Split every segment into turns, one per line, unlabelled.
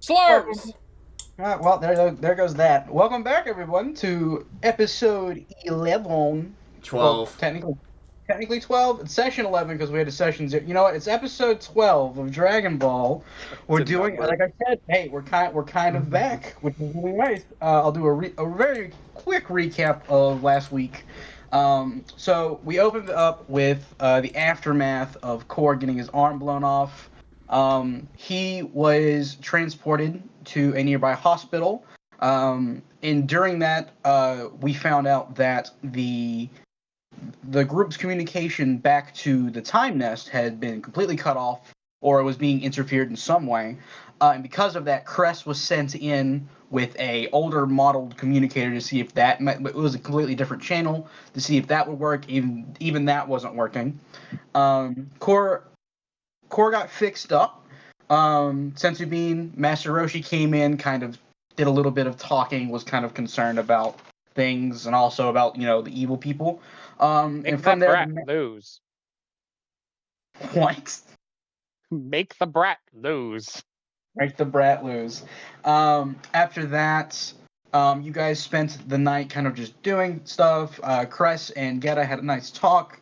Slurs!
Well, there goes that. Welcome back, everyone, to episode 11. Well,
12.
technically 12. It's session 11 because we had a session zero. You know what? It's episode 12 of Dragon Ball. We're
It's a
doing,
number.
like I said, hey, we're kind of back, which is really nice. I'll do a very quick recap of last week. So we opened up with the aftermath of Korra getting his arm blown off. He was transported to a nearby hospital. And during that, we found out that the group's communication back to the Time Nest had been completely cut off, or it was being interfered in some way. And because of that, Cress was sent in with a older modeled communicator to see if that it was a completely different channel to see if that would work. Even that wasn't working. Core got fixed up. Sensu Bean, Master Roshi came in, kind of did a little bit of talking, was kind of concerned about things and also about, the evil people.
Make
And from
that
there,
brat lose.
what?
Make the brat lose.
Make the brat lose. After that, you guys spent the night kind of just doing stuff. Cress and Gheata had a nice talk.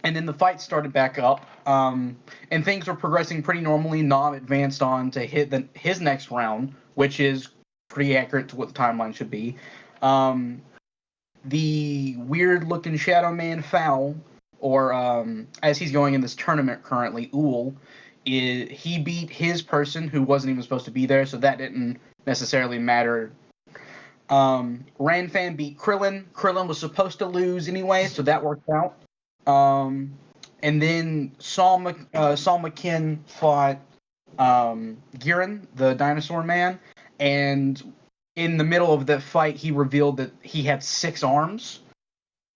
And then the fight started back up, and things were progressing pretty normally. Nom advanced on to hit his next round, which is pretty accurate to what the timeline should be. The weird-looking Shadow Man Foul, or as he's going in this tournament currently, Uul, he beat his person who wasn't even supposed to be there, so that didn't necessarily matter. Ranfan beat Krillin. Krillin was supposed to lose anyway, so that worked out. And then Saul McKin fought Giran, the dinosaur man, and in the middle of the fight, he revealed that he had 6 arms,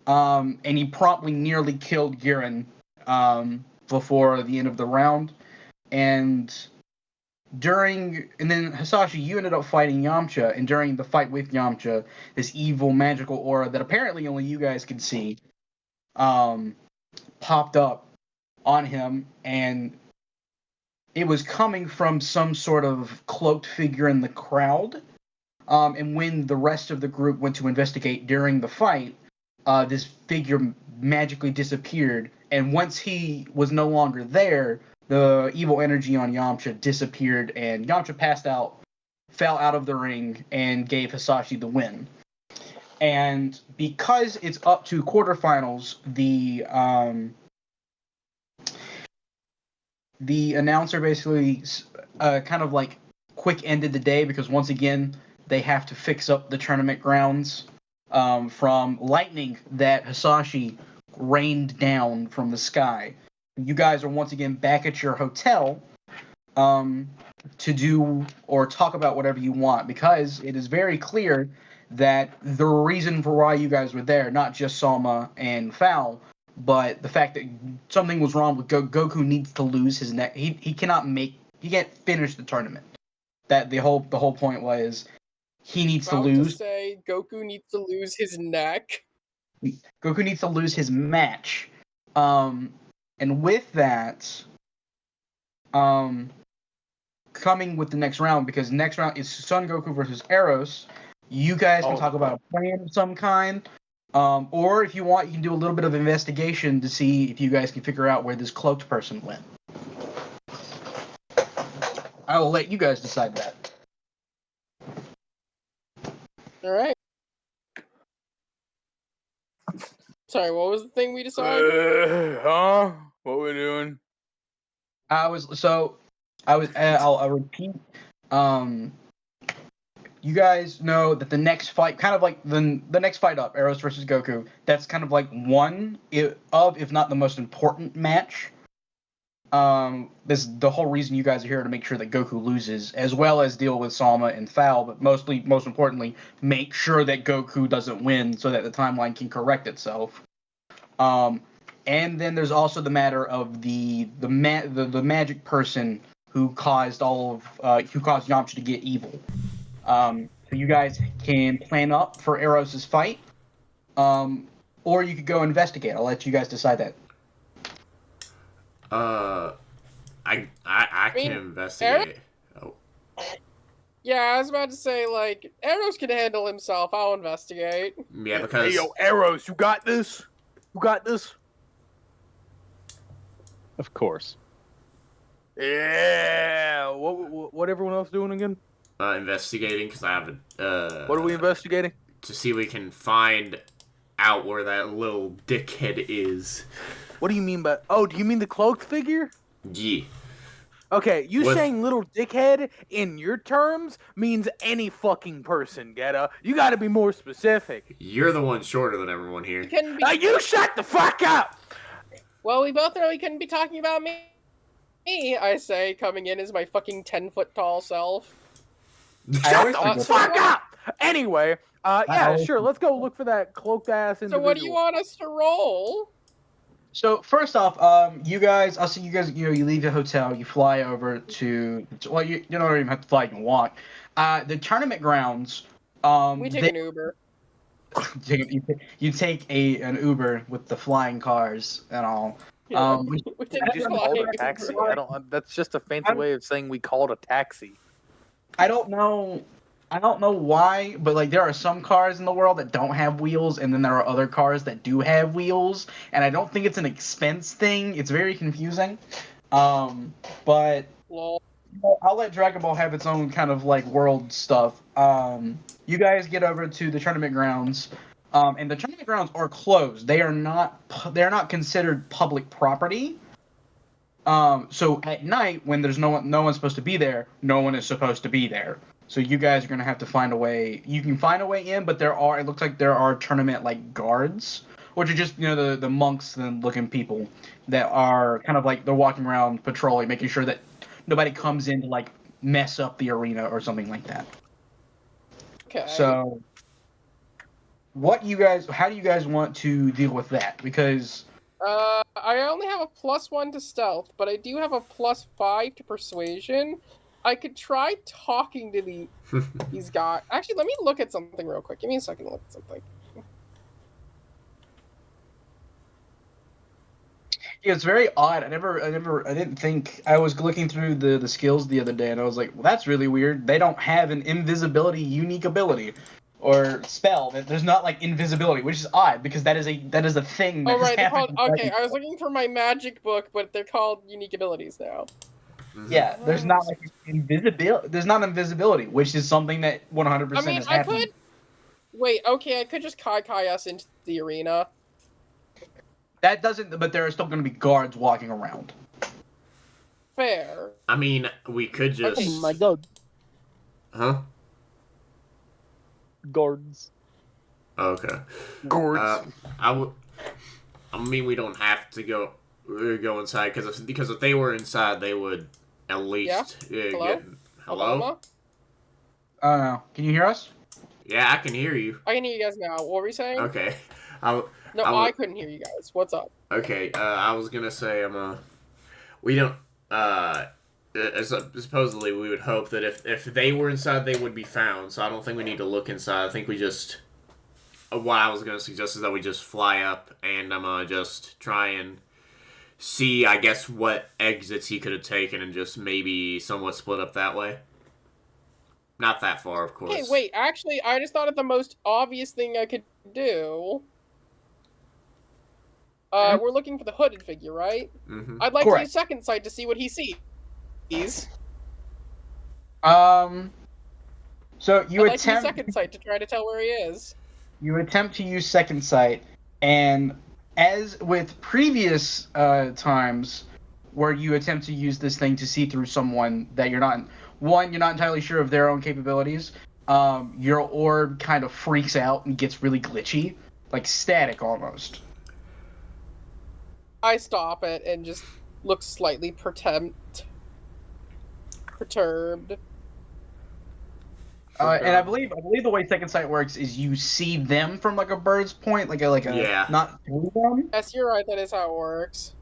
and he promptly nearly killed Giran before the end of the round. And then Hisashi, you ended up fighting Yamcha, and during the fight with Yamcha, this evil magical aura that apparently only you guys could see, popped up on him, and it was coming from some sort of cloaked figure in the crowd. And when the rest of the group went to investigate during the fight, this figure magically disappeared, and once he was no longer there, the evil energy on Yamcha disappeared, and Yamcha passed out, fell out of the ring, and gave Hisashi the win. And because it's up to quarterfinals, the announcer basically kind of like quick ended the day because once again they have to fix up the tournament grounds from lightning that Hisashi rained down from the sky. You guys are once again back at your hotel to do or talk about whatever you want, because it is very clear that the reason for why you guys were there, not just Salma and Foul, but the fact that something was wrong with Goku needs to lose his neck. He can't finish the tournament. That the whole point was he needs to
About to
lose.
say Goku needs to lose his neck.
Goku needs to lose his match. And with that, coming with the next round, because next round is Son Goku versus Eros. You guys can talk about a plan of some kind. Or if you want, you can do a little bit of investigation to see if you guys can figure out where this cloaked person went. I will let you guys decide that.
Alright. Sorry, what was the thing we decided?
What we doing?
I'll repeat. You guys know that the next fight, kind of like the next fight up, Eros versus Goku, that's kind of like one of, if not the most important match. This the whole reason you guys are here, to make sure that Goku loses, as well as deal with Salma and Foul, but most importantly, make sure that Goku doesn't win so that the timeline can correct itself. And then there's also the matter of the magic person who caused Yamcha to get evil. So you guys can plan up for Eros' fight, or you could go investigate. I'll let you guys decide that.
I
mean,
can investigate. Oh,
Yeah, I was about to say, like, Eros can handle himself. I'll investigate.
yeah, because
Hey, yo, Eros, you got this? You got this?
Of course.
Yeah. What everyone else doing again?
investigating because I have a
What are we investigating?
to see if we can find out where that little dickhead is.
What do you mean by? Oh, do you mean the cloaked figure?
Yeah.
Okay, you
With-
saying little dickhead in your terms means any fucking person, Gheata. You gotta be more specific.
You're the one shorter than everyone here.
He couldn't be.
Now you shut the fuck up!
Well, we both know he couldn't be talking about me. I say, coming in as my fucking 10-foot tall self.
Shut
always
the
forget
fuck up! Anyway, yeah,
always
sure, let's go look for that cloaked ass
So
individual.
what do you want us to roll?
So first off, you guys, I'll see you guys. You know, you leave the hotel, you fly over to. Well, you don't even have to fly; you can walk. The tournament grounds.
We take an Uber.
You take an Uber with the flying cars and all.
Yeah,
We
we take
You
a
just
don't
called
flying
it a taxi.
Uber.
I don't. That's just a fancy way of saying we called a taxi.
I don't know. I don't know why, but like there are some cars in the world that don't have wheels, and then there are other cars that do have wheels, and I don't think it's an expense thing. It's very confusing. But
Lol.
I'll let Dragon Ball have its own kind of like world stuff. You guys get over to the tournament grounds, and the tournament grounds are closed. They are not. They're not considered public property. So at night, when there's no one's supposed to be there, no one is supposed to be there. So you guys are gonna have to find a way. You can find a way in, but it looks like there are tournament like guards, which are just the monks and looking people that are kind of like they're walking around patrolling, making sure that nobody comes in to like mess up the arena or something like that.
Okay.
So, how do you guys want to deal with that? Because
I only have a +1 to stealth, but I do have a +5 to persuasion. I could try talking to these guys. Actually, let me look at something real quick. Give me a second to look at something.
yeah, it's very odd. I didn't think I was looking through the skills the other day, and I was like, well, that's really weird. They don't have an invisibility unique ability or spell. There's not like invisibility, which is odd because that is a thing.
Oh
That
right, they're
happens
called.
in
Okay,
Dragon
I was
Ball.
looking for my magic book, but they're called unique abilities now.
Yeah, there's not like invisibility. There's not invisibility, which is something that 100%
I mean,
is
I
happening.
could. Wait, okay, I could just kai us into the arena.
That doesn't. But there are still going to be guards walking around.
Fair.
I mean, we could just.
Okay.
Oh my god,
Huh?
guards.
Okay.
Gourds.
I mean, we don't have to go inside because if they were inside, they would at least
Hello?
get. Hello?
Paloma?
Can you hear us?
Yeah, I can hear you.
I can hear you guys now. What were you saying?
Okay.
No,
I
I couldn't hear you guys. What's up?
Okay. I was gonna say we don't supposedly we would hope that if they were inside, they would be found. So I don't think we need to look inside. I think we just. What I was going to suggest is that we just fly up and I'm going to just try and see, I guess, what exits he could have taken and just maybe somewhat split up that way. Not that far, of course.
Okay, wait. Actually, I just thought of the most obvious thing I could do. We're looking for the hooded figure, right?
Mm-hmm.
I'd like to
Correct.
use second sight to see what he sees.
So you
I'd like to use
attempt
second sight to try to tell where he is.
you attempt to use second sight, and as with previous times where you attempt to use this thing to see through someone that you're not entirely sure of their own capabilities, your orb kind of freaks out and gets really glitchy, like static almost.
I stop it and just look slightly perturbed.
And I believe the way second sight works is you see them from like a bird's point, like a
Yeah.
not through them.
Yes, you're right. That is how it works.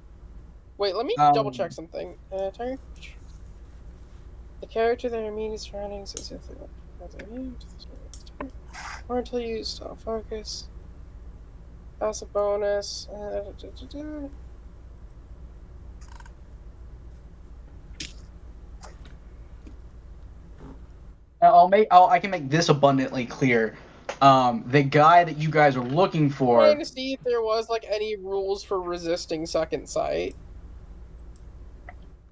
Wait, let me double check something. The character that immediate surroundings as if they or until you stop focus. That's a bonus.
I can make this abundantly clear. The guy that you guys are looking for.
Trying to see if there was like any rules for resisting second sight.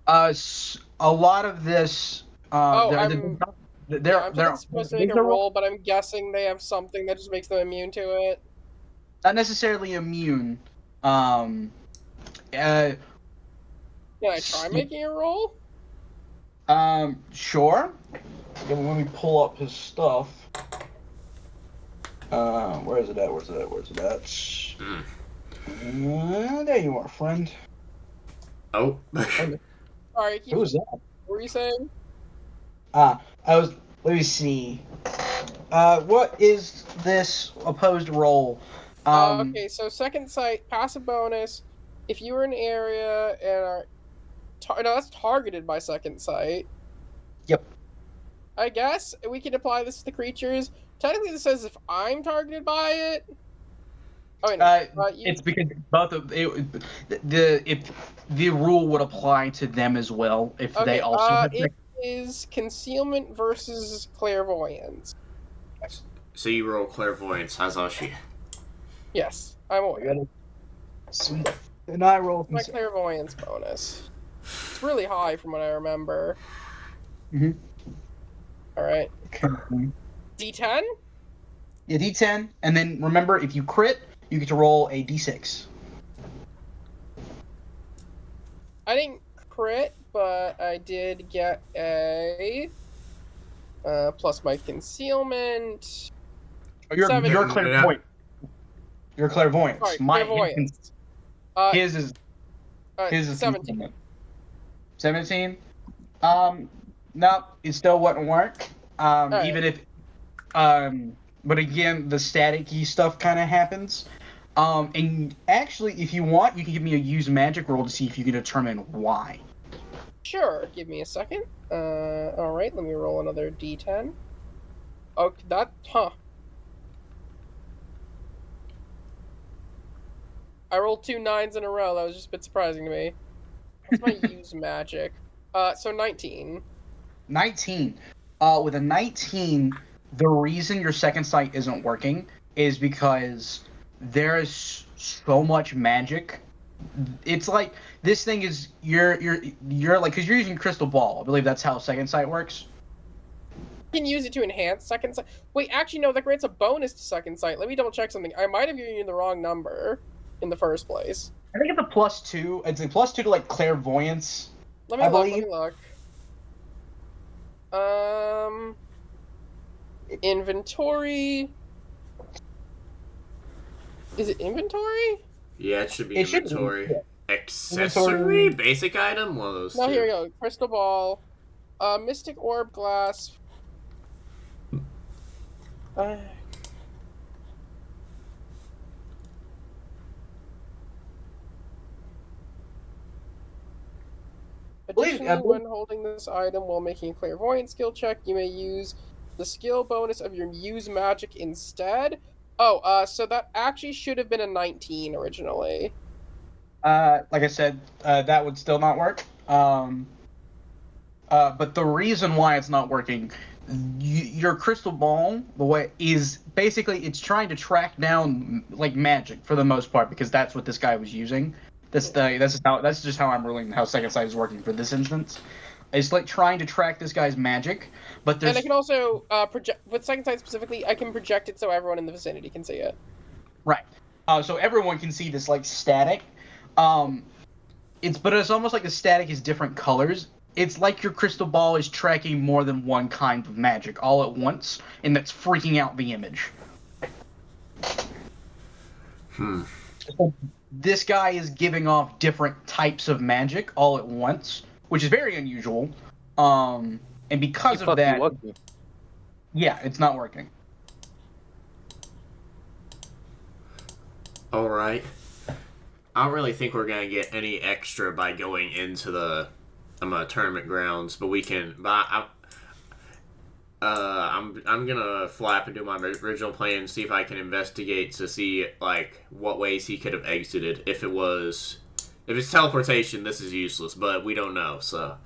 A lot of this.
Oh,
They're,
I'm
they're
supposed to make a roll, but I'm guessing they have something that just makes them immune to it.
not necessarily immune. Um, uh,
Can I try making a roll?
Sure. Yeah, let me pull up his stuff. Where is it at? Where's it at? There you are, friend.
Oh.
Sorry,
Who's that?
what were you saying?
Let me see. What is this opposed roll?
Okay, so second sight, passive bonus. If you were in an area and are no, that's targeted by second sight.
Yep.
I guess we can apply this to the creatures. Technically, this says if I'm targeted by it. Oh, wait, no.
It's because both of if the rule would apply to them as well if they also.
It is concealment versus clairvoyance.
So you roll clairvoyance, Hisashi.
Yes, I'm aware.
Sweet. And I roll
My clairvoyance bonus. It's really high from what I remember.
Mhm.
All right.
Okay.
D10.
Yeah, D10, and then remember if you crit, you get to roll a D6.
I didn't crit, but I did get a plus my concealment.
Oh, you're
17.
clairvoyant. You're clairvoyant.
Sorry, clairvoyance.
His is
17.
17. No, it still wouldn't work.
Right.
Even if, but again, the staticky stuff kind of happens. And actually, if you want, you can give me a use magic roll to see if you can determine why.
Sure, give me a second. All right, let me roll another D10. Oh, I rolled 2 9s in a row. That was just a bit surprising to me. What's my use magic? So 19.
19. With a 19, the reason your second sight isn't working is because there is so much magic. It's like this thing is you're like because you're using crystal ball. I believe that's how second sight works.
You can use it to enhance second sight. Wait, actually no, that grants a bonus to second sight. Let me double check something. I might have given you the wrong number in the first place.
I think it's a +2. It's a +2 to like clairvoyance.
Let me look. Inventory. Is it inventory?
Yeah, it should be
It
inventory.
should be,
Accessory? Basic item? One of those
No,
two.
here we go. Crystal ball. Mystic orb glass. Additionally, when holding this item while making a clairvoyant skill check, you may use the skill bonus of your use magic instead. Oh, so that actually should have been a 19 originally.
Like I said, that would still not work. But the reason why it's not working, your crystal ball, the way is basically it's trying to track down like magic for the most part because that's what this guy was using. That's just how I'm ruling how second sight is working for this instance. It's like trying to track this guy's magic, but there's.
And I can also project with second sight specifically. I can project it so everyone in the vicinity can see it.
Right. So everyone can see this like static. It's almost like the static is different colors. It's like your crystal ball is tracking more than one kind of magic all at once, and that's freaking out the image. So this guy is giving off different types of magic all at once, which is very unusual. And because of that, yeah, it's not working.
All right. I don't really think we're gonna get any extra by going into the tournament grounds, but we can. But I'm gonna flap and do my original plan and see if I can investigate to see like what ways he could have exited. If it's teleportation, this is useless, but we don't know. So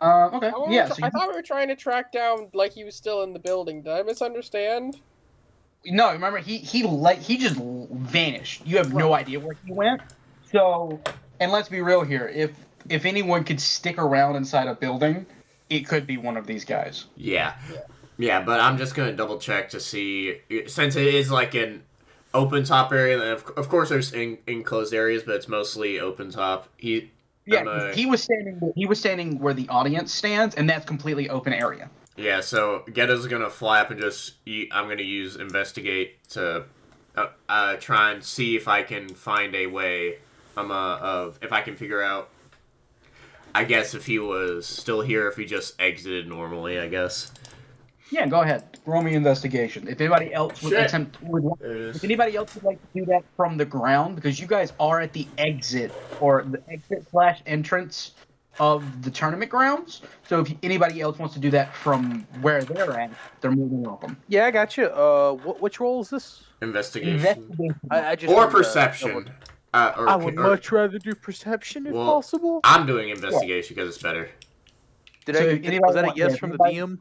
Okay. Yeah.
I thought we were trying to track down like he was still in the building. Did I misunderstand?
No, remember he just vanished. You have no
Right.
idea where he went. So, and let's be real here. If anyone could stick around inside a building, it could be one of these guys.
Yeah.
Yeah.
Yeah, but I'm just gonna double check to see, since it is like an open top area. And of course, there's enclosed areas, but it's mostly open top.
Yeah, he was standing. He was standing where the audience stands, and that's completely open area.
Yeah, so Ghetta's gonna fly up and I'm gonna use investigate to try and see if I can find a way. Of if I can figure out. I guess if he was still here, if he just exited normally, I guess.
Yeah, go ahead. Roll me investigation. If anybody else would
Shit.
if anybody else would like to do that from the ground, because you guys are at the exit or the exit/entrance of the tournament grounds. So if anybody else wants to do that from where they're at, they're more than welcome.
Yeah, I got you. Which role is this?
Investigation.
I just
Or
wanted to
perception.
I would much rather do perception if possible.
I'm doing investigation because it's better.
Did
So
I
if
get,
anybody
was that a
wants-
yes
yeah,
from the
anybody-
DM?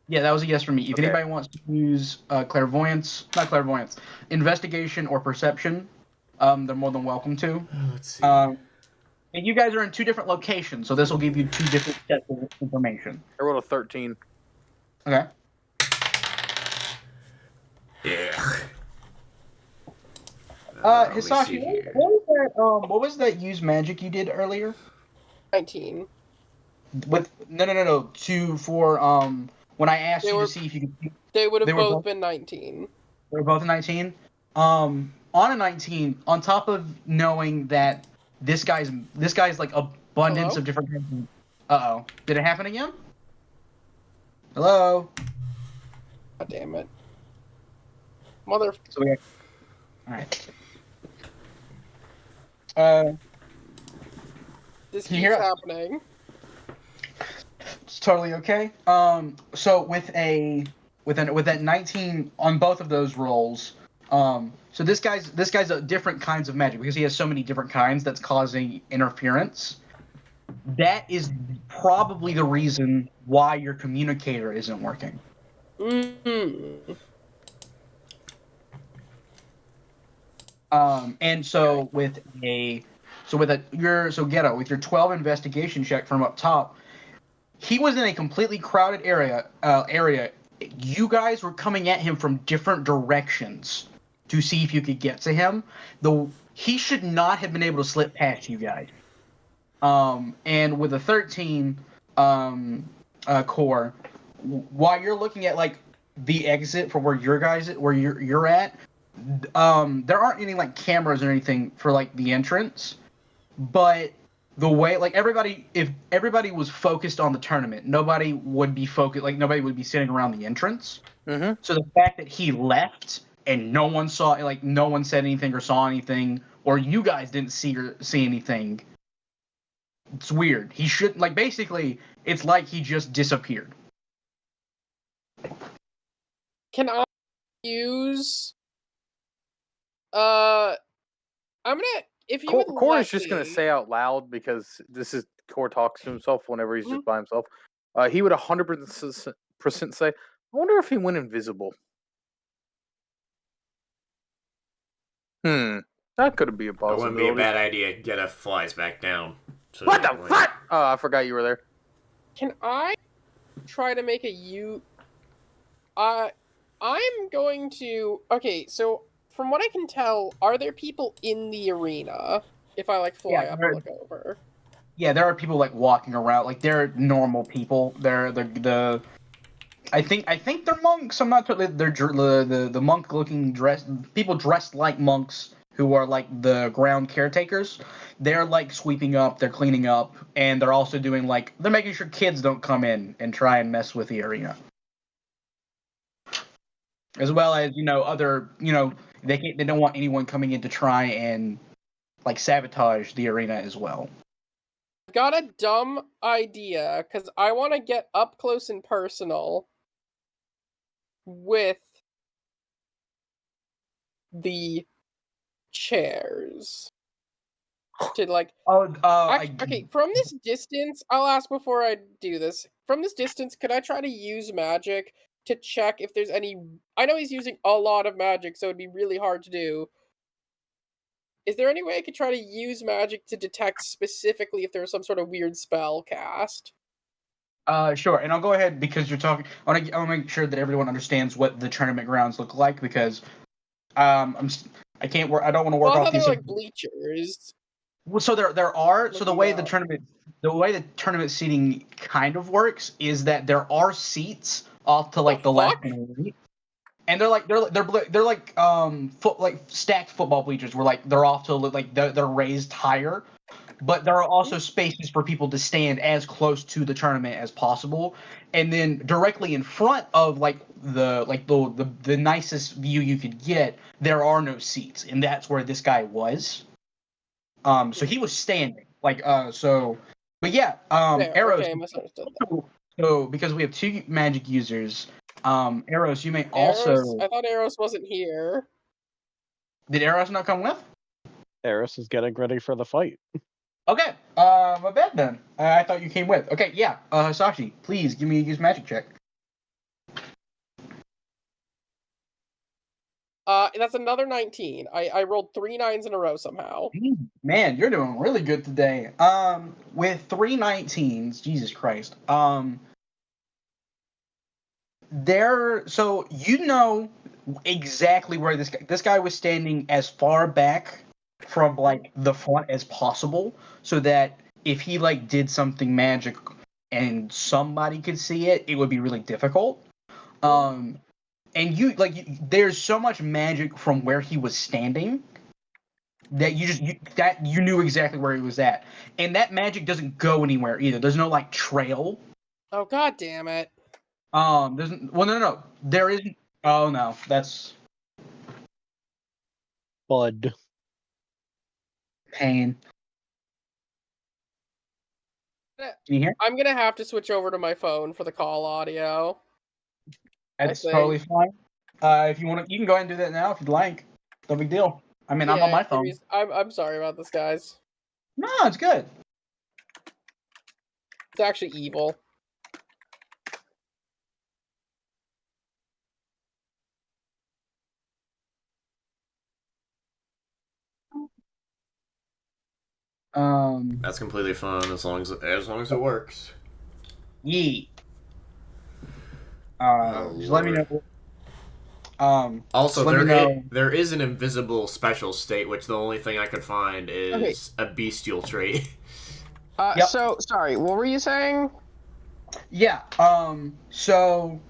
Yeah, that was a yes for me. If
Okay.
anybody wants to use clairvoyance, not clairvoyance, investigation or perception, they're more than welcome to.
Let's see.
And you guys are in two different locations, so this will give you two different sets of information.
I rolled a 13.
Okay.
Yeah.
Hisashi, what was that use magic you did earlier?
19.
With no. When I asked you to see if you could,
They would
They
have
were
both
both-
been 19.
they were both a 19. On a 19, on top of knowing that this guy's like abundance
Hello?
of different kinds. Uh-oh. Did it happen again? Hello.
God damn it. Mother.
So we got, all right.
This
Can you
keeps
hear us?
happening.
It's totally okay. So with that 19 on both of those rolls, so this guy's a different kinds of magic because he has so many different kinds that's causing interference. That is probably the reason why your communicator isn't working.
Mm-hmm.
And so Gheata, with your 12 investigation check from up top, he was in a completely crowded area. You guys were coming at him from different directions to see if you could get to him. Though he should not have been able to slip past you guys. And with a 13 core, while you're looking at like the exit for where you're at, there aren't any like cameras or anything for like the entrance, but the way like if everybody was focused on the tournament, nobody would be sitting around the entrance.
Mm-hmm.
So the fact that he left and no one said anything or saw anything, or you guys didn't see anything, it's weird. He should basically it's like he just disappeared.
Can I use... I'm gonna... If you would
Core
let
is just
me...
going to say out loud because Core talks to himself whenever he's
Mm-hmm.
just by himself. He would 100% say, I wonder if he went invisible. That could be a
That
possibility.
wouldn't be a bad idea. Gheata flies back down. So
What the fuck? Oh, I forgot you were there.
Can I try to make I'm going to... Okay, so from what I can tell, are there people in the arena if I fly up and look over?
Yeah, there are people walking around. They're normal people. I think they're monks. I'm not totally. They're the monk looking people dressed like monks who are the ground caretakers. They're sweeping up, they're cleaning up, and they're also doing they're making sure kids don't come in and try and mess with the arena. As well as other they don't want anyone coming in to try and sabotage the arena as well.
I've got a dumb idea because I want to get up close and personal with the chairs. to like. Okay, from this distance, I'll ask before I do this. From this distance, could I try to use magic to check if there's any? I know he's using a lot of magic, so it'd be really hard to do. Is there any way I could try to use magic to detect specifically if there's some sort of weird spell cast?
Sure, and I'll go ahead because you're talking. I want to make sure that everyone understands what the tournament grounds look like because I can't work. I don't want to work
Well, I
off
thought they
these.
were like bleachers.
Well, so there are. So the way
Looking
the tournament seating kind of works is that there are seats off to like the left
fuck?
and right, and they're like stacked football bleachers where like they're off to like they're raised higher, but there are also spaces for people to stand as close to the tournament as possible, and then directly in front of the nicest view you could get, there are no seats, and that's where this guy was. So he was standing, but yeah,
There,
Eros.
okay, I misunderstood that.
So because we have two magic users, Eros, you may
Eros,
also.
I thought Eros wasn't here.
Did Eros not come with?
Eros is getting ready for the fight.
Okay, my bad then. I thought you came with. Okay, yeah, Hisashi, please give me a use magic check.
That's another 19. I rolled 3 9s in a row somehow.
Man, you're doing really good today. With 3 19s, Jesus Christ. So you know exactly where this guy was standing as far back from like the front as possible, so that if he like did something magic and somebody could see it, it would be really difficult. And there's so much magic from where he was standing that you knew exactly where he was at, and that magic doesn't go anywhere either. There's no like trail.
Oh, god damn it.
No. There isn't. Oh no, that's
Bud.
pain. Can you hear?
I'm gonna have to switch over to my phone for the call audio.
That's
think.
totally fine. If you want to, you can go ahead and do that now if you'd like. No big deal. I mean, I'm on my phone.
I'm sorry about this, guys.
No, it's good.
It's actually evil.
That's completely fine as long as it works.
Yeet.
Oh,
Just let me
Lord.
know.
Also,
just let me know.
there is an invisible special state, which the only thing I could find is a bestial trait.
Yep.
So, sorry, what were you saying?
Yeah. So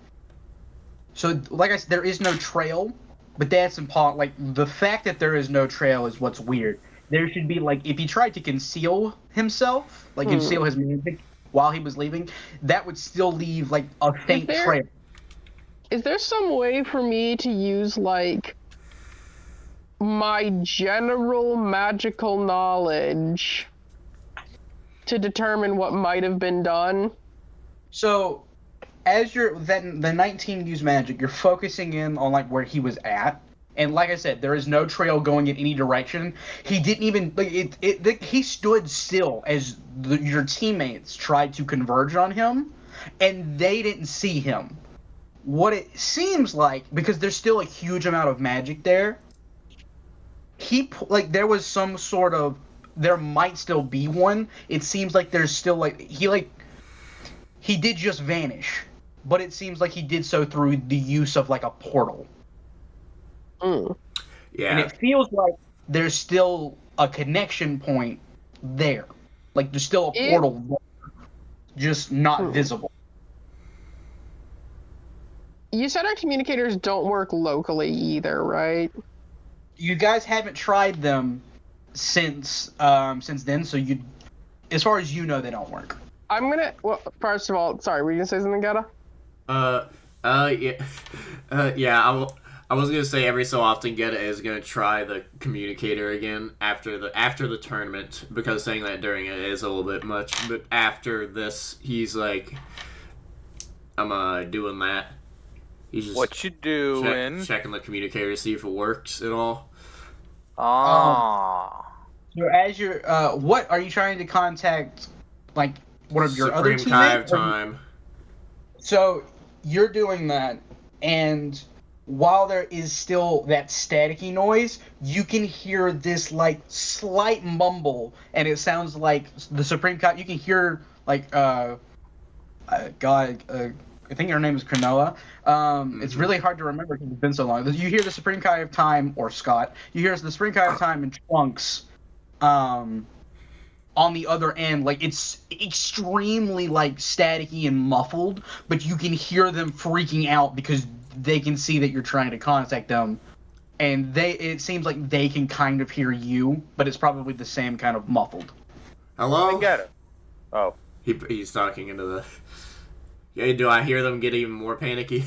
like I said, there is no trail, but that's important. Like the fact that there is no trail is what's weird. There should be like if he tried to conceal himself, like conceal his music while he was leaving, that would still leave like a faint trail.
Is there some way for me to use like my general magical knowledge to determine what might have been done?
So, as the 19 use magic, you're focusing in on like where he was at, and like I said, there is no trail going in any direction. He didn't even he stood still as your teammates tried to converge on him, and they didn't see him. What it seems like, because there's still a huge amount of magic there, there was some sort of, there might still be one. It seems like there's still he did just vanish, but it seems like he did so through the use of like a portal.
Yeah.
And it feels like there's still a connection point there. Like there's still a portal there, just not visible.
You said our communicators don't work locally either, right?
You guys haven't tried them since then, so as far as you know, they don't work.
I'm gonna. Well, first of all, sorry, were you gonna say something, Gheata?
Yeah. I was gonna say every so often Gheata is gonna try the communicator again after the tournament, because saying that during it is a little bit much. But after this, he's like, I'm doing that. He's just
What you doing?
checking the communicator to see if it works at all.
So as you're, what are you trying to contact? Like one of your other
Supreme Kai of
teammates?
Time.
So you're doing that, and while there is still that staticky noise, you can hear this like slight mumble, and it sounds like the Supreme Kai. You can hear like God, I think her name is Cronoa. It's really hard to remember because it's been so long. You hear the Supreme Kai of Time, or Scott. You hear the Supreme Kai of Time and Trunks. On the other end, like it's extremely like staticky and muffled, but you can hear them freaking out because they can see that you're trying to contact them, and it seems like they can kind of hear you, but it's probably the same kind of muffled.
Hello?
I get it. Oh.
He's talking into the... Yeah, do I hear them get even more panicky?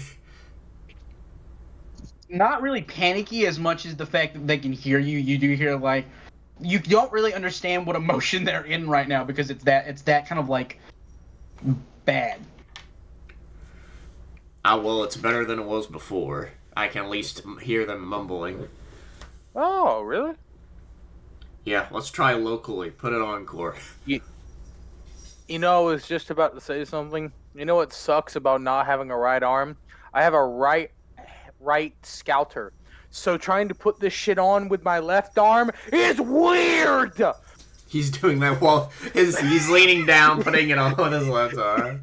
Not really panicky as much as the fact that they can hear you. You do hear like you don't really understand what emotion they're in right now because it's that kind of like bad.
Well, it's better than it was before. I can at least hear them mumbling.
Oh, really?
Yeah, let's try locally. Put it on core.
You know, I was just about to say something. You know what sucks about not having a right arm? I have a right scouter. So trying to put this shit on with my left arm is weird.
He's doing that while he's leaning down, putting it on with his left arm.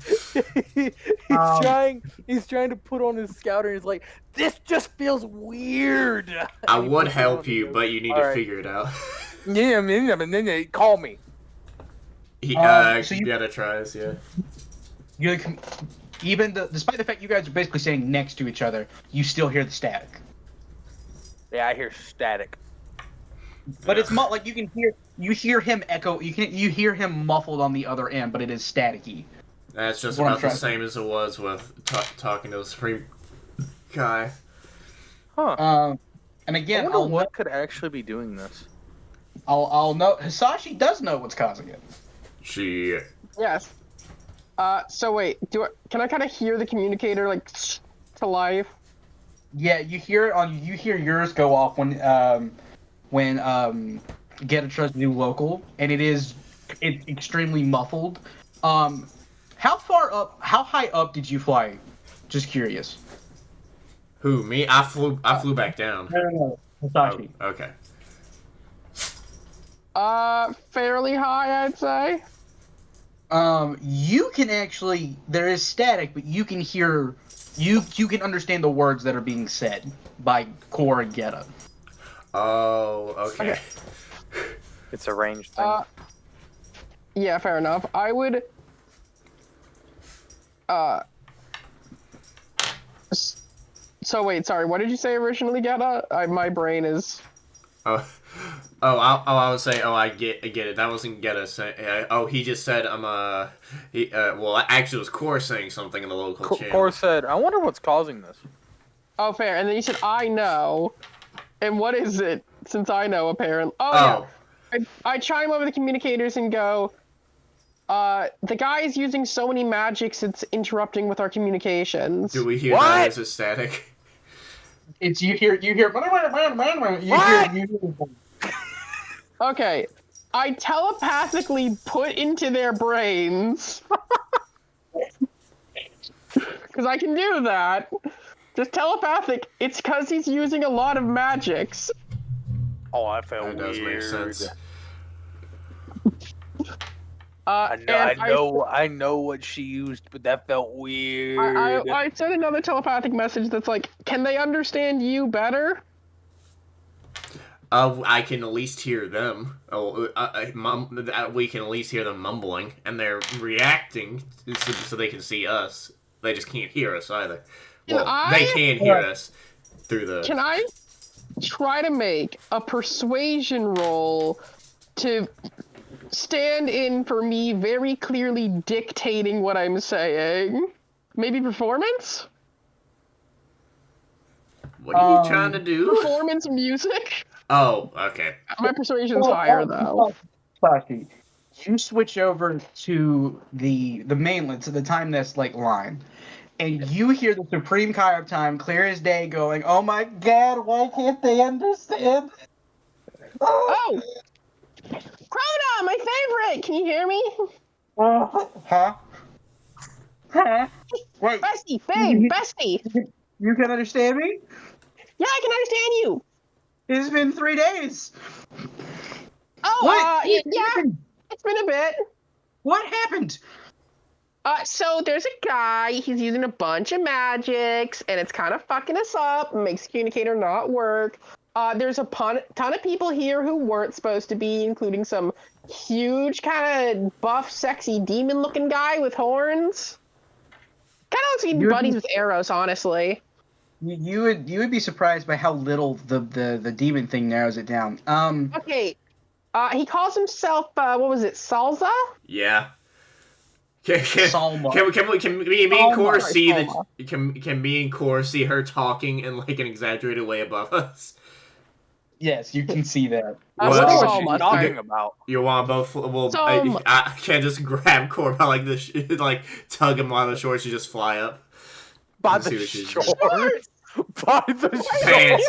He's trying to put on his scouter, and he's like, this just feels weird.
I would help you, but you need to figure it out.
Yeah, and then call me.
So you
Gheata tries, yeah.
Despite the fact you guys are basically standing next to each other, you still hear the static.
Yeah, I hear static.
But it's like you hear him echo. You hear him muffled on the other end, but it is staticky.
That's just about the same as it was with talking to the Supreme Kai.
Huh.
And again,
I wonder what could actually be doing this.
I'll know. Hisashi does know what's causing it.
She.
Yes. So wait, can I kind of hear the communicator like to life?
Yeah, you hear yours go off when Gheata tries to do local, and it's extremely muffled. How high up did you fly? Just curious.
Who, me? I flew back down.
No, Hisashi.
Oh, okay.
Fairly high, I'd say.
You can actually, there is static, but you can hear, you can understand the words that are being said by Core and Gheata.
Oh, okay.
It's a ranged thing.
Yeah, fair enough. I would. So wait, sorry. What did you say originally, Gheata? My brain is.
I would say, I get it. That wasn't Gheata saying. He just said, well, actually, it was Core saying something in the local channel.
Core said, I wonder what's causing this.
Oh, fair. And then you said, I know. And what is it? Since I know, apparently. Oh. Yeah. I chime over the communicators and go, the guy is using so many magics, it's interrupting with our communications.
Do we hear that as a static?
It's you hear.
Okay, I telepathically put into their brains, because I can do that. Just telepathic. It's because he's using a lot of magics.
Oh, I felt
that does make sense.
I know what she used, but that felt weird.
I sent another telepathic message that's like, can they understand you better?
I can at least hear them. We can at least hear them mumbling, and they're reacting so they can see us. They just can't hear us either. They can hear us through the...
Can I try to make a persuasion roll to stand in for me very clearly dictating what I'm saying? Maybe performance?
What are you trying to do?
Performance music?
Oh, okay.
My persuasion's higher, though.
You switch over to the mainland, to the time that's like line, and you hear the Supreme Kai of Time clear as day going, "Oh my God, why can't they understand?"
Oh! Crona, my favorite! Can you hear me?
Huh? Huh? Wait,
Bestie, babe, bestie!
you can understand me?
Yeah, I can understand you!
It's been 3 days.
Oh,
What?
yeah, it's been a bit.
What happened?
So there's a guy, he's using a bunch of magics, and it's kind of fucking us up, makes communicator not work. There's a ton of people here who weren't supposed to be, including some huge, kind of buff, sexy demon-looking guy with horns. Kind of looks like he's buddies with Eros, honestly.
You would be surprised by how little the demon thing narrows it down.
Okay, he calls himself, what was it, Salza?
Yeah.
Salma.
Can me and Core
Sorry,
see
Salma.
that? Can me and Core see her talking in like an exaggerated way above us?
Yes, you can see that.
I
Well,
I don't know what
Salma,
she's talking about.
You want both? Well,
Salma.
I can't just grab Core by like this, like tug him by the shorts. You just fly up.
By
Let's see
the
what she's
shorts. By the
Pants.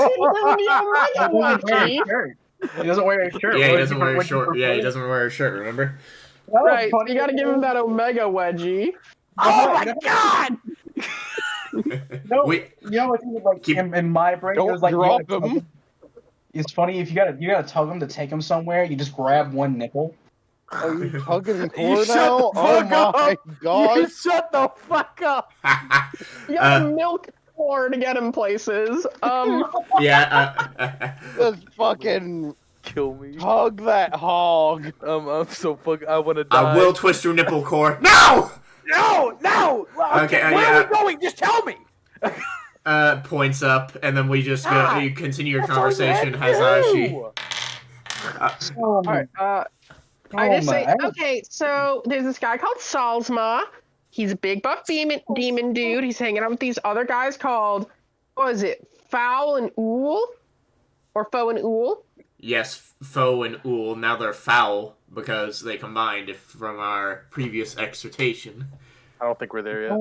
He doesn't wear a shirt.
Yeah, he
What
doesn't
did
wear
you-
a
what did you
short. Yeah, he
prefer?
doesn't wear a shirt. Remember?
Oh,
Right,
funny.
you gotta give him that Omega wedgie.
Oh my god!
No,
Wait.
you know what's even, like
Keep-
in my brain?
Don't
it was like you
drop
gotta tug
him.
It's funny if you gotta tug him to take him somewhere. You just grab one nipple.
Are you tugging
You
core
shut
now?
the
Oh
fuck
my
up.
god!
You shut the fuck up!
You gotta milk Core to get him places.
Yeah.
Just fucking
Kill me.
hug that hog.
I'm so fuck. I want to die.
I will twist your nipple, Core. No.
No, no.
Okay,
Where
yeah.
are we going? Just tell me.
Points up, and then we just go.
Ah,
You continue your
That's all you
conversation,
had to
Hisashi.
do.
Alright, I just say,
Salma.
okay, so there's this guy called Salzma. He's a big buff demon dude. He's hanging out with these other guys called, what is it, Foul and Ool? Or Foe and Ool?
Yes, Foe and Ool. Now they're foul because they combined from our previous exhortation.
I don't think we're there yet.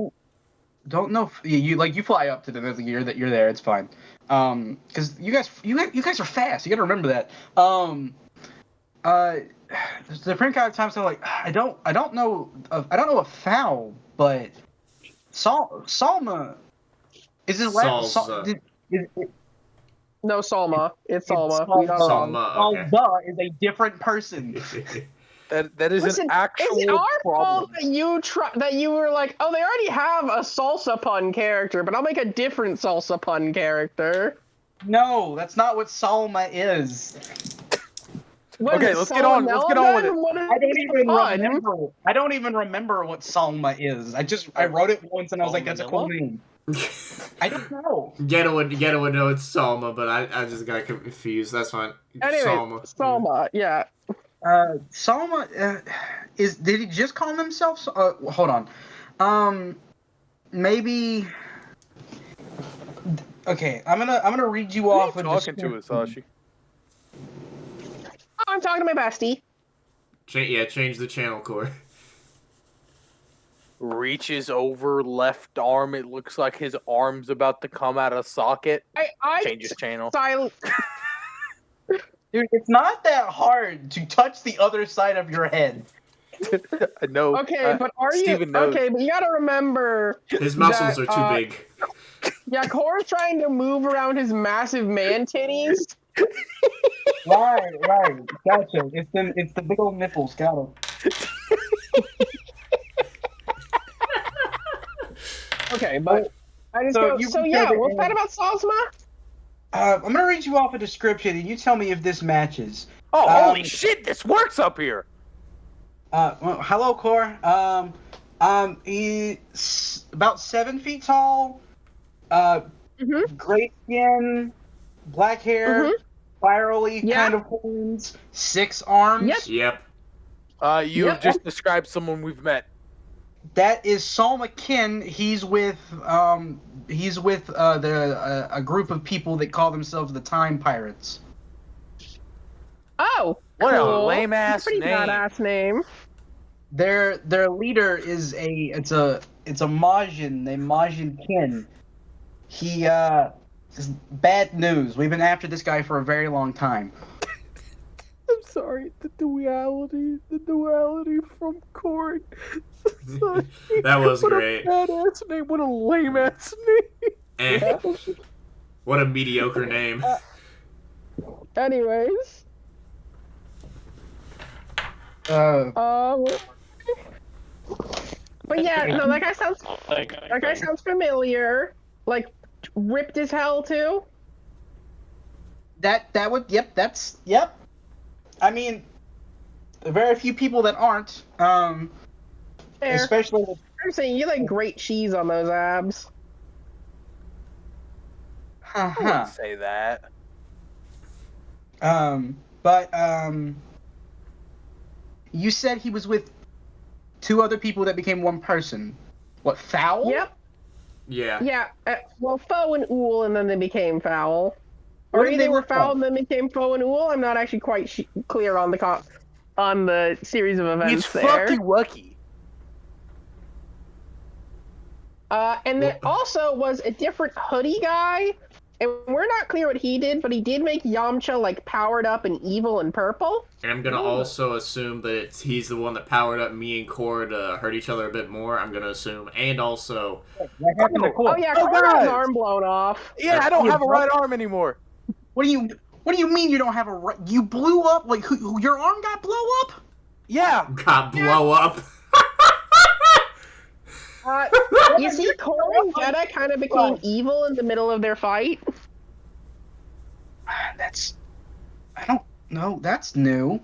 Don't know if you fly up to the you're there. It's fine. Because you guys are fast. You got to remember that. The print guy times I'm like I don't know a foul, but Salma is his last.
Salsa.
No, Salma. It's Salma.
Salma.
We got it wrong.
Salma, okay.
Salma is a different person.
That is
Listen,
an actual
is it our
problem.
fault that you were like, oh, they already have a salsa pun character, but I'll make a different salsa pun character.
No, that's not what Salma is.
What
Okay,
is
let's get on- let's get on with it.
What is
I don't even
pun?
remember. I don't even remember what Salma is. I wrote it once and I was like, that's a cool name. I don't know.
Gheata would know it's Salma, but I just got confused. That's fine.
Anyway, Salma, yeah.
Salma did he just call himself? Hold on. Maybe. Okay, I'm gonna read you off.
Who are you talking to, Hisashi?
Oh, I'm talking to my bestie.
Change the channel, Core.
Reaches over left arm. It looks like his arm's about to come out of socket.
I
Changes channel.
silent.
Dude, it's not that hard to touch the other side of your head.
I know.
Okay, but are
Steven
you
knows.
okay? But you gotta remember.
His muscles
that,
are too big.
Yeah, Core's trying to move around his massive man titties.
Right. Gotcha. It's the big old nipples. Got it.
Okay, but I just
So
go.
you
So
can
yeah,
tell the-
what's that about Salzma?
I'm gonna read you off a description and you tell me if this matches.
Oh, holy shit! This works up here.
Well, hello, Core. He's about 7 feet tall. Gray skin, black hair, spirally
Yeah.
kind of horns, 6 arms.
Yep.
Yep.
You
Yeah.
have just described someone we've met.
That is Saul McKinn. He's with a group of people that call themselves the Time Pirates.
Oh,
What a
cool.
lame-ass
Pretty
name.
badass name.
Their leader is a Majin named Majin Kin. He is bad news. We've been after this guy for a very long time.
sorry. The duality from Corin.
That was
What
great.
a badass name. What a lame ass name.
Eh, what a mediocre name.
Anyways.
Uh,
But yeah, no, that guy sounds familiar. Like ripped as hell too.
that would yep. I mean, very few people that aren't.
Fair.
Especially.
I'm saying you like great cheese on those abs.
I wouldn't say that.
You said he was with two other people that became one person. What, Foul?
Yep.
Yeah.
Yeah. Well, Foe and Ool, and then they became Foul.
What
Or
did
either
they
were
look
Foul
like?
and then became Foe and Ool. I'm not actually quite clear on the series of events
It's
there.
fucky wucky.
And there also was a different hoodie guy, and we're not clear what he did, but he did make Yamcha like powered up and evil and purple.
And I'm gonna also assume that he's the one that powered up me and Core to hurt each other a bit more. I'm gonna assume, and also,
What happened to Cole?
Oh yeah,
Oh,
Cole got his
guys!
arm blown off.
Yeah, I don't have a right arm anymore.
What do you mean you don't have a right? You blew up? Like, who your arm got blow up?
Yeah.
got blow up.
You see, Cole and Gheata kind of became evil in the middle of their fight.
I don't know. That's new.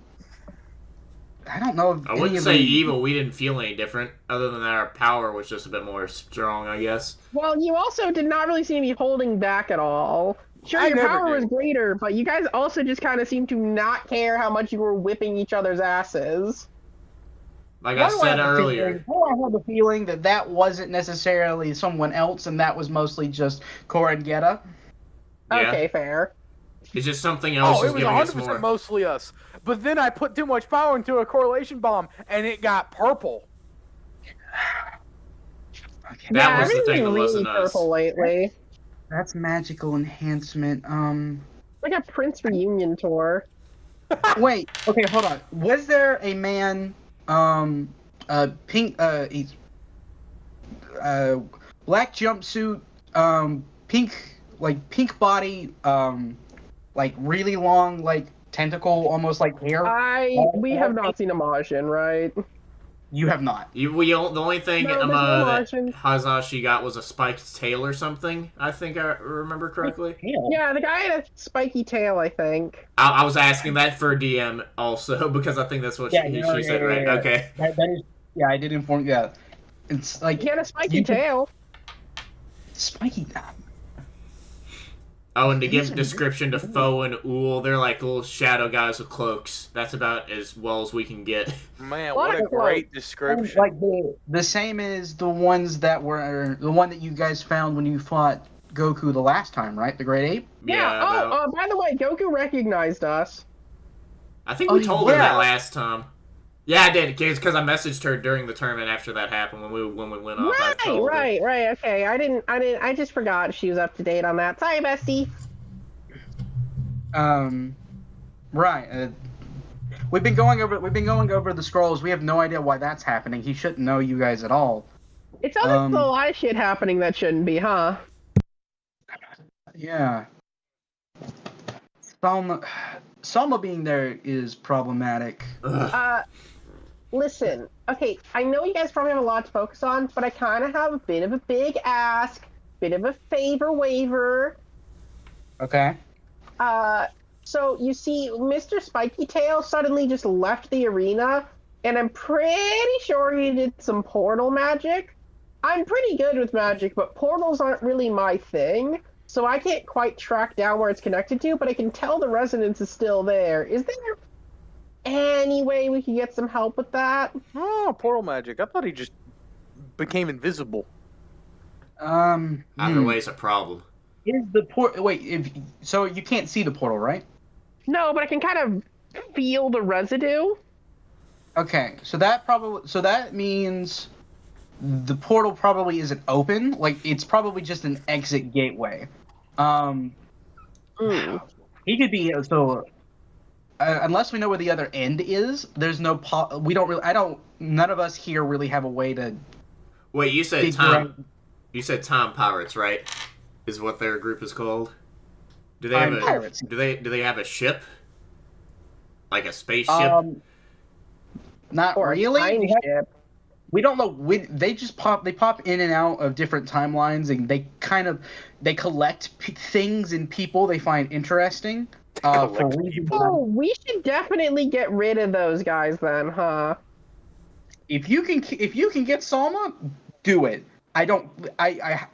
I don't know. If
I
any
wouldn't
of
say
them-
evil. We didn't feel any different, other than that our power was just a bit more strong, I guess.
Well, you also did not really seem to be holding back at all. Sure,
I
your
never
power was
did.
greater, but you guys also just kind of seemed to not care how much you were whipping each other's asses.
Like
Why
I
do
said
have the
earlier.
feeling- I have the feeling that that wasn't necessarily someone else, and that was mostly just Cora and Geta.
Yeah.
Okay, fair.
It's just something else
Oh,
is
it was
giving us
100%
more.
mostly us. But then I put too much power into a correlation bomb, and it got purple.
Okay.
That
Yeah,
was the
everything's
thing that
really
wasn't us.
purple lately.
That's magical enhancement.
Like a Prince reunion tour.
Wait. Okay, hold on. Was there a man, pink, he's, black jumpsuit, pink body, like really long, like tentacle, almost like hair?
We have not seen a Martian, right?
You have not.
The only thing
No, there's no
that
Martian.
Hazashi got was a spiked tail or something. I think I remember correctly.
Yeah, the guy had a spiky tail, I think.
I was asking that for DM also because I think that's what she said, right?
Yeah.
Okay.
That is. Yeah, I did inform. Yeah, it's like
He had a spiky
you-
tail.
spiky.
Oh, and to give
These are
description to Foe and Ool, they're like little shadow guys with cloaks. That's about as well as we can get.
Man, what a great description.
Like the same as the ones that were the one that you guys found when you fought Goku the last time, right? The Great Ape.
Yeah. By the way, Goku recognized us.
I think we told her
yeah.
that last time. Yeah, I did, because I messaged her during the tournament after that happened when we went off. I told her.
Right. Okay, I just forgot she was up to date on that. Sorry, bestie.
Right. We've been going over the scrolls. We have no idea why that's happening. He shouldn't know you guys at all.
It's always a lot of shit happening that shouldn't be, huh?
Yeah. Salma being there is problematic.
Listen, okay, I know you guys probably have a lot to focus on, but I kind of have a bit of a big ask, bit of a favor waiver.
Okay.
So you see, Mr. Spiky Tail suddenly just left the arena, and I'm pretty sure he did some portal magic. I'm pretty good with magic, but portals aren't really my thing, so I can't quite track down where it's connected to, but I can tell the resonance is still there. Is there any way we could get some help with that?
Oh, portal magic. I thought he just became invisible.
Either way, it's a problem.
Is the so you can't see the portal, right?
No, but I can kind of feel the residue.
Okay, so that means the portal probably isn't open. Like it's probably just an exit gateway. He could be unless we know where the other end is, there's no we don't really. I don't. None of us here really have a way to.
Wait, you said
figure out
Tom. You said Tom Pirates, right? Is what their group is called. Do they have
Time
a
pirates.
do they have a ship? Like a spaceship?
Not
Or
really.
a tiny ship.
We don't know. They just pop. They pop in and out of different timelines, and they collect things and people they find interesting. For
Collect
reasons.
Oh, we should definitely get rid of those guys then, huh?
If you can get Salma, do it. I don't.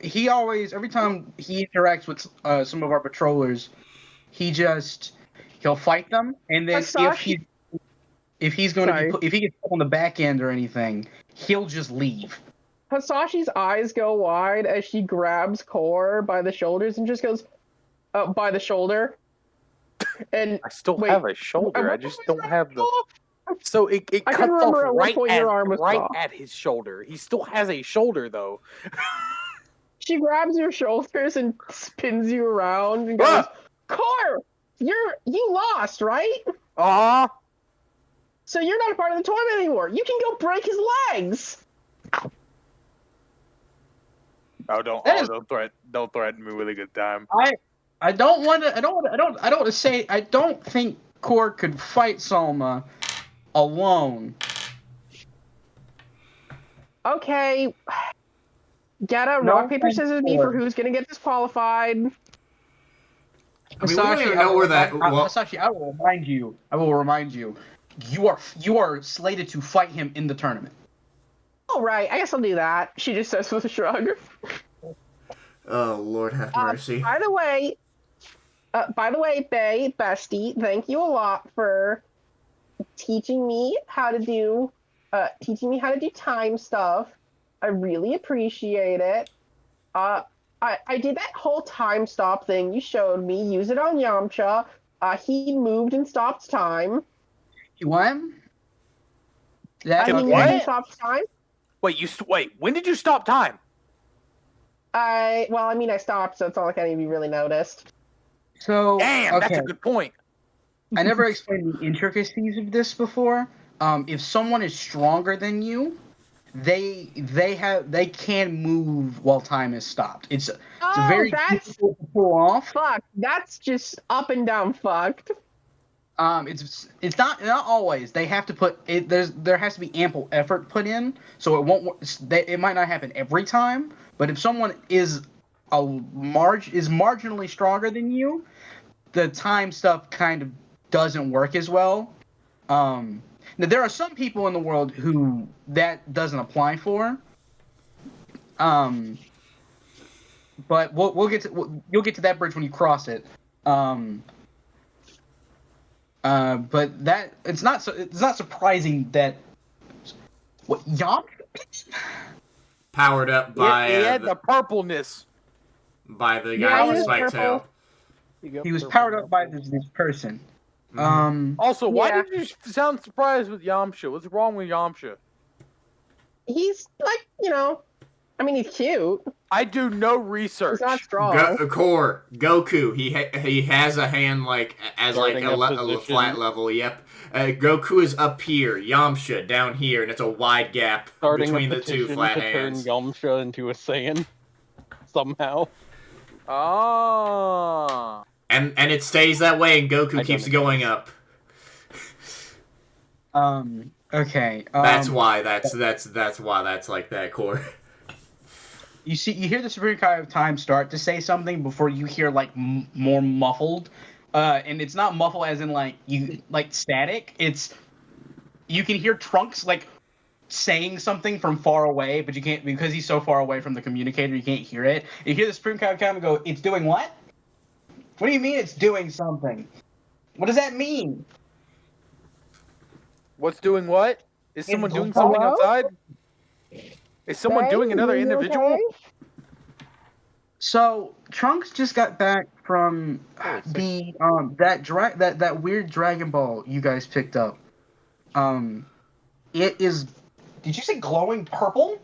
He always every time he interacts with some of our patrollers, he'll fight them, and then
Hisashi-
if he's going to
Sorry.
if he gets put on the back end or anything, he'll just leave.
Hisashi's eyes go wide as she grabs Core by the shoulders and just goes, by the shoulder. And
I still
wait,
have a shoulder. I
what
just
was
don't
your
have the.
arm?
So it
I
cuts
couldn't
off
remember at what
right
point your arm was
right
off.
at his shoulder. He still has a shoulder though.
She grabs your shoulders and spins you around and goes,
Ah!
Core, you lost, right?
Ah,
So you're not a part of the tournament anymore. You can go break his legs.
don't threaten me with a good time.
I don't want to say I don't think Core could fight Salma alone.
Okay. Gheata,
No
rock, paper,
offense,
scissors, me
Core.
for who's gonna get disqualified.
I mean, we don't even know where that. Well,
Hisashi, I will remind you. You are slated to fight him in the tournament.
All right, I guess I'll do that. She just says with a shrug.
oh Lord, have mercy.
By the way, Bae, bestie, thank you a lot for teaching me how to do time stuff. I really appreciate it. I did that whole time stop thing you showed me. Use it on Yamcha. He moved and stopped time.
You want?
He
What?
moved and stopped time.
Wait. When did you stop time?
I stopped, so it's not like any of you really noticed.
So
Damn, that's
okay.
a good point.
I never explained the intricacies of this before. If someone is stronger than you, they can move while time is stopped. It's very difficult to pull off.
Fuck. That's just up and down fucked.
It's not always. They have to put it. There has to be ample effort put in, so it won't. It might not happen every time. But if someone is marginally stronger than you, the time stuff kind of doesn't work as well. Now there are some people in the world who that doesn't apply for. But you'll get to that bridge when you cross it. But that it's not surprising that Yamcha
Powered up by
He had the purpleness.
by the
Yeah,
guy
he
with
was
spike tail.
he was powered up by this person.
Also, why
Yeah.
did you sound surprised with Yamcha? What's wrong with Yamcha?
He's like, he's cute.
I do no research.
He's not strong.
Core Goku. He has a hand like as like
Starting
a
a
flat
position.
level. Yep. Goku is up here. Yamcha down here, and it's a wide gap
Starting
between
a
the two
petition
flat
to
hands.
turn Yamcha into a Saiyan somehow.
Ah.
And it stays that way, and Goku
I
keeps
don't
going up.
Okay.
That's why that's why that's like that, Core.
You hear the Supreme Kai of Time start to say something before you hear like more muffled, and it's not muffled as in like static. It's you can hear Trunks like saying something from far away, but you can't because he's so far away from the communicator. You can't hear it. You hear the Supreme Kai of Time go, "It's doing what? What do you mean it's doing something? What does that mean?"
What's doing what? Is someone doing
Hello?
something outside? Is someone
Bae,
doing another
you
individual?
okay?
So Trunks just got back from the that weird Dragon Ball you guys picked up. It is. Did you say glowing purple?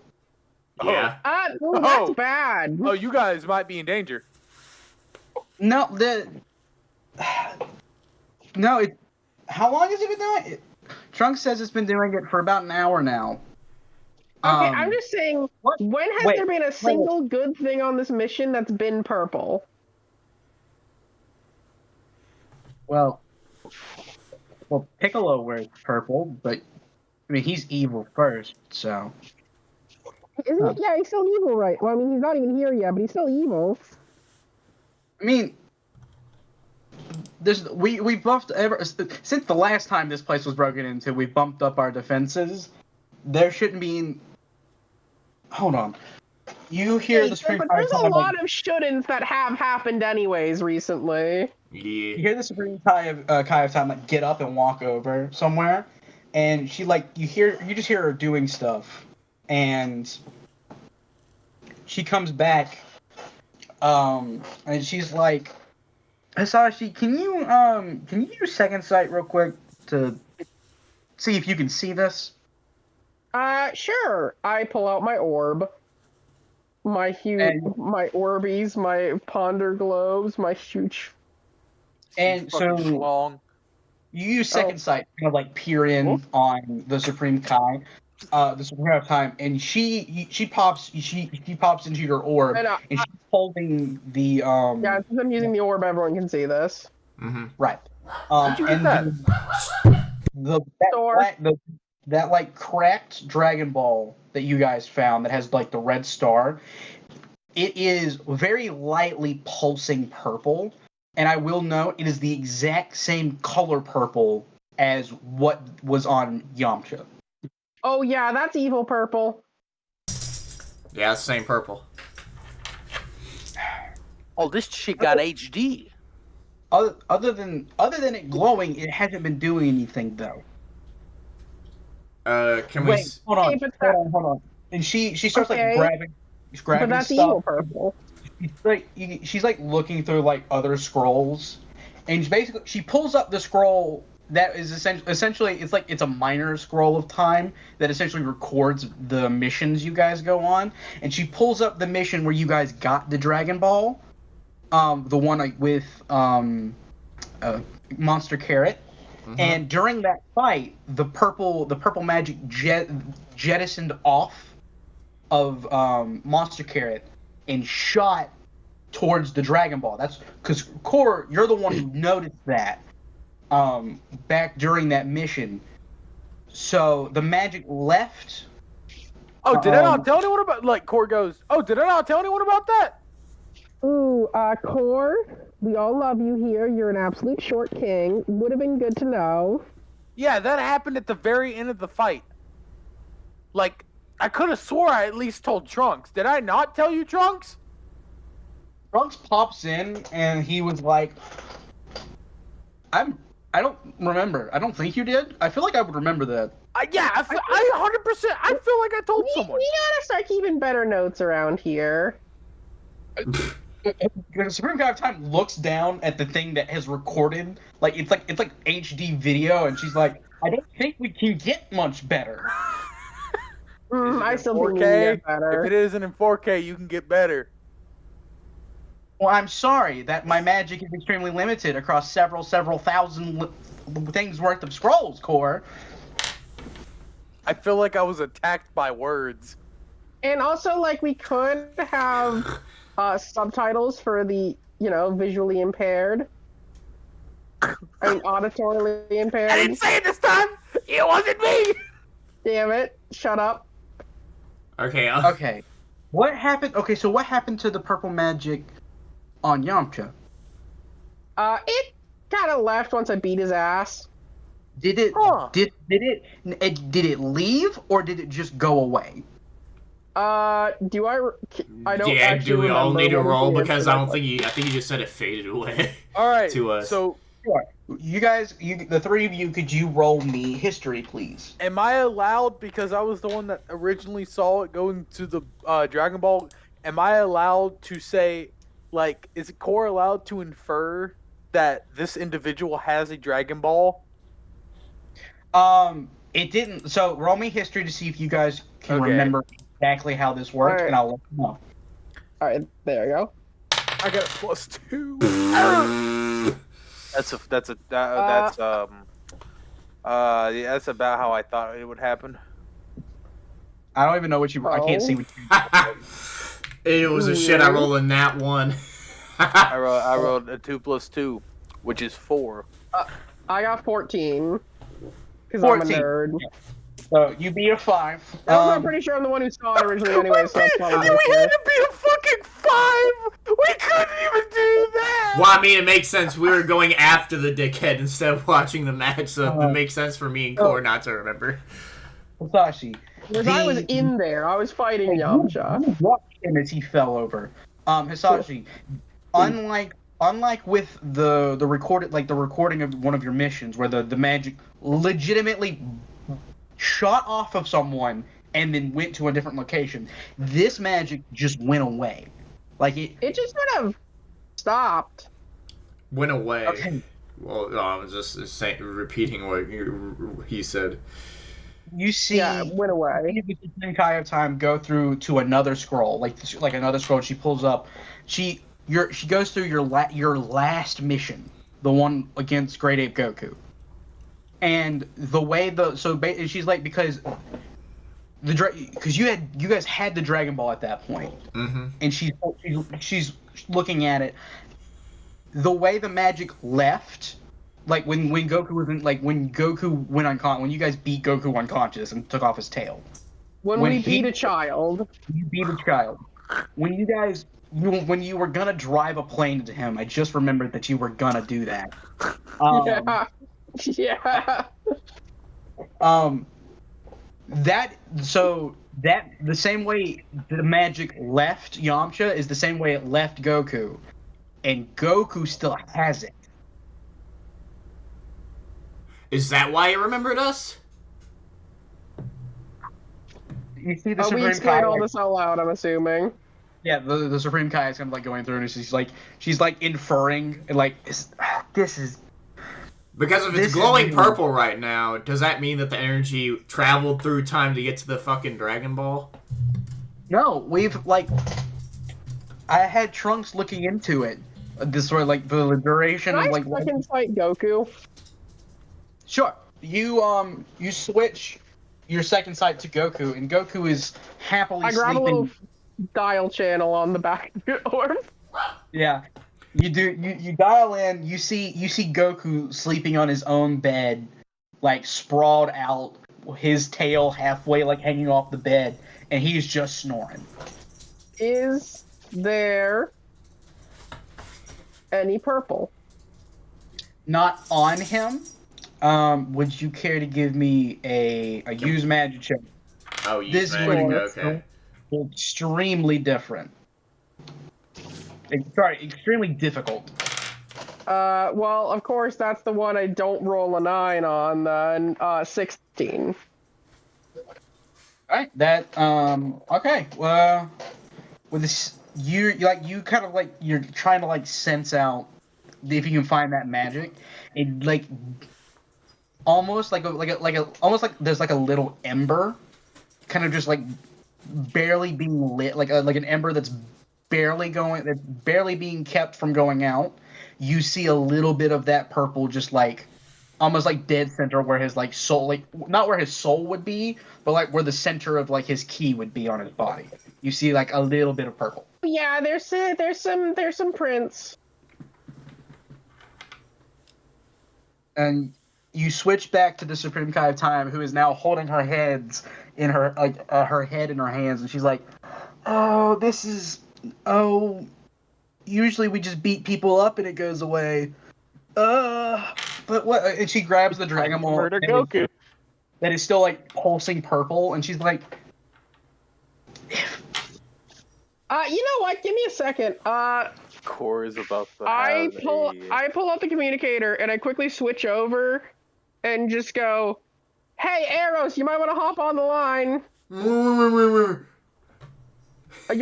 Yeah.
That's bad.
Oh, you guys might be in danger.
No, no. How long has it been doing it? Trunks says it's been doing it for about an hour now.
Okay, I'm just saying,
what?
when has
Wait,
there been a single good thing on this mission that's been purple?
Well, Piccolo wears purple, but I mean he's evil first, so.
Isn't
Huh.
he? Yeah, he's still evil, right? Well, I mean, he's not even here yet, but he's still evil.
I mean, we buffed since the last time this place was broken into. We bumped up our defenses. There shouldn't be. Hold on. You hear the Supreme
But
Kai
there's a
of
lot of shouldn'ts that have happened anyways recently.
Yeah.
You hear the Supreme Kai of Time like get up and walk over somewhere, and she like you just hear her doing stuff, and she comes back, and she's like, Hisashi, can you use second sight real quick to see if you can see this?
Sure. I pull out my orb. My my Orbeez, my Ponder Globes, my huge.
And so
Schlong.
you use second sight, kind of like peer in on the Supreme Kai, the Supreme Kai of Time, and she pops into your orb, and she's holding the
Yeah, since I'm using the orb, everyone can see this.
Mm-hmm.
right.
Where'd you get that?
That like cracked Dragon Ball that you guys found that has like the red star. It is very lightly pulsing purple, and I will note it is the exact same color purple as what was on Yamcha.
Oh yeah, that's evil purple.
Yeah, it's the same purple.
Oh, this shit got HD.
Other than it glowing, it hasn't been doing anything though.
Can
Wait,
we?
hold on. And she starts like grabbing
but that's
stuff.
evil purple.
She's like looking through like other scrolls, and she pulls up the scroll that is essentially it's a minor scroll of time that essentially records the missions you guys go on, and she pulls up the mission where you guys got the Dragon Ball, the one like with Monster Carrot.
Mm-hmm.
And during that fight, the purple magic jettisoned off of Monster Carrot and shot towards the Dragon Ball. That's because Core, you're the one who noticed that back during that mission. So the magic left.
Oh, did I not tell anyone about? Like, Core goes, "Oh, did I not tell anyone about that?"
Ooh, Core, we all love you here. You're an absolute short king. Would have been good to know.
Yeah, that happened at the very end of the fight. Like, I could have swore I at least told Trunks. Did I not tell you, Trunks?
Trunks pops in and he was like, I don't remember. I don't think you did. I feel like I would remember that.
Yeah, I 100%. I feel like I told someone.
We gotta start keeping better notes around here.
The Supreme Kai of Time looks down at the thing that has recorded, like it's like HD video, and she's like, I don't think we can get much better.
I still think we
4K?
can get better.
If it isn't in 4K, you can get better.
Well, I'm sorry that my magic is extremely limited across several thousand things worth of scrolls, Core.
I feel like I was attacked by words.
And also, like, we could have subtitles for the, visually impaired. I mean, auditorily impaired.
I didn't say it this time! It wasn't me!
Damn it. Shut up.
Okay.
Okay. What happened? Okay, so what happened to the purple magic on Yamcha?
It kind of left once I beat his ass.
Did it?
Huh.
Did it leave or did it just go away?
Do I don't
Yeah.
actually
Do we all
remember
need to
what
roll?
the
Because
answer
I don't
was.
think you. I think you just said it faded away.
All right,
To us.
so
Sure. You guys, the three of you, could you roll me history, please?
am I allowed, because I was the one that originally saw it going to the Dragon Ball, am I allowed to say, like, is Core allowed to infer that this individual has a Dragon Ball?
It didn't. So roll me history to see if you guys can
Okay.
remember exactly how this worked,
Alright.
and I'll let you know.
Alright, there you go.
I got a +2. That's Yeah, that's about how I thought it would happen.
I don't even know what you. I can't see what you.
It was a shit. I rolled a nat 1.
I rolled a 2 plus 2, which is 4.
I got 14. Because I'm a
14.
nerd.
So you beat a 5.
Also, I'm pretty sure I'm the one who saw it originally anyway, so that's probably
We
good.
had to be a fucking 5. We couldn't even do that.
Well, I mean, it makes sense. We were going after the dickhead instead of watching the match, so it makes sense for me and Core not to remember.
Hisashi.
Because I was in there. I was fighting Yamcha.
You watched him as he fell over. Hisashi, unlike with the recorded, like the recording of one of your missions where the magic legitimately shot off of someone and then went to a different location, this magic just went away. Like
it just sort of stopped.
Went away.
Okay.
Well, I was just repeating what he said.
You see,
Yeah, it went away.
the Senkai of Time go through to another scroll, like another scroll. She pulls up. She goes through your last mission, the one against Great Ape Goku. And the way she's like, because you guys had the Dragon Ball at that point, and she's looking at it. The way the magic left, like when Goku wasn't, like when Goku went unconscious, when you guys beat Goku unconscious and took off his tail.
When we beat a child.
You beat a child. When you were gonna drive a plane into him, I just remembered that you were gonna do that.
Yeah.
That the same way the magic left Yamcha is the same way it left Goku, and Goku still has it.
Is that why he remembered us?
You see the
We
Supreme
explained
Kai,
all this out loud, I'm assuming.
yeah, the Supreme Kai is kind of like going through, and she's like inferring, like this is.
Because if it's glowing purple right now, does that mean that the energy traveled through time to get to the fucking Dragon Ball?
No, I had Trunks looking into it. This sort of like the duration
Can
of
I
like.
second fight Goku?
Sure. You switch your second sight to Goku, and Goku is happily
I grab
sleeping.
a little dial channel on the back of your arm.
Yeah. You do. You dial in. You see Goku sleeping on his own bed, like sprawled out, his tail halfway like hanging off the bed, and he's just snoring.
Is there any purple?
Not on him. Would you care to give me a use magic check?
Oh, use
This
magic,
one
okay.
extremely different. Sorry, extremely difficult.
Well, of course, that's the one I don't roll a 9 on, then, 16.
Alright, that, okay, well, with this, you kind of, like, you're trying to, like, sense out if you can find that magic, and, like, almost like almost like there's, like, a little ember, kind of just, like, barely being lit, like an ember that's barely being kept from going out. You see a little bit of that purple, just like almost like dead center where his like soul, like not where his soul would be, but like where the center of like his ki would be on his body. You see like a little bit of purple.
Yeah, there's some prints.
And you switch back to the Supreme Kai of Time, who is now holding her heads in her her head in her hands, and she's like, "Oh, this is usually we just beat people up and it goes away. But what?" And she grabs the Dragon Ball
Murder Goku.
that is still like pulsing purple, and she's like,
You know what? Give me a second.
Core is about to
I
have
pull out the communicator and I quickly switch over and just go, "Hey, Eros, you might want to hop on the line. You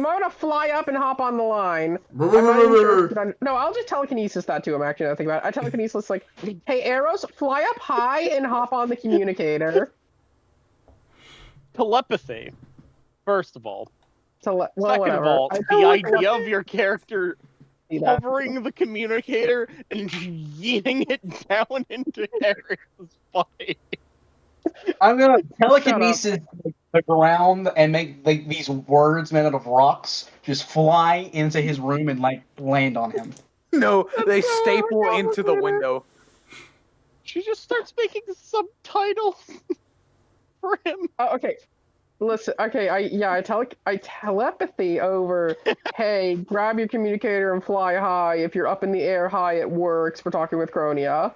might want to fly up and hop on the line." I'm not even sure. No, I'll just telekinesis that to him, actually, now I think about it. I telekinesis, like, "Hey, Eros, fly up high and hop on the communicator."
Telepathy, first of all.
Well,
Second
whatever.
of all,
I
the idea of your character
see that.
hovering the communicator and yeeting it down into Eris is funny.
I'm gonna telekinesis the ground and make like these words made out of rocks just fly into his room and like land on him.
No, they
so
staple into the
complicated.
window.
She just starts making subtitles for him.
Okay, listen. Okay, I telepathy over. Hey, grab your communicator and fly high. If you're up in the air high, it works for talking with Cronia.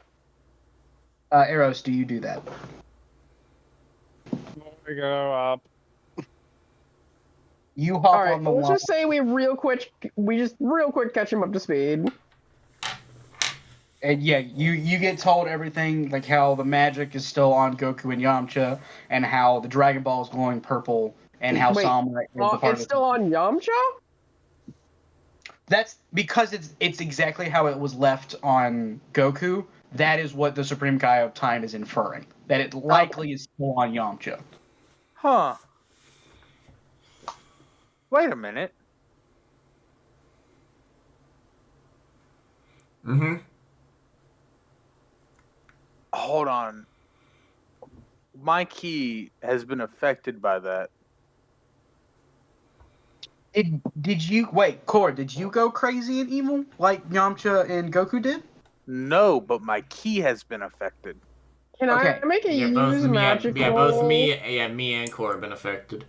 Eros, do you do that?
We go up.
You hop
All right,
on the
let's
wall.
just say we just real quick catch him up to speed.
And yeah, you get told everything, like how the magic is still on Goku and Yamcha, and how the Dragon Ball is glowing purple, and how
Wait,
Sama is a part
it's
of it.
still on Yamcha?
That's because it's exactly how it was left on Goku. That is what the Supreme Kai of Time is inferring. That it likely is still on Yamcha.
Huh. Wait a minute.
Mm-hmm.
Hold on. My key has been affected by that.
Did you wait, Core? Did you go crazy and evil like Yamcha and Goku did?
No, but my key has been affected.
Can
Okay.
I make a
Yeah, both
use
me,
magic
yeah,
roll?
both me, yeah, me and Core have been affected.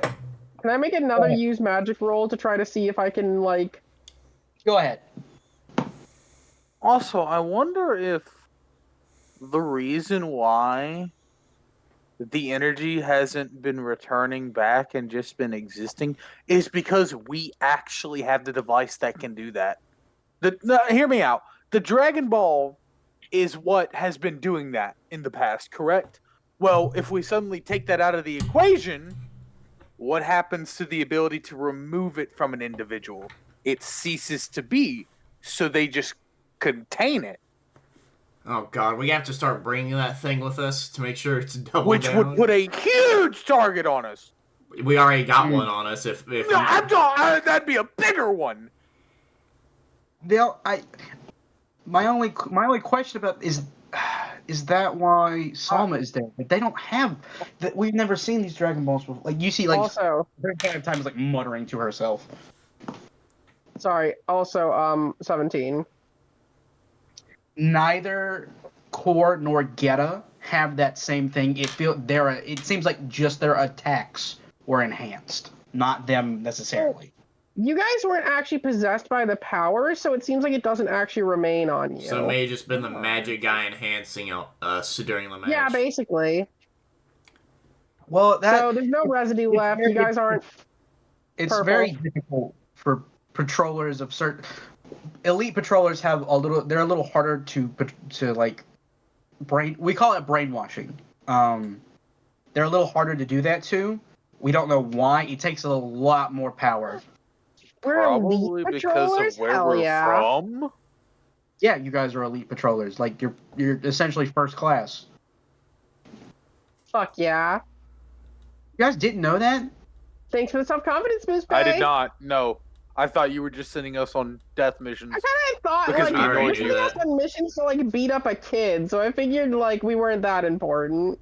Can I make another use magic roll to try to see if I can like?
Go ahead.
Also, I wonder if the reason why the energy hasn't been returning back and just been existing is because we actually have the device that can do that. Hear me out. The Dragon Ball is what has been doing that in the past, correct? Well, if we suddenly take that out of the equation, what happens to the ability to remove it from an individual? It ceases to be, so they just contain it.
Oh god, we have to start bringing that thing with us to make sure it's double
Which
down.
would put a huge target on us.
We already got one on us. If
No, that'd be a bigger one.
My only question about is that why Sama is there? But they don't have that. We've never seen these Dragon Balls before. Like you see, like
Also,
Time is like muttering to herself.
sorry. Also, 17.
Neither Core nor Geta have that same thing. It seems like just their attacks were enhanced, not them necessarily.
You guys weren't actually possessed by the power, so it seems like it doesn't actually remain on you.
So it may have just been the magic guy enhancing us during the match.
Yeah, basically.
Well,
So there's no residue left. You guys aren't.
It's
purple.
very difficult for patrollers of certain elite patrollers have a little. They're a little harder to like brain. We call it brainwashing. They're a little harder to do that to. We don't know why. It takes a lot more power.
We're
Probably
elite
because
patrollers?
of where
Hell
we're
yeah.
from.
Yeah, you guys are elite patrollers. Like you're essentially first class.
Fuck yeah.
You guys didn't know that?
Thanks for the self-confidence boost,
I
babe.
did not. No, I thought you were just sending us on death missions.
I kind of thought
Because
like
we
already
we
knew
should
that.
have on missions to like beat up a kid, so I figured like we weren't that important.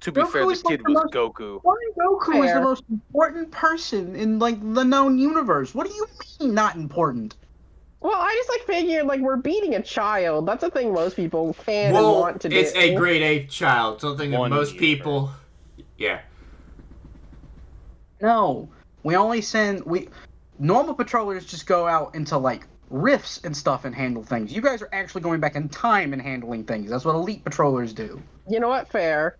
To be fair, the
is, like,
kid
the
was
most-
Goku.
Why Goku is the
Fair.
most important person in like the known universe? What do you mean not important?
Well, I just like figured like we're beating a child. That's a thing most people can and
Well,
want to do.
it's a grade A child. Something that
One
most
year.
people. Yeah.
No, we only send normal patrollers just go out into like rifts and stuff and handle things. You guys are actually going back in time and handling things. That's what elite patrollers do.
You know what? Fair.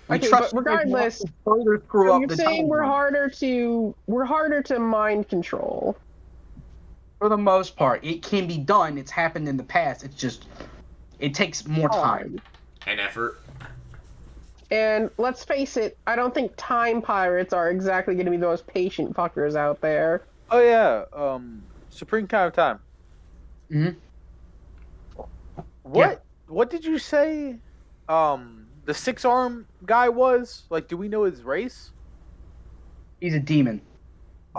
We
Okay,
trust
but
you guys not
regardless,
to further screw
So
up
you're
the
saying we're
timeline.
harder to mind control.
For the most part, it can be done. It's happened in the past. It's just it takes more time.
And effort.
And let's face it, I don't think time pirates are exactly going to be the most patient fuckers out there.
Oh yeah, Supreme Kind of Time.
Mhm.
What did you say? The 6-arm guy was like. Do we know his race?
He's a demon.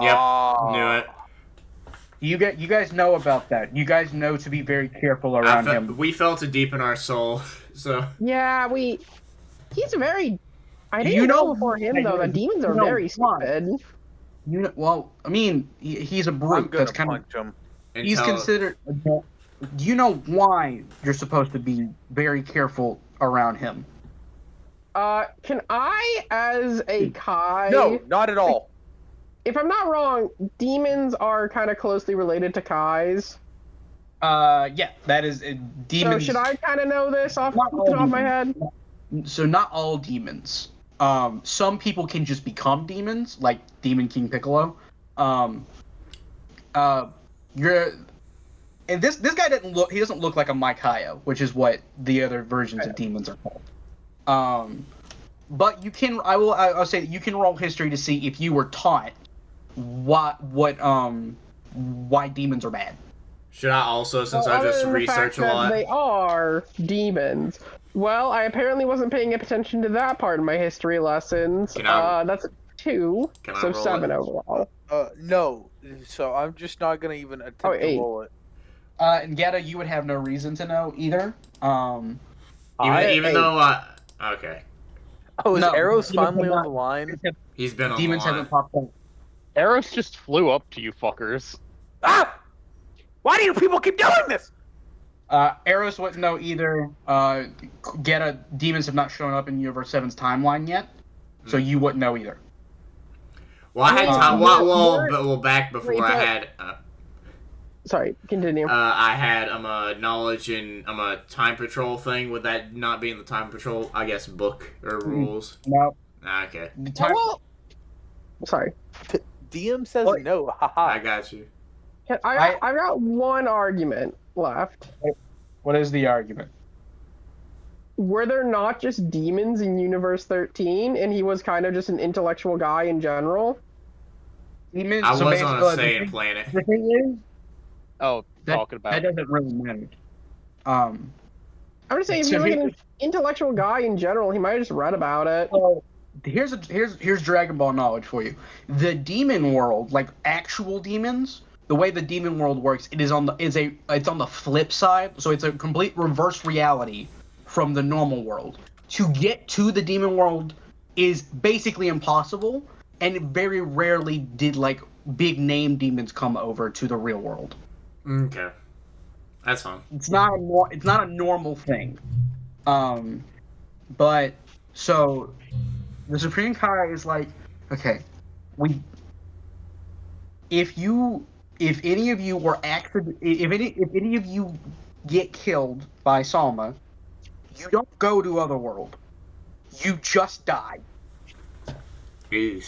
Yep.
Ah.
Knew it.
You guys know about that. You guys know to be very careful around him.
We felt it deep in our soul So
Yeah, he's very. I didn't
You
know
know
before him though that demons
you
are
know
very
why.
stupid.
Well, I mean, he's a
I'm
brute.
gonna
That's kind of
punch him.
he's
until
considered. Do you know why you're supposed to be very careful around him?
Can I, as a Kai?
No, not at all.
If I'm not wrong, demons are kind of closely related to Kais.
Yeah, that is demons.
So should I kind of know this off
Not
the
all
top of my
demons.
head?
So not all demons. Some people can just become demons, like Demon King Piccolo. Um, you're and this guy doesn't look like a Maikayo, which is what the other versions of demons are called. But I'll say that you can roll history to see if you were taught why demons are bad.
should I also, since I
Other
just
than the
research
fact
a
that
lot,
they are demons. Well, I apparently wasn't paying attention to that part of my history lessons.
Can I-
That's 2,
can I
so
roll
7
it?
overall.
No. So I'm just not gonna even attempt
Oh,
to
8.
roll it.
And Gheata, you would have no reason to know either.
even though okay,
Oh, is
No,
Eros
demons
finally
have
on the line?
he's been on
demons
the line.
haven't popped up.
Eros just flew up to you fuckers.
Ah! Why do you people keep doing this?
Eros wouldn't know either. Gheata, demons have not shown up in Universe 7's timeline yet, so you wouldn't know either.
Well, I had time. Well, back before
Wait,
I
but-
had.
Sorry, continue.
I had knowledge in a time patrol thing. Would that not be in the time patrol? I guess book or rules.
No,
Okay,
the time.
Well, sorry.
DM says
What?
no. Haha.
I got you.
I got one argument left.
What is the argument?
Were there not just demons in Universe 13, and he was kind of just an intellectual guy in general?
Demons.
I
so
was on a
basically,
Saiyan planet.
The thing
Oh,
is,
talking about
that doesn't really matter.
I'm just saying, if
So
he's like
he-
an intellectual guy in general, he might have just read about it.
So here's Dragon Ball knowledge for you. The demon world, like actual demons, the way the demon world works, it's on the flip side. So it's a complete reverse reality from the normal world. To get to the demon world is basically impossible, and very rarely did like big name demons come over to the real world.
Okay, that's fine.
It's not a normal thing. But so the Supreme Kai is like, okay, if any of you get killed by Salma, you don't go to Otherworld. You just die.
Jeez.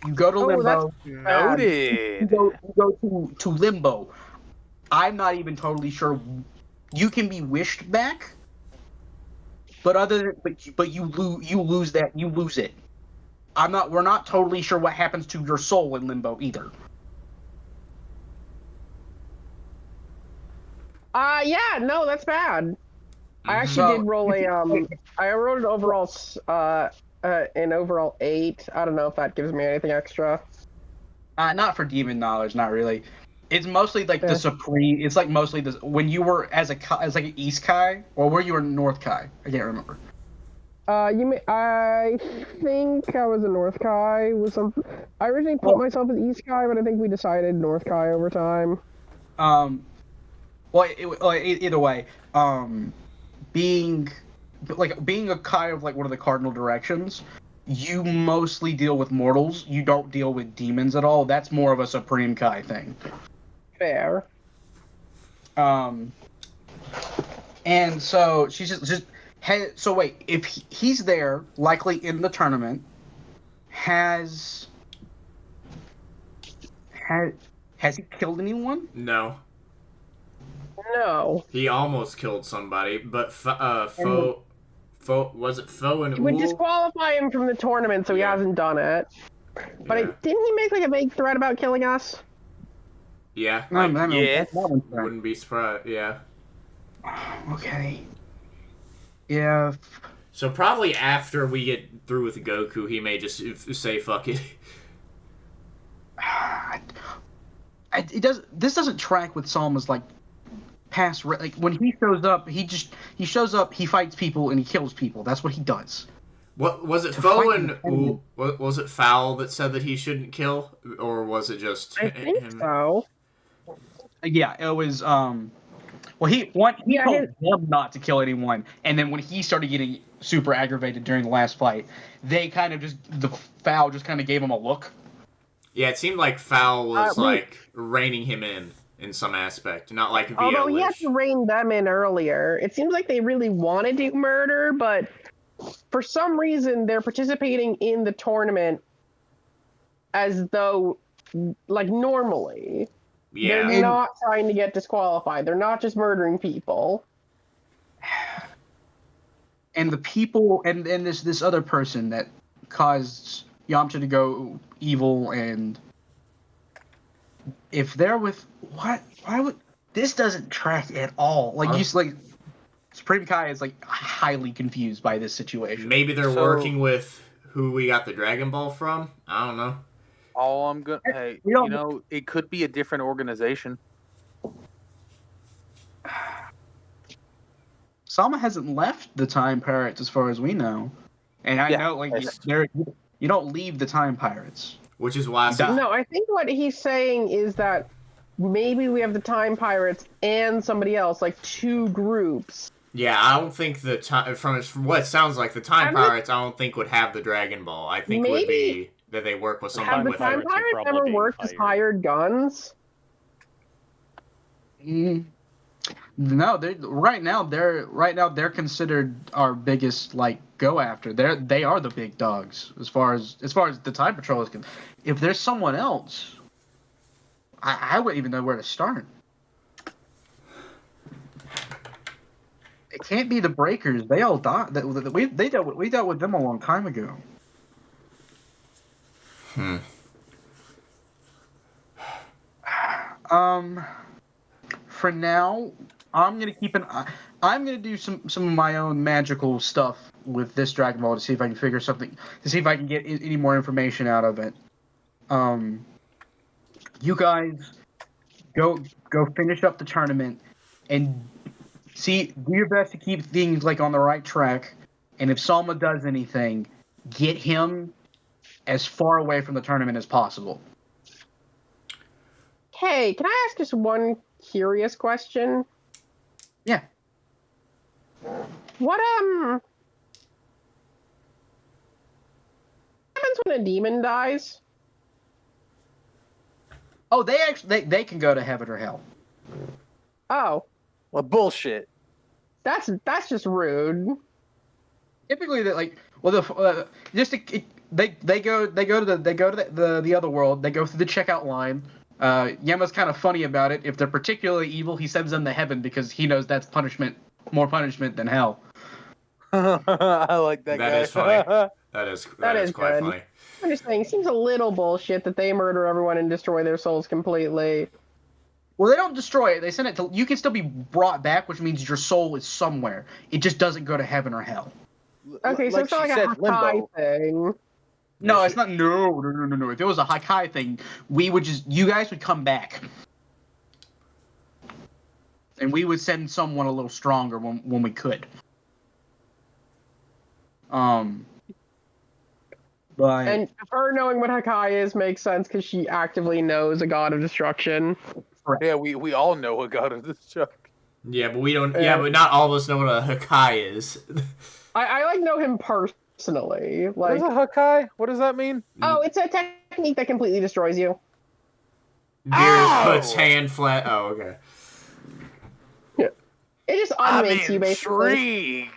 You go to Limbo.
Noted.
You go to Limbo. I'm not even totally sure. You can be wished back, but you lose it. We're not totally sure what happens to your soul in Limbo either.
Yeah, no, that's bad. I actually
So-
did roll I rolled an overall 8. I don't know if that gives me anything extra.
Not for demon knowledge, not really. It's mostly like
Yeah.
the supreme. It's like mostly this when you were as like an East Kai, or were you a North Kai? I can't remember.
I think I was a North Kai with some. I originally put myself as East Kai, but I think we decided North Kai over time.
Either way, being a Kai of like one of the cardinal directions, you mostly deal with mortals. You don't deal with demons at all. That's more of a Supreme Kai thing.
Fair.
And so she's just so wait, if he's there, likely in the tournament, has he killed anyone?
No,
No.
he almost killed somebody, but Foe was it Foe and
It would
Uul?
disqualify him from the tournament, so he
Yeah.
hasn't done it. But
Yeah.
didn't he make like a vague threat about killing us?
Yeah,
No,
like,
no,
yes.
that one's fine.
wouldn't be surprised. Yeah.
Okay. Yeah.
So probably after we get through with Goku, he may just say "fuck it."
This doesn't track with Salma's like past. Like when he shows up, he shows up, he fights people, and he kills people. That's what he does.
What was it?
To
Foe
fight
and
an enemy.
was it Foul that said that he shouldn't kill, or was it just
I think
him?
so.
Yeah, it was. Well, he
Yeah,
told them not to kill anyone, and then when he started getting super aggravated during the last fight, they kind of the Foul just kind of gave him a look.
Yeah, it seemed like Foul was
Wait.
like reining him in some aspect, not like via
Although he had
Lish.
to rein them in earlier. It seems like they really wanted to murder, but for some reason they're participating in the tournament as though, like, normally.
Yeah,
They're not trying to get disqualified. They're not just murdering people.
And the people and this other person that caused Yamcha to go evil, and if they're with why would this doesn't track at all? Like Supreme Kai is like highly confused by this situation.
maybe they're
So-
working with who we got the Dragon Ball from. I don't know.
All I'm gonna, hey,
We don't-
you know, it could be a different organization.
Sama hasn't left the Time Pirates as far as we know, and I
Yeah,
know like
yes.
you don't leave the Time Pirates.
Which is why I said,
No, I think what he's saying is that maybe we have the Time Pirates and somebody else, like two groups.
yeah, I don't think the time from what it sounds like the Time
I'm not-
Pirates. I don't think would have the Dragon Ball. I think would
Maybe-
be that they work with
Have
somebody
the
with
Time
it.
Pirates are
Pirates
probably
ever
being
worked as
hired.
hired guns?
No, right now they're considered our biggest like go after. They are the big dogs as far as the Time Patrol is concerned. If there's someone else, I wouldn't even know where to start. It can't be the Breakers. They all died. We dealt with them a long time ago. For now, I'm gonna keep I'm gonna do some of my own magical stuff with this Dragon Ball to see if I can figure something, to see if I can get any more information out of it. You guys go finish up the tournament and do your best to keep things like on the right track. And if Salma does anything, get him as far away from the tournament as possible.
Hey, can I ask just one curious question?
Yeah.
What happens when a demon dies?
Oh, they can go to heaven or hell.
Oh,
Well, bullshit.
that's just rude.
Typically, they go to the other world. They go through the checkout line. Yama's kind of funny about it. If they're particularly evil, he sends them to heaven because he knows that's more punishment than hell.
I like that guy.
That is funny. That is quite
good.
funny.
I'm just saying, it seems a little bullshit that they murder everyone and destroy their souls completely.
Well, they don't destroy it. They send it to. You can still be brought back, which means your soul is somewhere. It just doesn't go to heaven or hell.
Okay, so it's not
she
like a
said,
Hakai
limbo.
thing.
No, it's not. No. If it was a Hakai thing, you guys would come back, and we would send someone a little stronger when we could. But
And her knowing what Hakai is makes sense because she actively knows a god of destruction.
Yeah, we all know what God of this chuck.
Yeah, but we don't. Yeah, but not all of us know what a Hakai is.
I like know him personally.
What is
Like,
a Hakai? What does that mean?
oh, it's a technique that completely destroys you.
Beers
Ow!
puts hand flat. Oh, okay.
It just
I'm
unmakes you basically.
intrigued.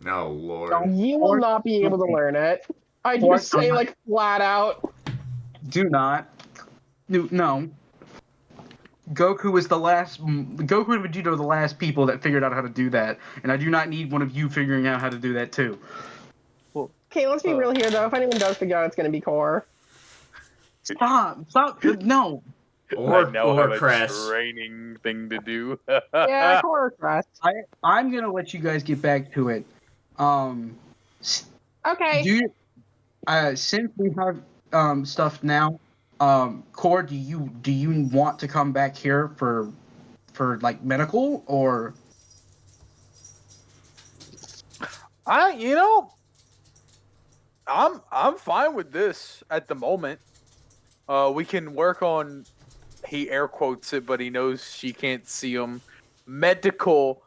Oh Lord.
You will not be able to learn it. I just say like flat out.
do not. No. Goku and Vegeta are the last people that figured out how to do that, and I do not need one of you figuring out how to do that too.
Okay, let's be real here though. If anyone does figure out, it's gonna be Core.
Stop! No.
Or Crest.
training thing to do.
Yeah, Core Crest.
I'm gonna let you guys get back to it.
Okay.
Since we have stuff now, Core, do you want to come back here for for like medical or?
You know, I'm fine with this at the moment. We can work on. He air quotes it, but he knows she can't see him. Medical.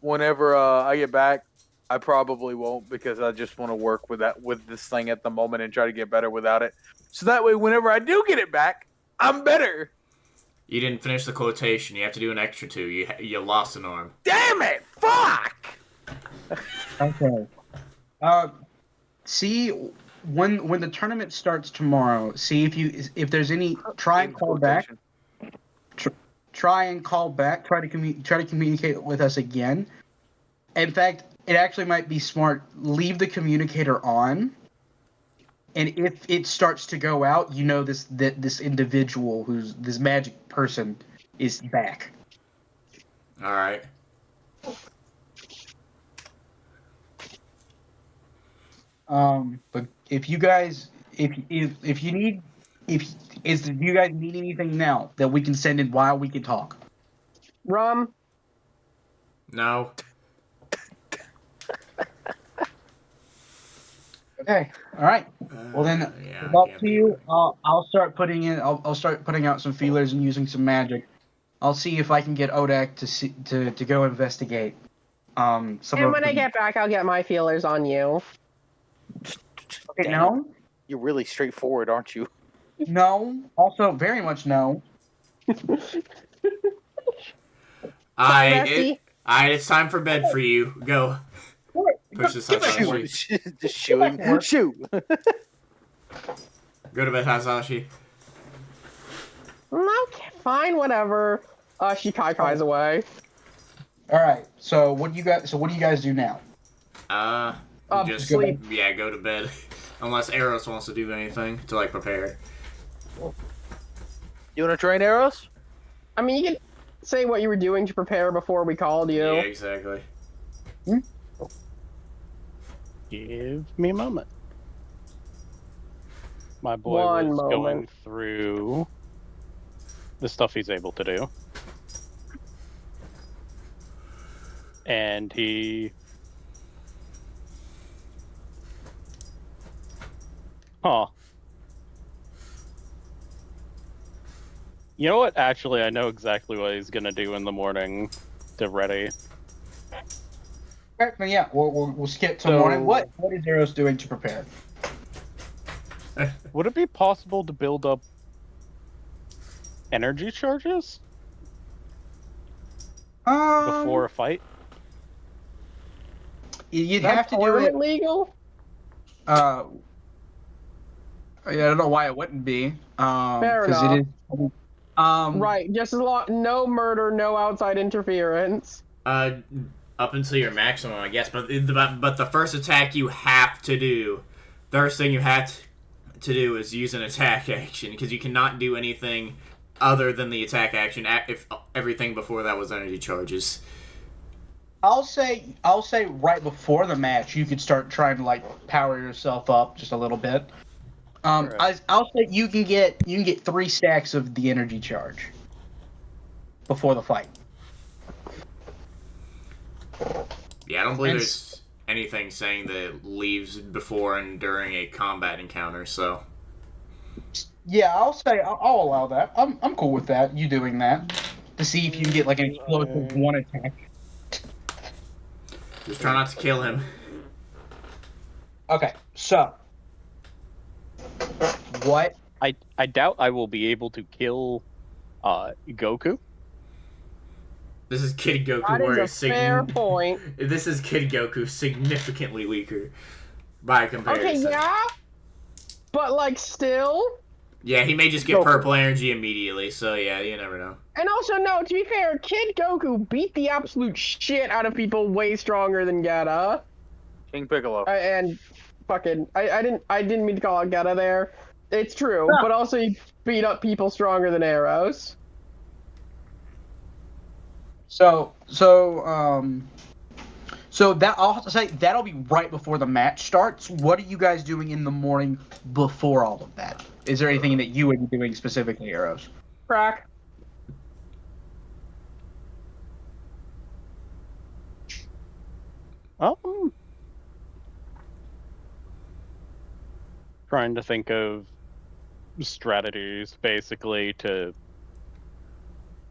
Whenever I get back, I probably won't because I just want to work with this thing at the moment and try to get better without it. So that way, whenever I do get it back, I'm better.
You didn't finish the quotation. You have to do an extra 2. You lost an arm.
Damn it! Fuck.
Okay. See when the tournament starts tomorrow. See if there's any. Try and call back. Try and call back. Try to communicate with us again. In fact, it actually might be smart. Leave the communicator on. And if it starts to go out, you know this individual who's this magic person is back.
All right.
But if you guys, if you need, do you guys need anything now that we can send in while we can talk?
Rum.
No.
Okay. All right. Well then,
Yeah,
it's up to you. I'll start putting in. I'll start putting out some feelers and using some magic. I'll see if I can get Odak to go investigate. Some
And
of
when I get back, I'll get my feelers on you.
Okay,
Damn.
no,
You're really straightforward, aren't you?
no. Also, very much no.
Bestie.
It's time for bed for you. Go. Push this Hisashi.
Just shoot him. Shoot.
Go to bed, Hisashi.
Okay, fine, whatever. She kai-kais away.
All right. So what do you guys do now?
Just
sleep.
Yeah, go to bed. Unless Eros wants to do anything to like prepare.
You want to train Eros?
I mean, you can say what you were doing to prepare before we called you.
Yeah, exactly.
Give me a moment. My boy
One
was going
moment.
through the stuff he's able to do. And he... Huh. You know what? Actually, I know exactly what he's gonna do in the morning to ready.
Okay, yeah, we'll skip to
So-
morning. What is Eros doing to prepare?
Would it be possible to build up energy charges before a fight?
You'd
That's
have to do
tournament
it.
legal?
Yeah, I don't know why it wouldn't be.
Fair
Because
enough.
it is.
Right, just as long, no murder, no outside interference.
Up until your maximum, I guess. But the first attack you have to do, the first thing you have to do is use an attack action because you cannot do anything other than the attack action if everything before that was energy charges.
I'll say right before the match, you could start trying to like power yourself up just a little bit.
Alright.
I'll say you can get 3 stacks of the energy charge before the fight.
Yeah, I don't believe
And
there's anything saying that it leaves before and during a combat encounter. So
Yeah, I'll say I'll allow that. I'm cool with that. You doing that to see if you can get like an explosive one attack.
just try not to kill him.
Okay, so what?
I doubt I will be able to kill Goku.
This is Kid Goku,
That
where
is a fair point.
This is Kid Goku, significantly weaker by comparison.
Okay, yeah, but like still.
Yeah, he may just get
Goku.
purple energy immediately. So yeah, you never know.
And also, no, to be fair, Kid Goku beat the absolute shit out of people way stronger than Gheata.
King Piccolo.
And fucking, I didn't mean to call out Gheata there. It's true,
No.
but also he beat up people stronger than Eros.
So that I'll have to say that'll be right before the match starts. What are you guys doing in the morning before all of that? Is there anything that you would be doing specifically, Eros?
Crack.
Trying to think of strategies, basically, to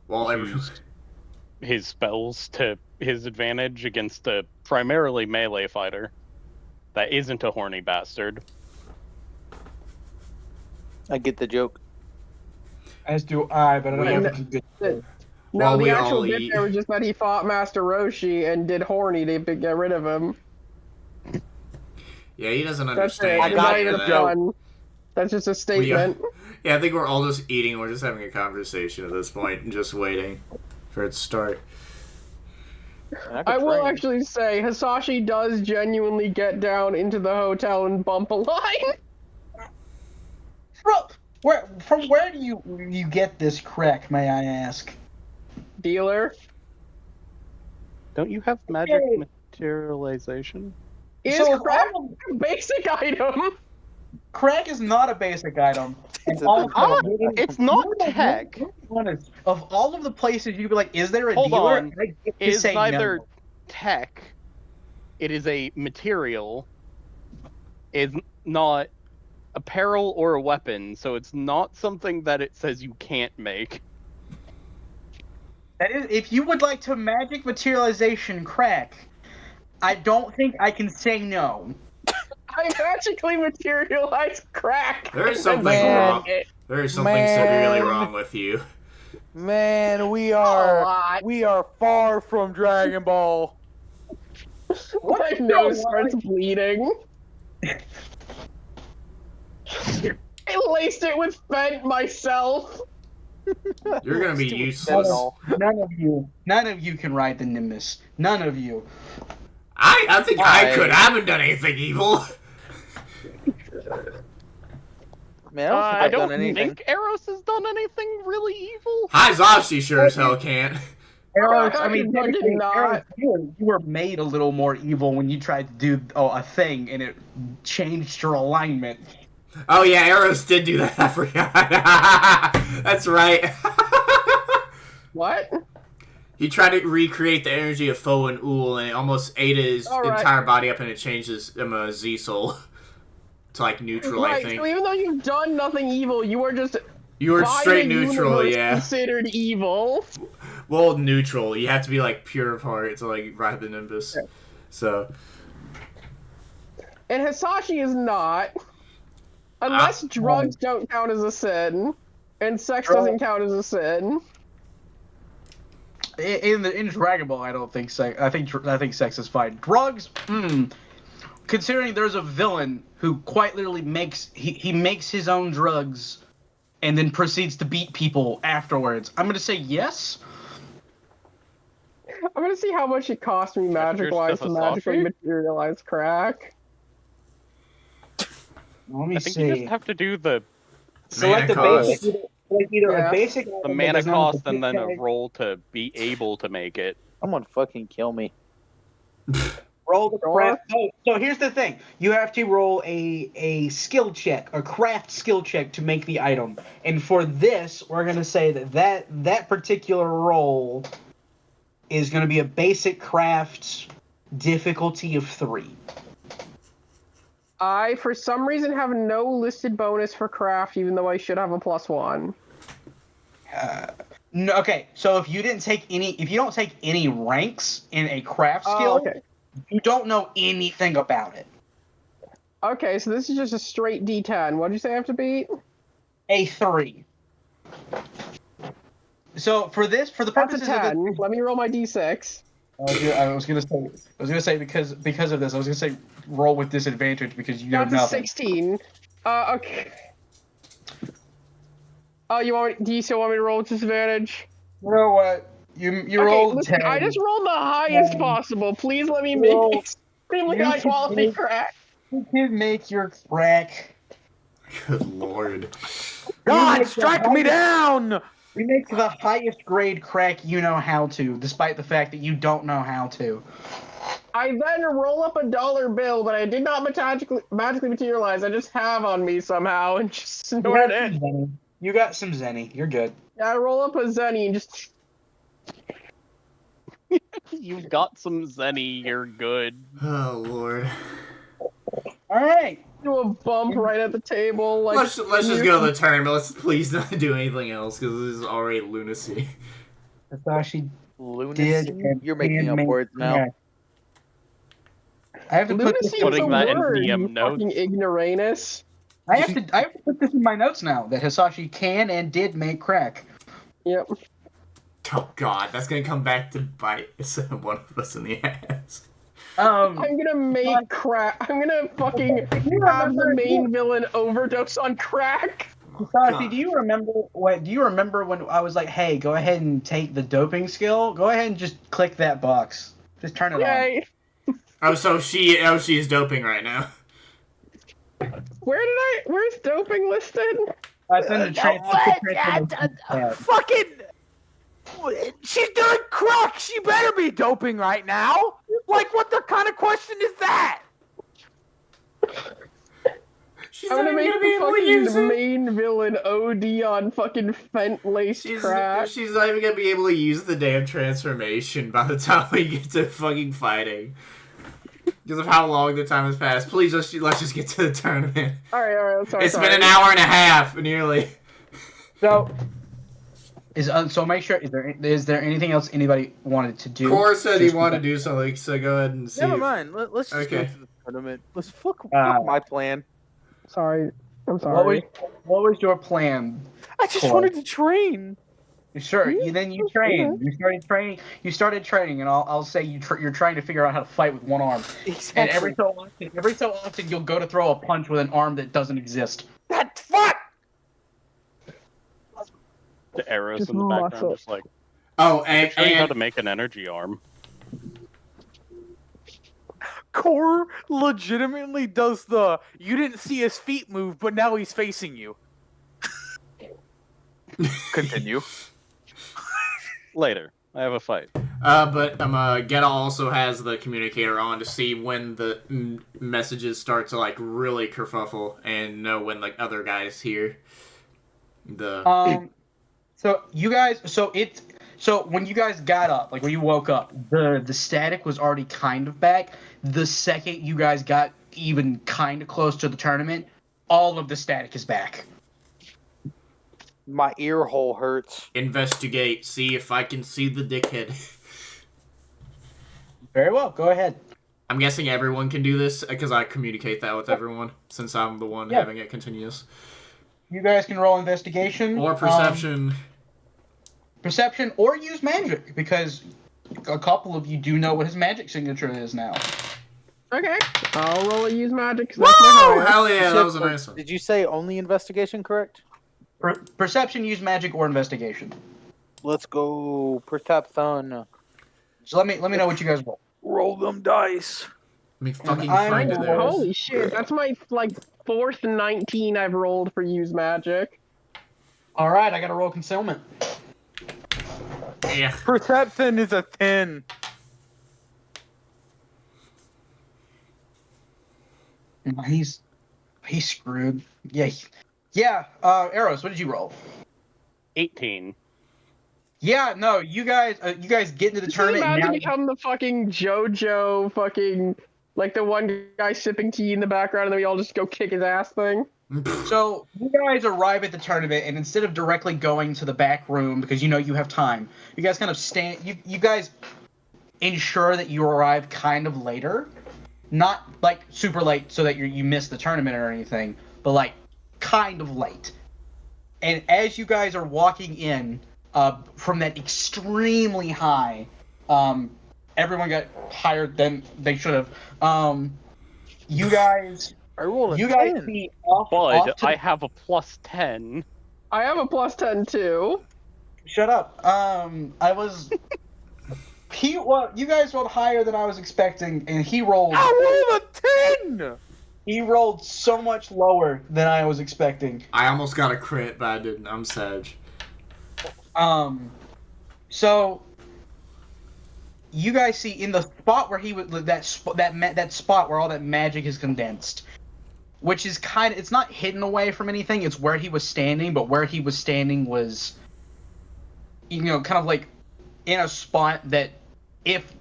Well,
use his spells to his advantage against a primarily melee fighter that isn't a horny bastard.
I get the joke.
As do I, but I don't
We-
know if it's a good thing.
No,
Well,
the
we
actual
all
bit
eat.
there was just that he fought Master Roshi and did horny to get rid of him.
Yeah, he doesn't
That's it.
understand.
It's
got
not even a
that.
pun. That's just a statement.
Yeah, I think we're all just eating. We're just having a conversation at this point and just waiting for it to start.
I will actually say, Hisashi does genuinely get down into the hotel and bump a line.
From where do you get this crack, may I ask?
Dealer.
Don't you have magic
Okay.
materialization?
Is
So if
crack
all
a basic item?
crack is not a basic item.
It's
And
a
also,
It's not tech.
honest, of all of the places you'd be like, is there a
Hold
dealer?
on.
I get to
It is
say
neither
no.
tech, it is a material, is not apparel or a weapon, so it's not something that it says you can't make.
That is, if you would like to magic materialization crack, I don't think I can say no.
I magically materialized crack.
There is
and
something
then
wrong.
it.
There is something severely
Man.
wrong with you.
Man, we
A
are
lot.
far from Dragon Ball.
My nose starts bleeding. I laced it with Fent myself.
You're gonna be
Stupid
useless.
fentanyl.
None of you can ride the Nimbus. None of you.
I think I could. I haven't done anything evil.
Man,
I
I've
don't
done anything.
think Eros has done anything really evil.
Hisashi sure as hell can't.
Eros, I mean,
I did
technically,
not.
Eros, you were made a little more evil when you tried to do a thing and it changed your alignment.
Oh yeah, Eros did do that. I forgot. That's right.
What?
He tried to recreate the energy of Foe and Ul, and it almost ate his
Alright.
entire body up, and it changed his Z soul to like neutral. I
Right,
think
so even though you've done nothing evil, you are just
you were
by
straight
the
neutral.
universe
Yeah.
considered evil.
Well, neutral. You have to be like pure of heart to like ride the Nimbus. So
And Hisashi is not. Unless drugs don't count as a sin, and sex doesn't count as a sin.
In Dragon Ball, I don't think sex. I think sex is fine. Drugs, considering there's a villain who quite literally makes he makes his own drugs, and then proceeds to beat people afterwards. I'm gonna say yes.
I'm gonna see how much it cost me magic-wise to magically
Hisashi?
materialize crack.
Let me
I think you just have to do the
Select
Mana
a
cost.
basic, like either
Yeah.
a basic.
the
item that
mana
does not have
cost and then a
tag,
roll to be able to make it.
Someone fucking kill me.
roll the
Sure.
craft. So here's the thing: you have to roll a skill check, a craft skill check to make the item. And for this, we're gonna say that particular roll is gonna be a basic craft difficulty of 3.
I, for some reason, have no listed bonus for craft, even though I should have a +1.
No, okay, so if you don't take any ranks in a craft skill,
okay.
you don't know anything about it.
Okay, so this is just a straight D10. What did you say I have to beat?
A 3. So for the
That's a
purposes of
10.
this,
Let me roll my D6.
I was gonna say because of this, I was gonna say roll with disadvantage because you know
That's a
nothing.
16. Okay. Oh, do you still want me to roll with disadvantage?
You know what? You
Okay,
rolled
listen,
10.
I just rolled the highest possible. Please let me make
Roll-
extremely
you
high
can
quality
make-
crack.
You can make your crack.
good lord.
God,
make
strike
the
me
highest-
down!
You make the highest grade crack you know how to, despite the fact that you don't know how to.
I then roll up a dollar bill, but I did not magically materialize. I just have on me somehow and just snort it.
You got some Zenny. You're good.
I roll up a zenny and just.
You've got some Zenny, you're good.
Oh lord.
All right.
Do a bump right at the table. Like,
Let's just go to the tournament. Let's please not do anything else because this is already lunacy.
Hisashi
Lunacy.
did and
You're making
can
up
make
words now.
crack. I have to put this.
lunacy is
Putting
a
that in
word,
DM
you
notes.
fucking ignoramus.
I have to put this in my notes now that Hisashi can and did make crack.
Yep.
Oh god, that's gonna come back to bite one of us in the ass.
I'm gonna make crack. I'm gonna fucking have the main villain overdose on crack.
Hisashi, do you remember when I was like, "Hey, go ahead and take the doping skill. Go ahead and just click that box. Just turn it on."
Yay.
So she's doping right now.
Where's doping listed?
I send the
Fucking. She's doing crack. She better be doping right now. Like, what the kind of question is that?
She's
I'm
not
gonna
even
make
gonna be
the
able to use
fucking
it.
main villain OD on fucking fent lace crack.
She's not even gonna be able to use the damn transformation by the time we get to fucking fighting. Because of how long the time has passed. Please, let's just get to the tournament.
Alright, sorry.
It's been an hour and a half, nearly.
So, so make sure. Is there anything else anybody wanted to do?
Core said he wanted to do something, so go ahead and see.
Never mind. Let's just go
Okay.
to the tournament. Let's fuck
Uh,
my plan.
Sorry. I'm sorry.
What was your plan?
I just
Core?
wanted to train.
Sure. Then you trained. You started training. You started training, and I'll say you're trying to figure out how to fight with one arm.
Exactly.
And every so often, you'll go to throw a punch with an arm that doesn't exist.
That fuck.
The Eros
Just
in the background,
muscle.
just like
Oh,
showing how to
and
make an energy arm.
Core legitimately does the. You didn't see his feet move, but now he's facing you. Continue.
Later, I have a fight.
but Gheata also has the communicator on to see when the messages start to like really kerfuffle and know when like other guys hear the.
So you guys, so when you guys got up, like when you woke up, the static was already kind of back. The second you guys got even kind of close to the tournament, all of the static is back.
My ear hole hurts.
Investigate. See if I can see the dickhead.
Very well, go ahead.
I'm guessing everyone can do this because I communicate that with everyone since I'm the one having it continuous.
You guys can roll investigation
Or perception.
Perception, or use magic because a couple of you do know what his magic signature is now.
Okay. I'll roll a use magic. 'Cause
Woo!
that's my highest.
Hell yeah, that was a nice one.
Did you say only investigation? Correct.
Perception, use magic, or investigation.
Let's go. Perception.
So let me know what you guys roll.
Roll them dice.
Let me fucking
I
find it
will-
there.
Holy shit! That's my fourth 19 I've rolled for use magic.
All right, I got to roll concealment.
Yeah.
Perception is a 10.
He's screwed. Yeah. Eros, what did you roll?
18.
Yeah, no, you guys get into the
Can you
tournament. And
imagine
now,
become the fucking JoJo fucking like the one guy sipping tea in the background and then we all just go kick his ass thing?
so you guys arrive at the tournament, and instead of directly going to the back room because you know you have time, you guys kind of stand. You guys ensure that you arrive kind of later, not like super late so that you miss the tournament or anything, but like kind of late. And as you guys are walking in from that extremely high, everyone got higher than they should have. You guys.
I rolled a
You guys
10.
see off
But
to
I
the...
have a plus 10.
I have a plus 10 too.
Shut up. I was... you guys rolled higher than I was expecting, and he rolled...
I rolled a 10!
He rolled so much lower than I was expecting.
I almost got a crit, but I didn't. I'm Sag.
So... You guys see in the spot where he was... That spot where all that magic is condensed. Which is kind of... It's not hidden away from anything. It's where he was standing, but where he was standing was... kind of like in a spot that if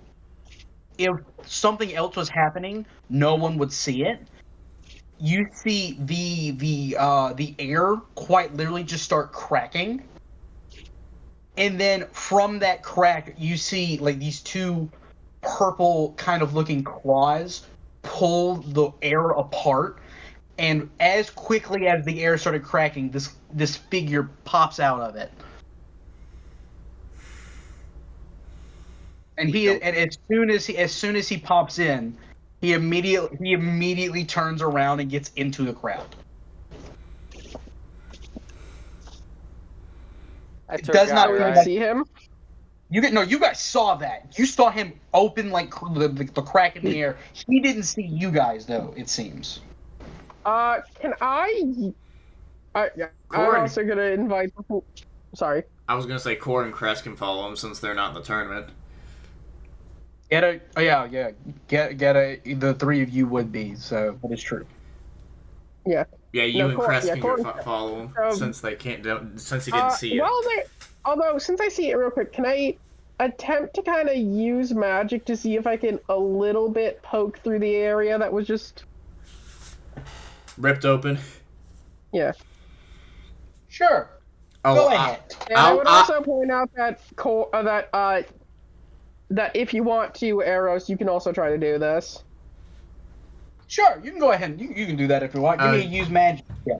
something else was happening, no one would see it. You see the air quite literally just start cracking, and then from that crack, you see like these two purple kind of looking claws pull the air apart, and as quickly as the air started cracking, this figure pops out of it. And as soon as he pops in, he immediately turns around and gets into the crowd.
That's
It does
our
not
guy,
feel
right?
like
See him?
you guys saw that. You saw him open like the crack in the air. He didn't see you guys though. It seems.
Can I? I'm
Corn.
also gonna invite. Sorry.
I was gonna say Core and Crest can follow him since they're not in the tournament.
Gheata, oh yeah. Gheata, the three of you would be, so that is true.
Yeah.
Yeah, you
No,
and Crest can
Corn-
follow him since they can't. Since he
Uh,
didn't see it.
although since I see it real quick, can I attempt to kind of use magic to see if I can a little bit poke through the area that was just
Ripped open.
yeah.
Sure.
Oh,
Go ahead.
And I would also point out that that if you want to, Eros, you can also try to do this.
Sure, you can go ahead. You can do that if you want. Give me a use magic. Yeah.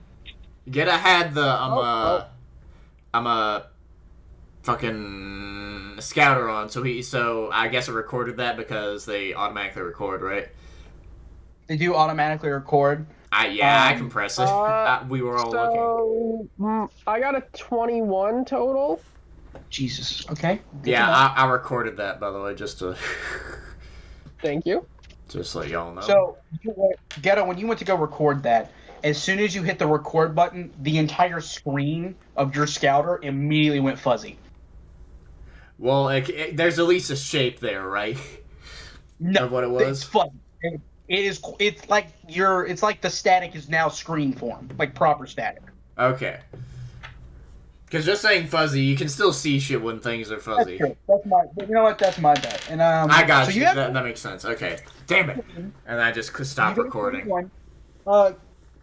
Gheata had the
Oh.
I'm a fucking scouter on, so I guess it recorded that because they automatically record, right?
They do automatically record.
I can press it. We were all looking.
I got a 21 total.
Jesus. Okay. Good
Yeah,
to know.
I recorded that, by the way, just to
Thank you.
just let y'all know.
So, Ghetto, when you went to go record that, as soon as you hit the record button, the entire screen of your scouter immediately went fuzzy.
Well, there's at least a shape there, right?
No,
Of what it was?
It's fuzzy. It's like it's like the static is now screen form, like proper static.
Okay. Because just saying fuzzy, you can still see shit when things are fuzzy.
That's true. You know what? That's my bet. And
I got
so
you.
have,
That makes sense. Okay. Damn it. And I just stopped
you
recording.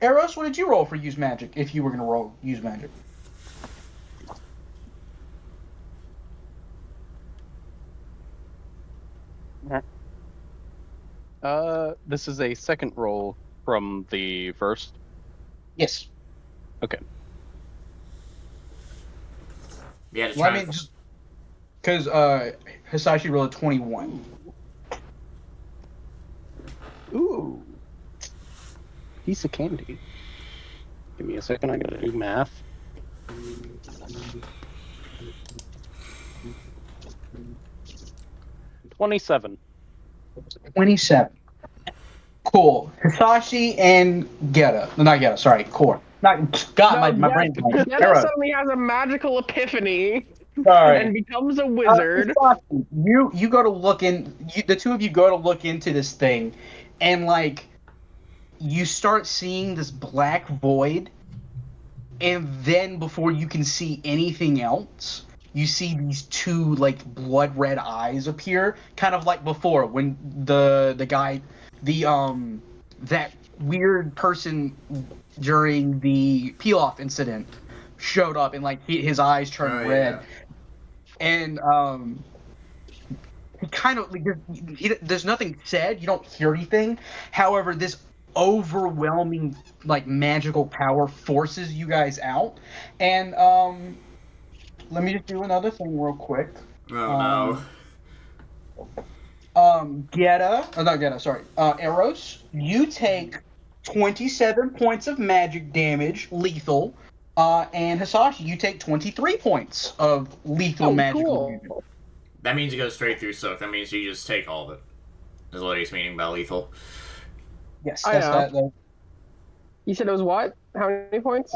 Eros, what did you roll for use magic? If you were gonna roll use magic.
This is a second roll from the first.
Yes.
Okay.
Yeah,
Well, I mean, just because Hisashi rolled a 21.
Ooh. Piece of candy. Give me a second, I gotta do math. $27.
27. Cool. Hisashi and Gheata. No, not Gheata. Sorry, Core. Not God. My brain's blank.
Gheata
Eros.
suddenly has a magical epiphany
Sorry.
and becomes a wizard.
Hisashi, you go to look in. The two of you go to look into this thing, and like, you start seeing this black void, and then before you can see anything else, you see these two like blood red eyes appear, kind of like before when the guy, that weird person during the peel-off incident showed up, and like his eyes turned red.
Yeah.
And he kind of like there's nothing said. You don't hear anything. However, this overwhelming like magical power forces you guys out. And let me just do another thing real quick.
Oh
Gheata, not Gheata, sorry. Eros, you take 27 points of magic damage, lethal. And Hisashi, you take 23 points of lethal magical damage.
Cool.
That means you go straight through soak. That means you just take all of it. Is what he's meaning by lethal.
Yes,
I
that's
know.
that.
You said it was what? How many points?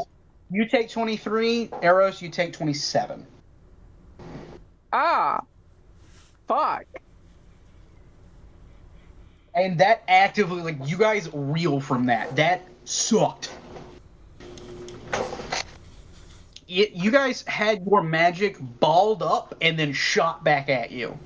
You take 23, Eros, you take 27.
Ah. Fuck.
And that actively, like, you guys reel from that. That sucked. You guys had your magic balled up and then shot back at you.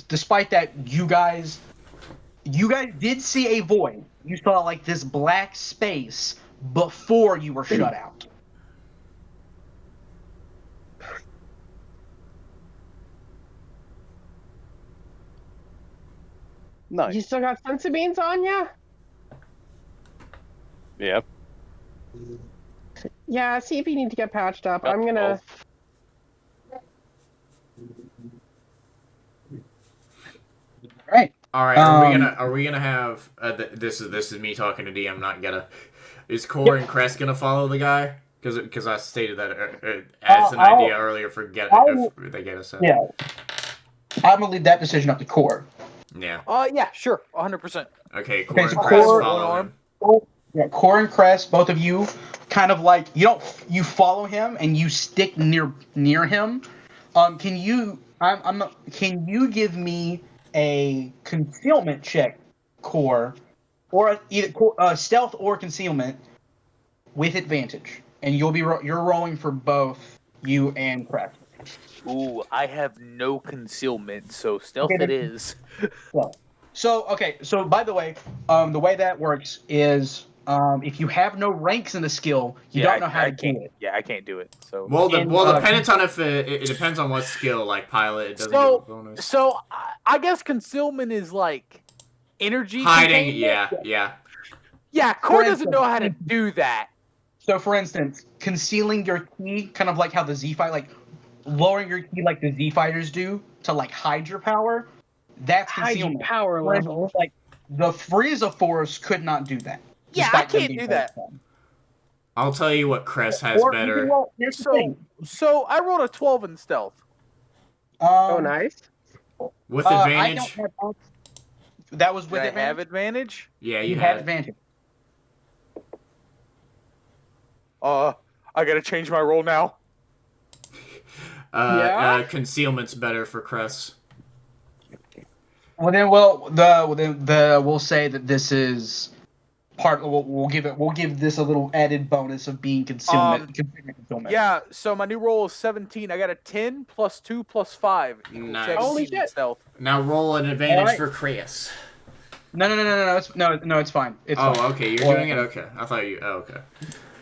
Despite that, you guys did see a void. You saw like this black space before you were shut out.
Nice.
You still got sensu beans on ya?
Yeah.
Yeah, see if you need to get patched up.
Yep,
I'm gonna.
Right.
All right, are we gonna have this is me talking to DM, not gonna. Is Core and Crest gonna follow the guy? Because I stated that as an idea earlier for if they get us out.
Yeah. I'm gonna leave that decision up to Core.
Yeah.
Yeah, sure, 100%.
Okay, Core and
so
Crest
Core-
follow him.
Yeah, Core and Crest, both of you, kind of like you follow him and you stick near him. Can you can you give me a concealment check, Core, or either stealth or concealment with advantage, and you're rolling for both you and Crest.
Ooh, I have no concealment, so stealth
Okay,
it
then-
is.
So by the way, the way that works is if you have no ranks in the skill, you don't know how to do it.
Yeah, I can't do it. So
Well,
And,
depends on if it depends on what skill, like pilot, it doesn't give a bonus.
So I guess concealment is like energy
Hiding,
containment?
yeah.
Yeah, Core doesn't
instance-
know how to do that.
So for instance, concealing your key, kind of like how the Z fight, like lowering your key like the Z fighters do to like hide your power. That's
Hide your
concealment.
power
For instance,
level.
like the Frieza Force could not do that.
Yeah,
despite
I
them
can't
being
do that.
strong.
I'll tell you what Crest has
Or you can
better.
roll- here's the thing.
So I rolled a 12 in stealth.
Oh, nice.
With
I
advantage?
don't have, that was with
Did I
advantage.
have advantage?
Yeah,
You
you
had
had.
advantage.
I gotta change my roll now.
Yeah?
Concealment's better for Crest.
We'll say that this is part. We'll give this a little added bonus of being concealment. Concealment.
Yeah, so my new roll is 17. I got a 10 plus 2 plus 5 equals
Nice.
17
Holy
in
shit.
stealth.
Now roll an advantage
Alright.
for Crest.
No. It's fine. It's
Oh,
fine.
okay, you're doing it? Okay. I thought you... Oh, okay.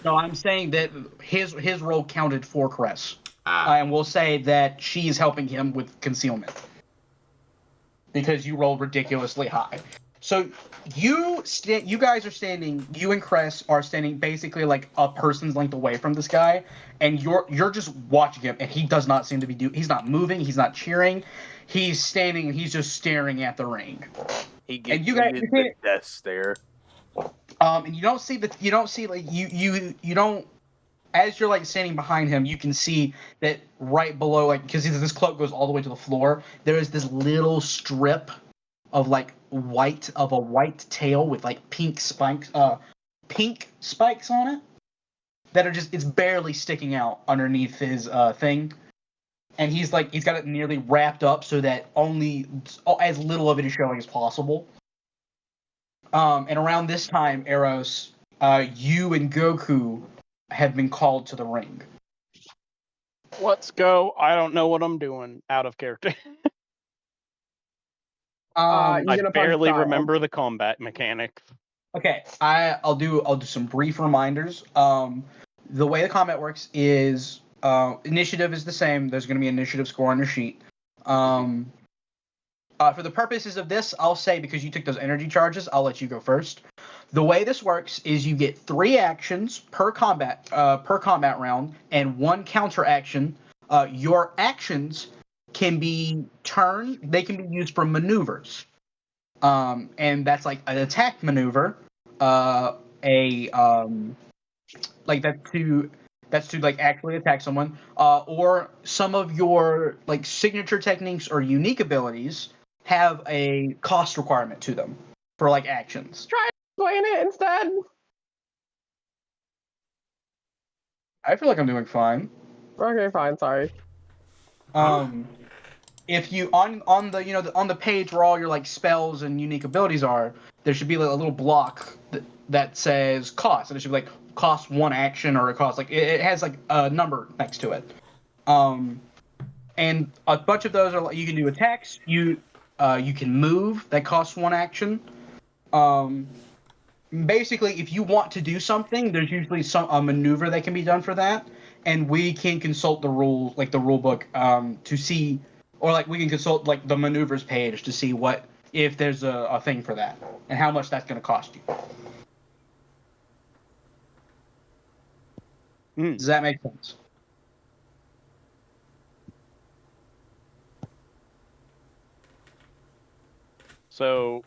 No, I'm saying that his roll counted for Cress.
Ah.
And we'll say that she's helping him with concealment. Because you rolled ridiculously high. So you guys are standing, you and Cress are standing basically like a person's length away from this guy, and you're just watching him, and he does not seem to be he's not moving, he's not cheering, he's standing and he's just staring at the ring.
He gives
you
me
guys-
the death stare.
And you don't see like you don't, as you're like standing behind him, you can see that right below, like, because this cloak goes all the way to the floor, there is this little strip of like a white tail with like pink spikes on it that are just, it's barely sticking out underneath his thing, and he's got it nearly wrapped up so that only as little of it is showing as possible. And around this time, Eros, you and Goku have been called to the ring.
Let's go. I don't know what I'm doing. Out of character.
You
I
gonna punch
barely
style.
remember the combat mechanics.
Okay, I'll do some brief reminders. The way the combat works is initiative is the same. There's going to be an initiative score on your sheet. For the purposes of this, I'll say, because you took those energy charges, I'll let you go first. The way this works is you get 3 actions per combat round and 1 counter action. Your actions can be turned; they can be used for maneuvers, and that's like an attack maneuver, like that's to like actually attack someone, or some of your like signature techniques or unique abilities have a cost requirement to them for like actions.
Explain it instead.
I feel like I'm doing fine.
Okay, fine. Sorry.
If you on the on the page where all your like spells and unique abilities are, there should be like a little block that says cost, and it should be like cost 1 action, or it costs like it has like a number next to it. and a bunch of those are you can do attacks. You can move. That costs 1 action. Basically, if you want to do something, there's usually a maneuver that can be done for that, and we can consult the rules, like the rule book, to see, or like we can consult like the maneuvers page to see what if there's a thing for that and how much that's going to cost you. Does that make sense?
So,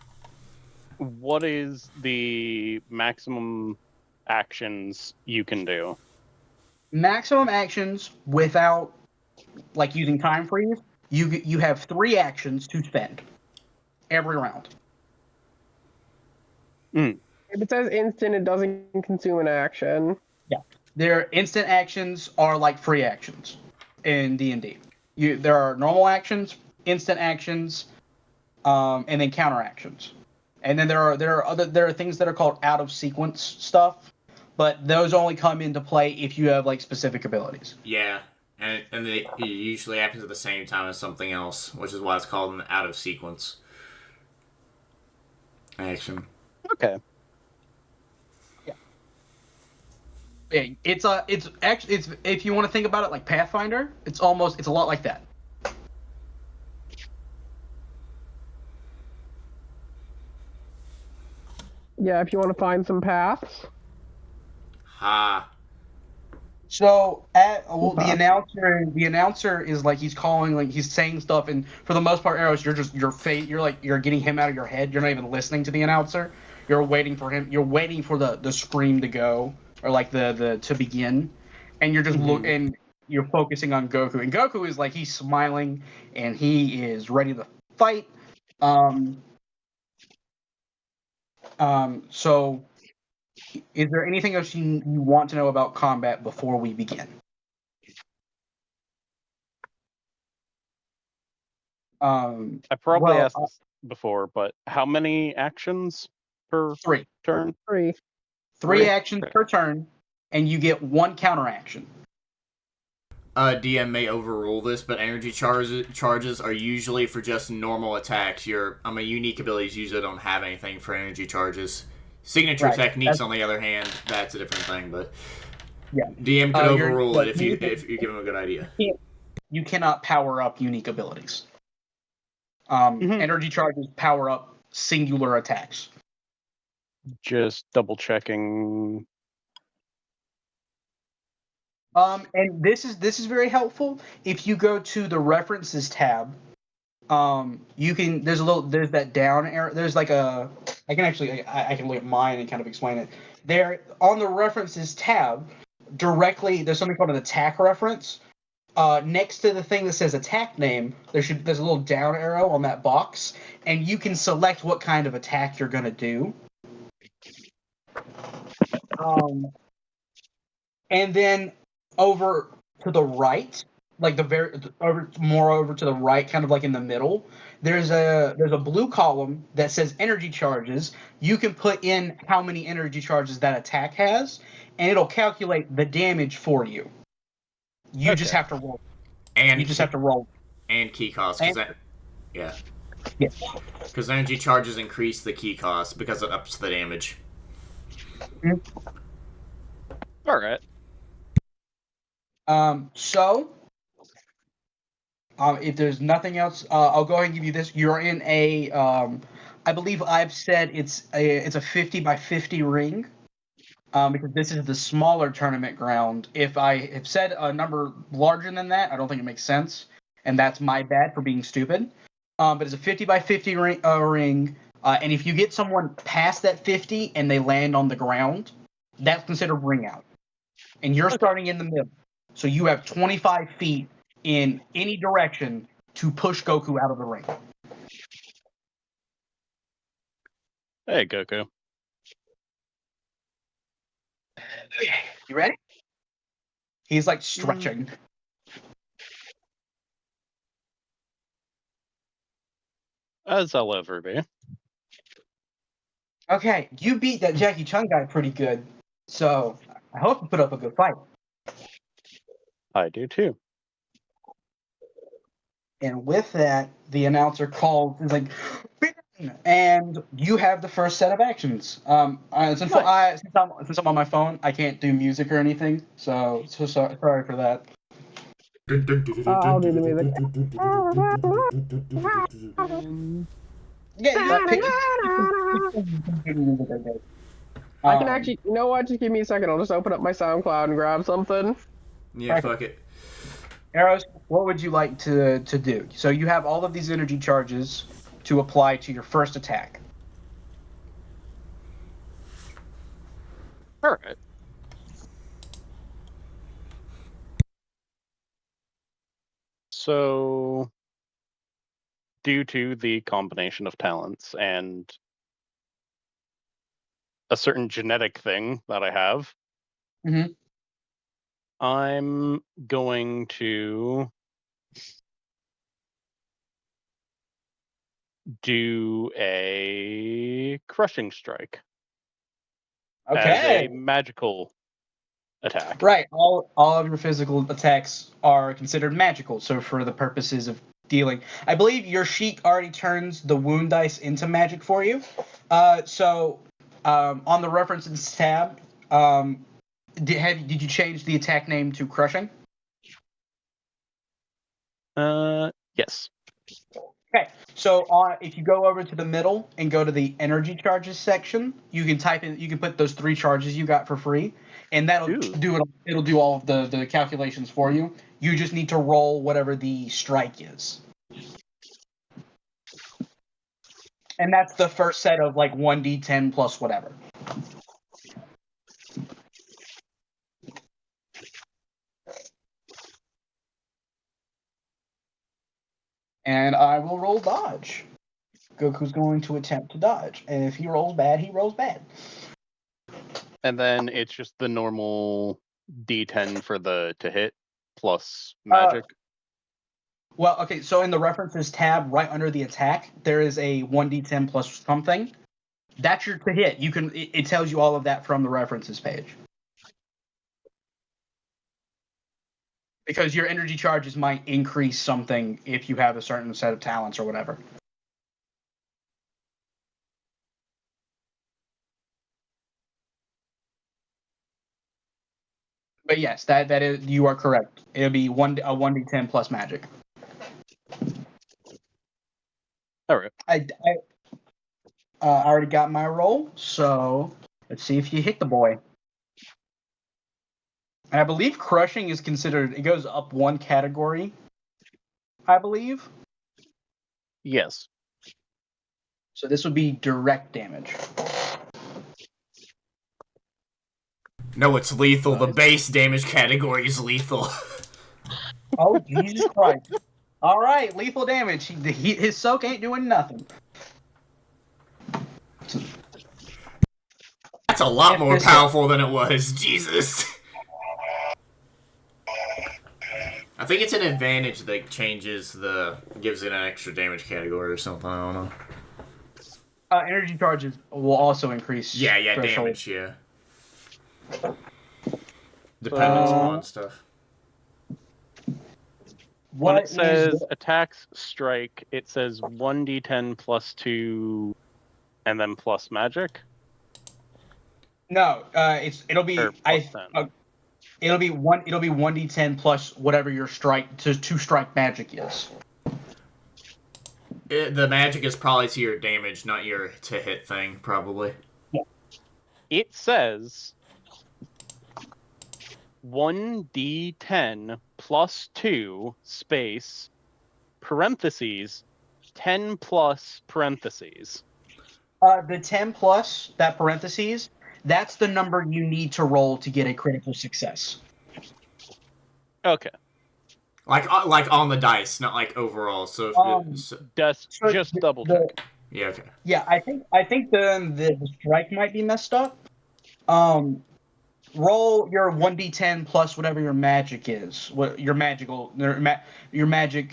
what is the maximum actions you can do?
Maximum actions without like using time freeze. You have 3 actions to spend every round.
If it says instant, it doesn't consume an action.
Yeah, their instant actions are like free actions in D&D. There are normal actions, instant actions, and then counter actions. And then there are things that are called out of sequence stuff, but those only come into play if you have like specific abilities.
Yeah, and it usually happens at the same time as something else, which is why it's called an out of sequence action.
Okay.
Yeah, it's actually if you want to think about it like Pathfinder, it's a lot like that.
Yeah, if you want to find some paths.
Ha.
So the announcer is like he's calling, like he's saying stuff, and for the most part, Eros, you're getting him out of your head. You're not even listening to the announcer. You're waiting for him. You're waiting for the scream to go or like the to begin, and you're just and you're focusing on Goku. And Goku is like he's smiling and he is ready to fight. So is there anything else you want to know about combat before we begin?
I probably asked this before, but how many actions per
3.
turn?
3.
3 actions per turn, and you get 1 counter action.
DM may overrule this, but energy charges are usually for just normal attacks. Your unique abilities usually don't have anything for energy charges. Signature techniques, on the other hand, that's a different thing. But
yeah,
DM can overrule it if you give him a good idea.
You cannot power up unique abilities. Energy charges power up singular attacks.
Just double checking.
And this is very helpful. If you go to the references tab, you can there's that down arrow. There's like I can look at mine and kind of explain it. There on the references tab, directly there's something called an attack reference. Next to the thing that says attack name, there's a little down arrow on that box, and you can select what kind of attack you're gonna do. And then over to the right, like over to the right, kind of like in the middle, there's a blue column that says energy charges. You can put in how many energy charges that attack has, and it'll calculate the damage for you. You just have to roll.
And
you just have to roll.
And key cost, yeah.
Yeah.
Because energy charges increase the key cost because it ups the damage.
All right.
If there's nothing else, I'll go ahead and give you this. You're in a, I believe I've said it's a 50 by 50 ring, because this is the smaller tournament ground. If I have said a number larger than that, I don't think it makes sense, and that's my bad for being stupid. But it's a 50 by 50 ring, and if you get someone past that 50 and they land on the ground, that's considered ring out. And you're starting in the middle. So you have 25 feet in any direction to push Goku out of the ring.
Hey, Goku.
Okay, you ready? He's like stretching.
As I'll ever be.
Okay, you beat that Jackie Chun guy pretty good, so I hope you put up a good fight.
I do too.
And with that, the announcer calls is like, "Begin!" and you have the first set of actions. Since I'm on my phone, I can't do music or anything, so sorry for that.
I'll do the music.
Yeah, you pick music, I guess.
I can actually, you know what? Just give me a second. I'll just open up my SoundCloud and grab something.
Yeah, fuck it.
Eros, what would you like to do? So you have all of these energy charges to apply to your first attack.
All right. So, due to the combination of talents and a certain genetic thing that I have,
Mhm.
I'm going to do a crushing strike as
Okay.
a magical attack.
Right. All of your physical attacks are considered magical. So for the purposes of dealing, I believe your sheet already turns the wound dice into magic for you. On the references tab, did you change the attack name to crushing?
Yes.
Okay, so if you go over to the middle and go to the energy charges section, you can type in, you can put those 3 charges you got for free, and that'll
Ooh.
do it. It'll do all of the calculations for you. You just need to roll whatever the strike is, and that's the first set of like 1d10 plus whatever. And I will roll dodge. Goku's going to attempt to dodge, and if he rolls bad, he rolls bad.
And then it's just the normal D10 for the to hit plus magic.
Well, okay, so in the references tab, right under the attack, there is a 1d10 plus something. That's your to hit. You can. It tells you all of that from the references page. Because your energy charges might increase something if you have a certain set of talents or whatever. But yes, that is, you are correct. It'll be a 1d10 plus magic.
All right.
I already got my roll, so let's see if you hit the boy. And I believe crushing is considered, it goes up 1 category, I believe.
Yes.
So this would be direct damage.
No, it's lethal. The base damage category is lethal.
Oh, Jesus Christ. All right, lethal damage. His soak ain't doing nothing.
That's a lot more powerful than it was. Jesus. I think it's an advantage that gives it an extra damage category or something. I don't know.
Energy charges will also increase.
Yeah,
threshold.
damage, yeah. Dependence on stuff.
When it says attacks strike, it says 1d10 plus 2 and then plus magic.
No, it'll be it'll be 1d10 plus whatever your strike to 2 strike magic is.
The magic is probably to your damage, not your to hit thing, probably.
Yeah.
It says 1d10 plus 2 space parentheses 10 plus parentheses.
The 10 plus that parentheses, that's the number you need to roll to get a critical success.
Okay.
Like on the dice, not like overall. So
just double check.
Yeah. Okay.
Yeah, I think the strike might be messed up. Roll your 1d10 plus whatever your magic is. What your magic.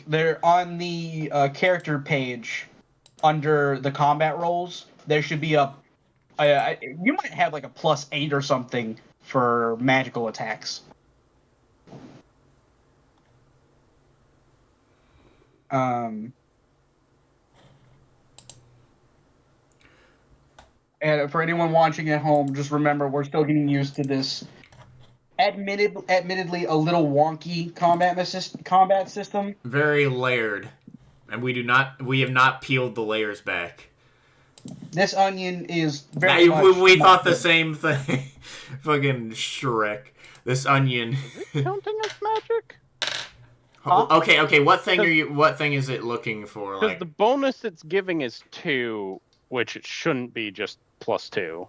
They're on the character page under the combat rolls. There should be you might have like a +8 or something for magical attacks. Um, and for anyone watching at home, just remember we're still getting used to this admittedly a little wonky combat system.
Very layered, and we have not peeled the layers back.
This onion is very much.
We thought the same thing. Fucking Shrek. This onion.
Counting as magic?
Huh?
Okay. What thing is it looking for?
Because
Like
the bonus it's giving is 2, which it shouldn't be just +2.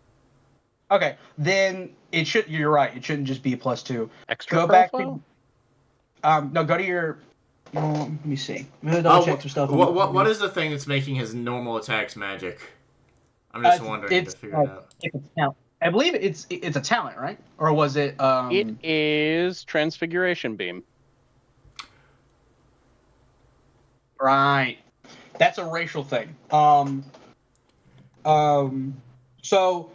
Okay, then it should. You're right. It shouldn't just be +2.
Extra
Go back
profile?
to. No, go to your. Let me see. I'm gonna double check some stuff.
What is the thing that's making his normal attacks magic? I'm just wondering to figure it out.
It's a talent. I believe it's a talent, right? Or was it?
It is Transfiguration Beam.
Right. That's a racial thing. So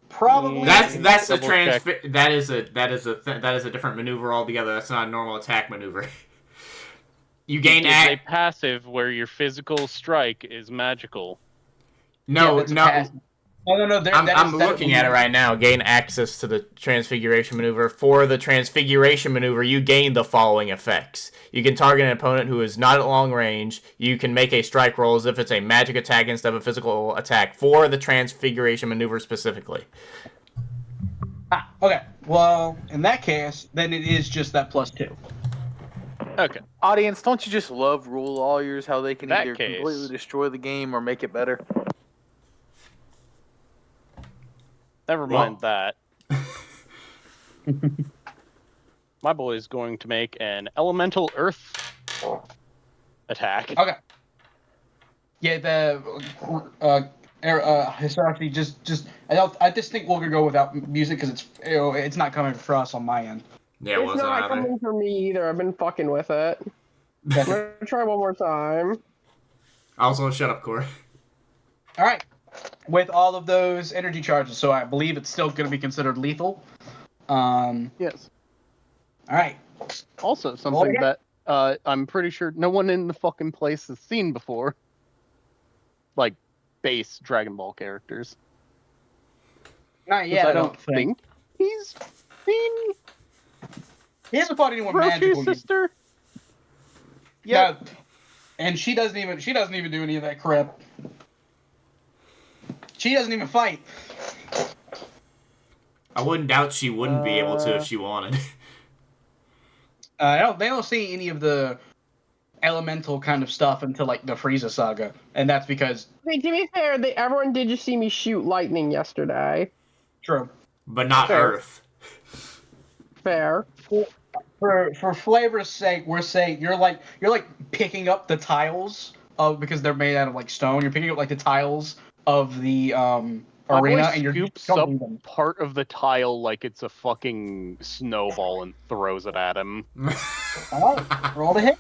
probably
That's a
Double check.
that is a different maneuver altogether. That's not a normal attack maneuver. You gain
It's a passive where your physical strike is magical.
No.
I'm looking at it right now. Gain access to the Transfiguration maneuver. For the Transfiguration maneuver, you gain the following effects. You can target an opponent who is not at long range. You can make a strike roll as if it's a magic attack instead of a physical attack for the Transfiguration maneuver specifically.
Okay. Well, in that case, then it is just that +2.
Okay.
Audience, don't you just love rule lawyers? How they can
That
either
case.
completely destroy the game or make it better?
Never mind that. My boy is going to make an elemental earth attack.
Okay. Yeah, the Hisashi just I just think we're gonna go without music because it's not coming for us on my end.
Yeah, it
It's
wasn't
not
either.
coming for me either. I've been fucking with it. I'm gonna try one more time.
Also, shut up, Corey.
All right. With all of those energy charges, so I believe it's still going to be considered lethal.
Yes.
All right.
Also, something that I'm pretty sure no one in the fucking place has seen before. Like, base Dragon Ball characters.
Not yet.
'Cause
I don't think
he's seen
he hasn't fought anyone
Roku's
magical.
sister.
Yeah. And she doesn't even do any of that crap. She doesn't even fight.
I wouldn't doubt she wouldn't be able to if she wanted.
They don't see any of the elemental kind of stuff until like the Frieza saga, and that's because
Hey, to be fair, everyone did just see me shoot lightning yesterday.
true.
But not
Fair.
Earth.
Fair.
For flavor's sake, we're saying you're like picking up the tiles of because they're made out of like stone. You're picking up like the tiles of the
My
arena,
boy
and you're
scoops up
jumping them.
part of the tile like it's a fucking snowball and throws it at him.
All right, roll to hit.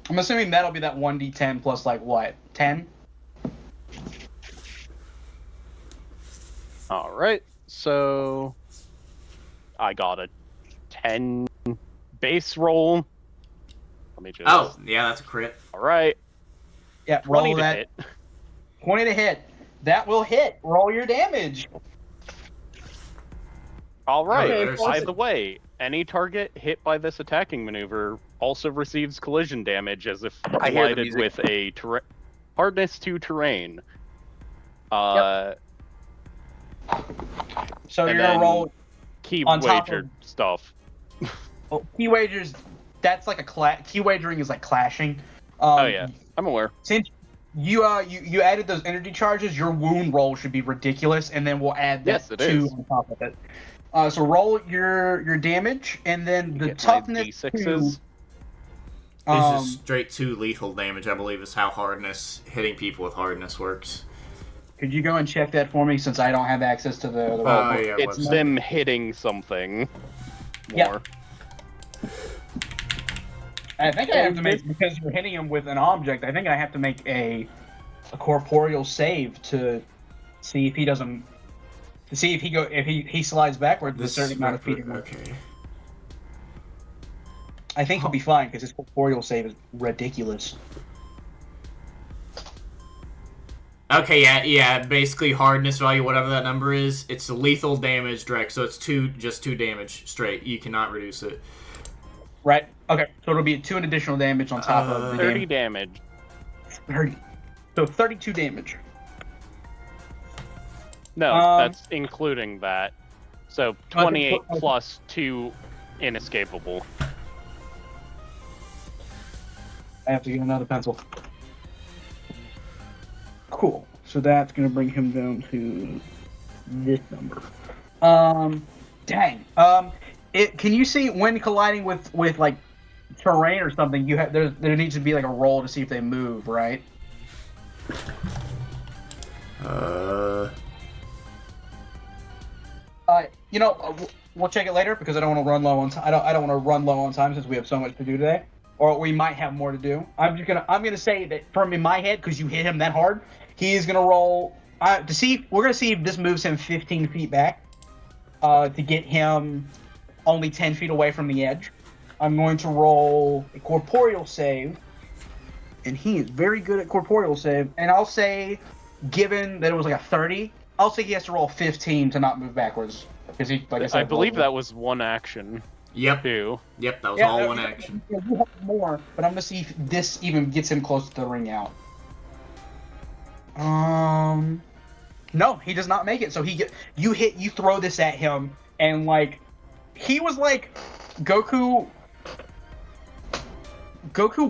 I'm assuming that'll be that 1d10 plus like what 10.
All right, so I got a 10 base roll. Let me just.
Oh, yeah, that's a crit.
All right,
Yeah,
20
roll
to
that.
hit.
20 to hit. That will hit. Roll your damage.
All right.
Okay,
By the way, any target hit by this attacking maneuver also receives collision damage as if
I hear the
collided
music.
with a hardness 2 terrain.
So
And
you're gonna
then-
roll.
Key
On top
wager
of-
stuff.
Well, key wagers. That's like key wagering is like clashing.
Oh yeah, I'm aware.
Since you added those energy charges, your wound roll should be ridiculous, and then we'll add that
Yes, it
2
is.
on top of it. So roll your damage, and then the
Get my
toughness
D6s.
2.
It's just straight 2 lethal damage, I believe, is how hitting people with hardness works.
Could you go and check that for me, since I don't have access to the roll
Oh,
book?
yeah,
It's
website.
them hitting something.
Yeah.
More.
I think I have to make, because you're hitting him with an object, I think I have to make a corporeal save to see if he doesn't. To see if he slides backwards with a certain amount of feet.
Okay.
I think he'll be fine because his corporeal save is ridiculous.
Okay, yeah. Basically, hardness value, whatever that number is, it's lethal damage direct, so it's just 2 damage straight. You cannot reduce it.
Right. Okay. So it'll be 2 additional damage on top of the
30 damage.
30. So 32 damage.
No, that's including that. So 28 plus 2 inescapable.
I have to get another pencil. Cool. So that's going to bring him down to this number. Dang. Can you see when colliding with like terrain or something? There needs to be like a roll to see if they move, right? We'll check it later because I don't want to run low on time. I don't want to run low on time since we have so much to do today, or we might have more to do. I'm gonna say that from in my head because you hit him that hard, he is gonna roll to see. We're gonna see if this moves him 15 feet back to get him only 10 feet away from the edge. I'm going to roll a corporeal save, and he is very good at corporeal save. And I'll say, given that it was like a 30, I'll say he has to roll 15 to not move backwards. Because he, like I said,
I believe that was one action.
Yep.
Too.
Yep, that was all one action.
You have more, but I'm gonna see if this even gets him close to the ring out. No, he does not make it. So you throw this at him, and like, he was like, Goku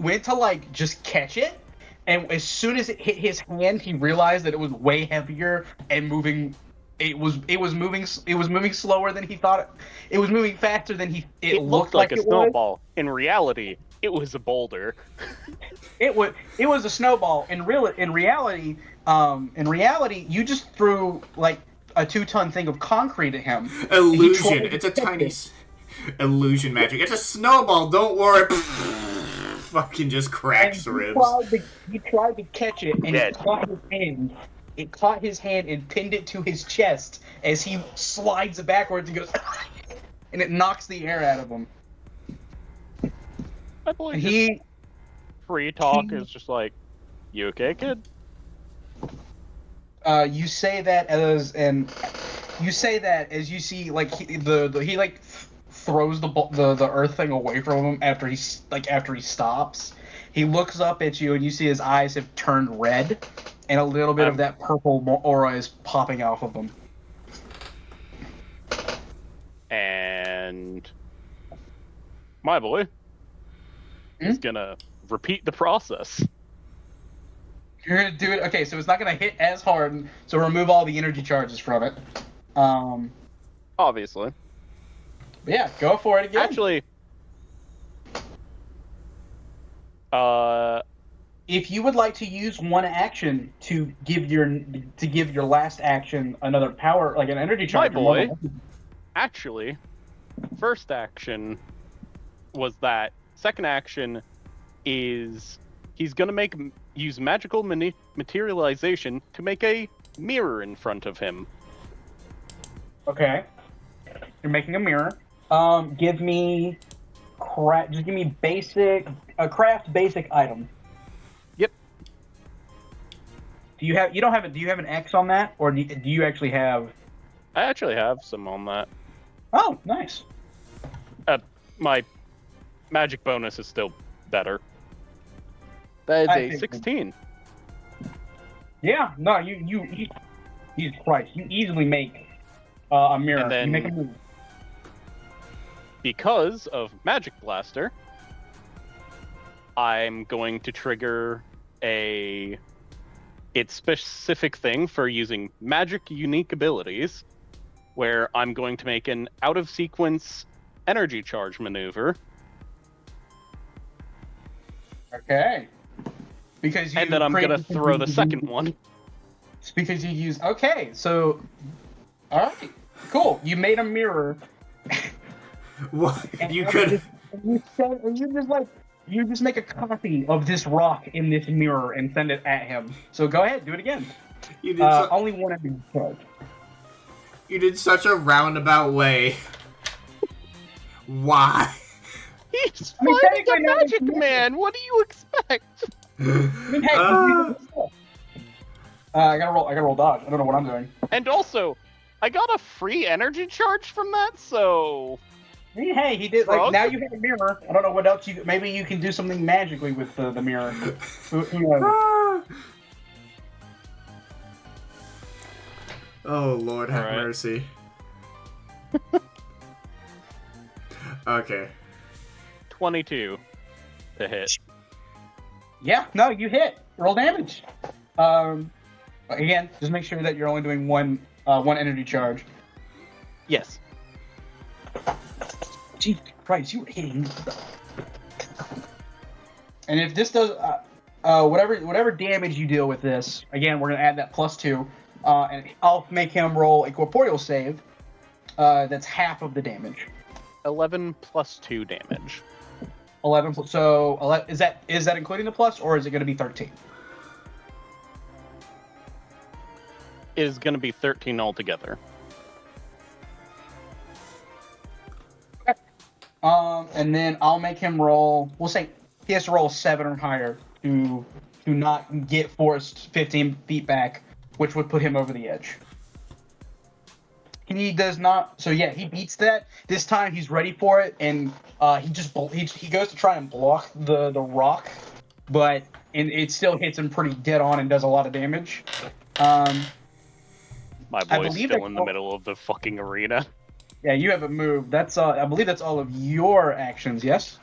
went to like just catch it, and as soon as it hit his hand, he realized that it was way heavier and moving. It was moving slower than he thought. It was moving faster than it looked like
a snowball. In reality, it was a boulder.
It was a snowball. In reality, you just threw like a 2-ton thing of concrete at him.
Illusion. It's a tiny illusion magic. It's a snowball. Don't worry. Fucking just cracks ribs.
He tried to catch it, and it caught his hand. It caught his hand and pinned it to his chest as he slides it backwards and goes, and it knocks the air out of him.
I believe free talk is just like, you okay, kid?
You say that as you see like he like throws the earth thing away from him after he stops. He looks up at you and you see his eyes have turned red. And a little bit of that purple aura is popping off of them.
And my boy is gonna repeat the process.
You're gonna do it. Okay, so it's not gonna hit as hard. So remove all the energy charges from it.
Obviously.
But yeah, go for it again.
Actually,
if you would like to use one action to give your last action another power, like an energy charge.
My boy, actually, first action was that. Second action is he's gonna use magical materialization to make a mirror in front of him.
Okay, you're making a mirror. Give me just give me a craft basic item. Do you have an X on that, or do you actually have?
I actually have some on that.
Oh, nice.
My magic bonus is still better. That is a 16.
Yeah, no, Jesus Christ, you easily make a mirror.
And then,
you make a mirror.
Because of Magic Blaster, I'm going to trigger its specific thing for using magic unique abilities, where I'm going to make an out-of-sequence energy charge maneuver.
Okay.
And then I'm going to throw the second one.
It's because you use... Okay, so... Alright, cool. You made a mirror.
What? You could...
You just make a copy of this rock in this mirror and send it at him. So go ahead, do it again.
You did
only one energy charge.
You did such a roundabout way. Why?
He's
I mean,
fighting
technically
a
not
magic
even-
man. What do you expect?
I mean, hey, I gotta roll dodge. I don't know what I'm doing.
And also, I got a free energy charge from that, so
I mean, hey, he did
Frog?
now you have a mirror. I don't know what else maybe you can do something magically with the mirror. Who knows?
Oh Lord, have
Alright.
mercy. Okay.
22 to hit.
Yeah, no, you hit. Roll damage. Again, just make sure that you're only doing one energy charge.
Yes.
Jesus Christ, you were hitting. And if this does, whatever damage you deal with this, again, we're gonna add that +2, and I'll make him roll a corporeal save. That's half of the damage.
11 plus 2 damage.
11. So is that including the plus, or is it going to be 13?
Is going to be 13 altogether.
And then I'll make him roll. We'll say he has to roll 7 or higher to not get forced 15 feet back, which would put him over the edge. He does not. So yeah, he beats that. This time he's ready for it, and he goes to try and block the rock, but it still hits him pretty dead on and does a lot of damage.
My
I
boy's
believe
still in the middle of the fucking arena.
Yeah, you haven't moved. That's I believe that's all of your actions. Yes.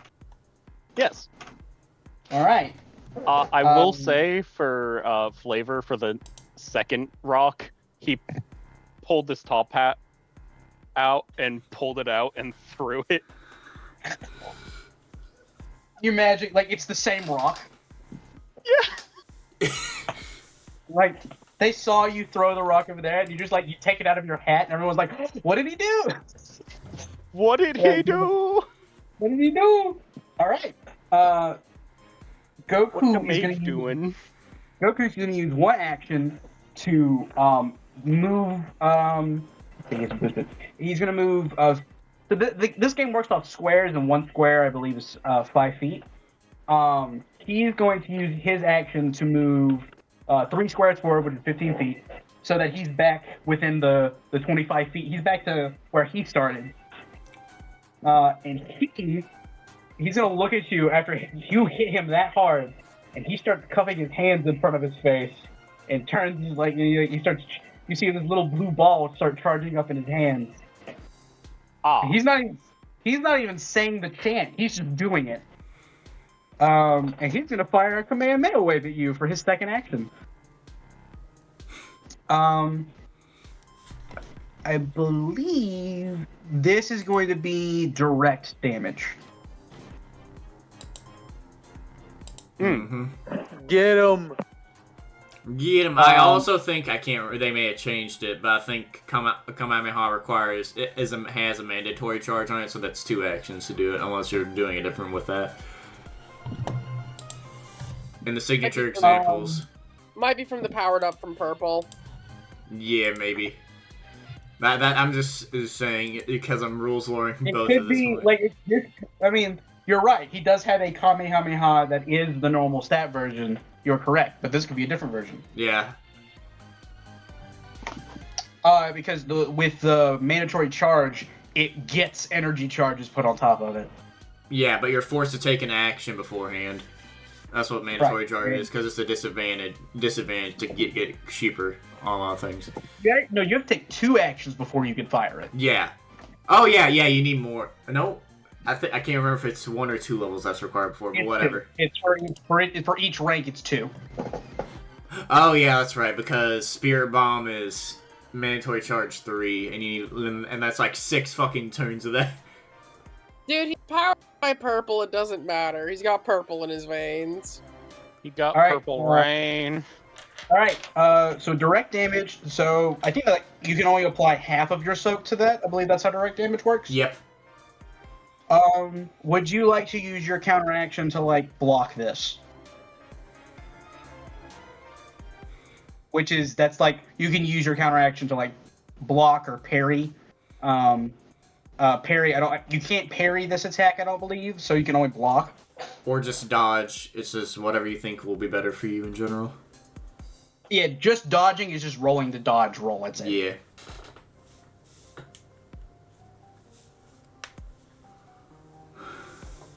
Yes.
All right.
I will say for flavor for the second rock, he pulled this top hat out and pulled it out and threw it.
You magic like it's the same rock.
Yeah.
Like they saw you throw the rock over there, and you just you take it out of your hat, and everyone's like, "What did he do?
What did he do?
What did he do?" All right. Goku
What's the
is
mage
going to
doing?
Goku's going to use one action to move. He's going to move. So this game works off squares, and one square, I believe, is 5 feet. He's going to use his action to move 3 squares forward, which is 15 feet, so that he's back within the 25 feet. He's back to where he started. And he's going to look at you after you hit him that hard, and he starts cupping his hands in front of his face and turns you see this little blue ball start charging up in his hands.
Ah.
He's not even saying the chant. He's just doing it. And he's gonna fire a Kamehameha wave at you for his second action. I believe this is going to be direct damage.
Mm-hmm.
Get him.
Get him. I also think I can't remember. They may have changed it, but I think Kamehameha has a mandatory charge on it, so that's 2 actions to do it, unless you're doing it different with that. In the signature examples.
Might be from the powered up from purple.
Yeah, maybe. That I'm just saying it because I'm rules lowering
It
both
could
of this.
be I mean, you're right. He does have a Kamehameha that is the normal stat version. You're correct, but this could be a different version.
Yeah.
Because with the mandatory charge, it gets energy charges put on top of it.
Yeah, but you're forced to take an action beforehand. That's what mandatory
Right.
charge is, because it's a disadvantage to get cheaper on a lot of things.
No, you have to take 2 actions before you can fire it.
Yeah. Oh yeah, you need more. No, I can't remember if it's 1 or 2 levels that's required before, but whatever.
It's for each rank. It's 2.
Oh yeah, that's right, because Spirit Bomb is mandatory charge 3, and that's like 6 fucking turns of that.
Dude, he's powered by purple. It doesn't matter. He's got purple in his veins.
He got
All right,
purple rain.
All right. So direct damage. So I think that you can only apply half of your soak to that. I believe that's how direct damage works.
Yep.
Would you like to use your counteraction to block this? That's you can use your counteraction to block or parry. parry. You can't parry this attack, I don't believe, so you can only block.
Or just dodge. It's just whatever you think will be better for you in general.
Yeah, just dodging is just rolling the dodge roll, that's it.
Yeah.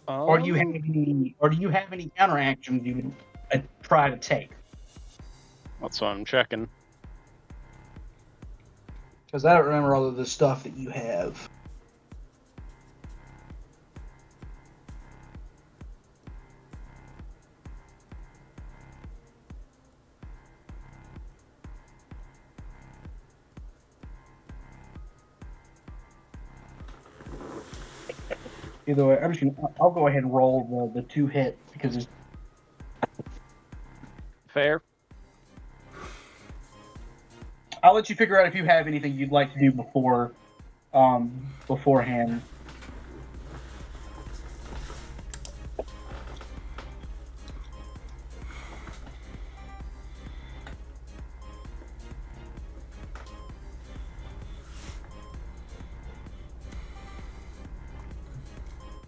Or do you have any counter actions you would try to take?
That's what I'm checking.
Because I don't remember all of the stuff that you have. Either way, I'll go ahead and roll the 2 hit because it's
Fair.
I'll let you figure out if you have anything you'd like to do beforehand.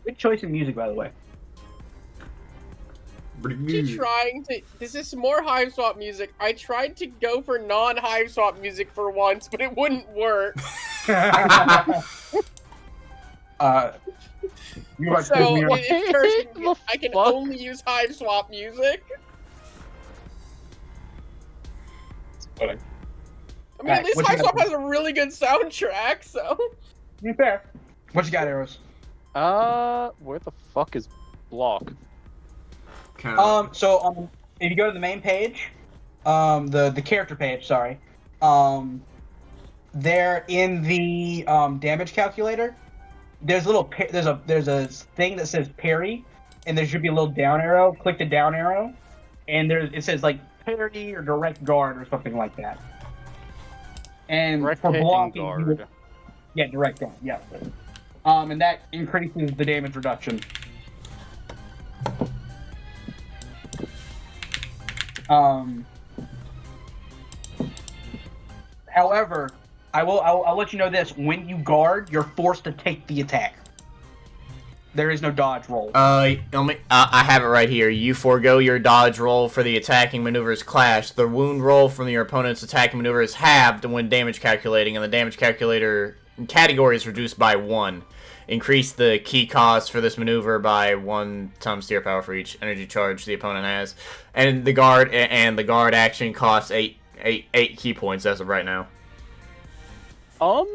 Good choice in music, by the way.
This is more Hive Swap music. I tried to go for non-Hive Swap music for once, but it wouldn't work.
You are
So
me off.
it turns me,
The
I can
fuck?
only use Hive Swap music. I mean,
Alright,
at least
what you
Hive Swap
got?
has a really good soundtrack, so...
Fair. What you got, Eros?
Where the fuck is block?
So if you go to the main page, the character page, sorry, there in the damage calculator, there's a thing that says parry, and there should be a little down arrow. Click the down arrow, and it says like parry or direct guard or something like that. And
Direct
for
hitting
blocking,
guard.
yeah, direct guard, yeah. And that increases the damage reduction. However, I'll let you know this: when you guard, you're forced to take the attack. There is no dodge roll.
I have it right here. You forego your dodge roll for the attacking maneuver's clash. The wound roll from your opponent's attacking maneuver is halved when damage calculating, and the damage calculator category is reduced by 1. Increase the key cost for this maneuver by 1 times steer power for each energy charge the opponent has, and the guard action costs 8 key points as of right now.
Or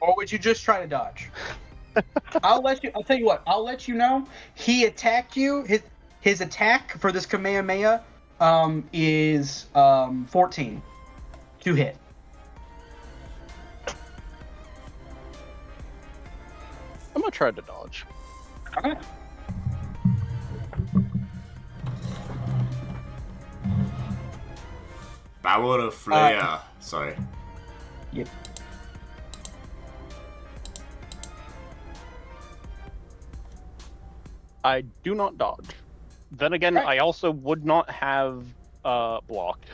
would you just try to dodge? I'll tell you what. I'll let you know. He attacked you. His attack for this Kamehameha is 14 to hit.
I'm gonna try to dodge.
Okay.
Power of Flare. Sorry.
Yep.
I do not dodge. Then again,
Right.
I also would not have blocked.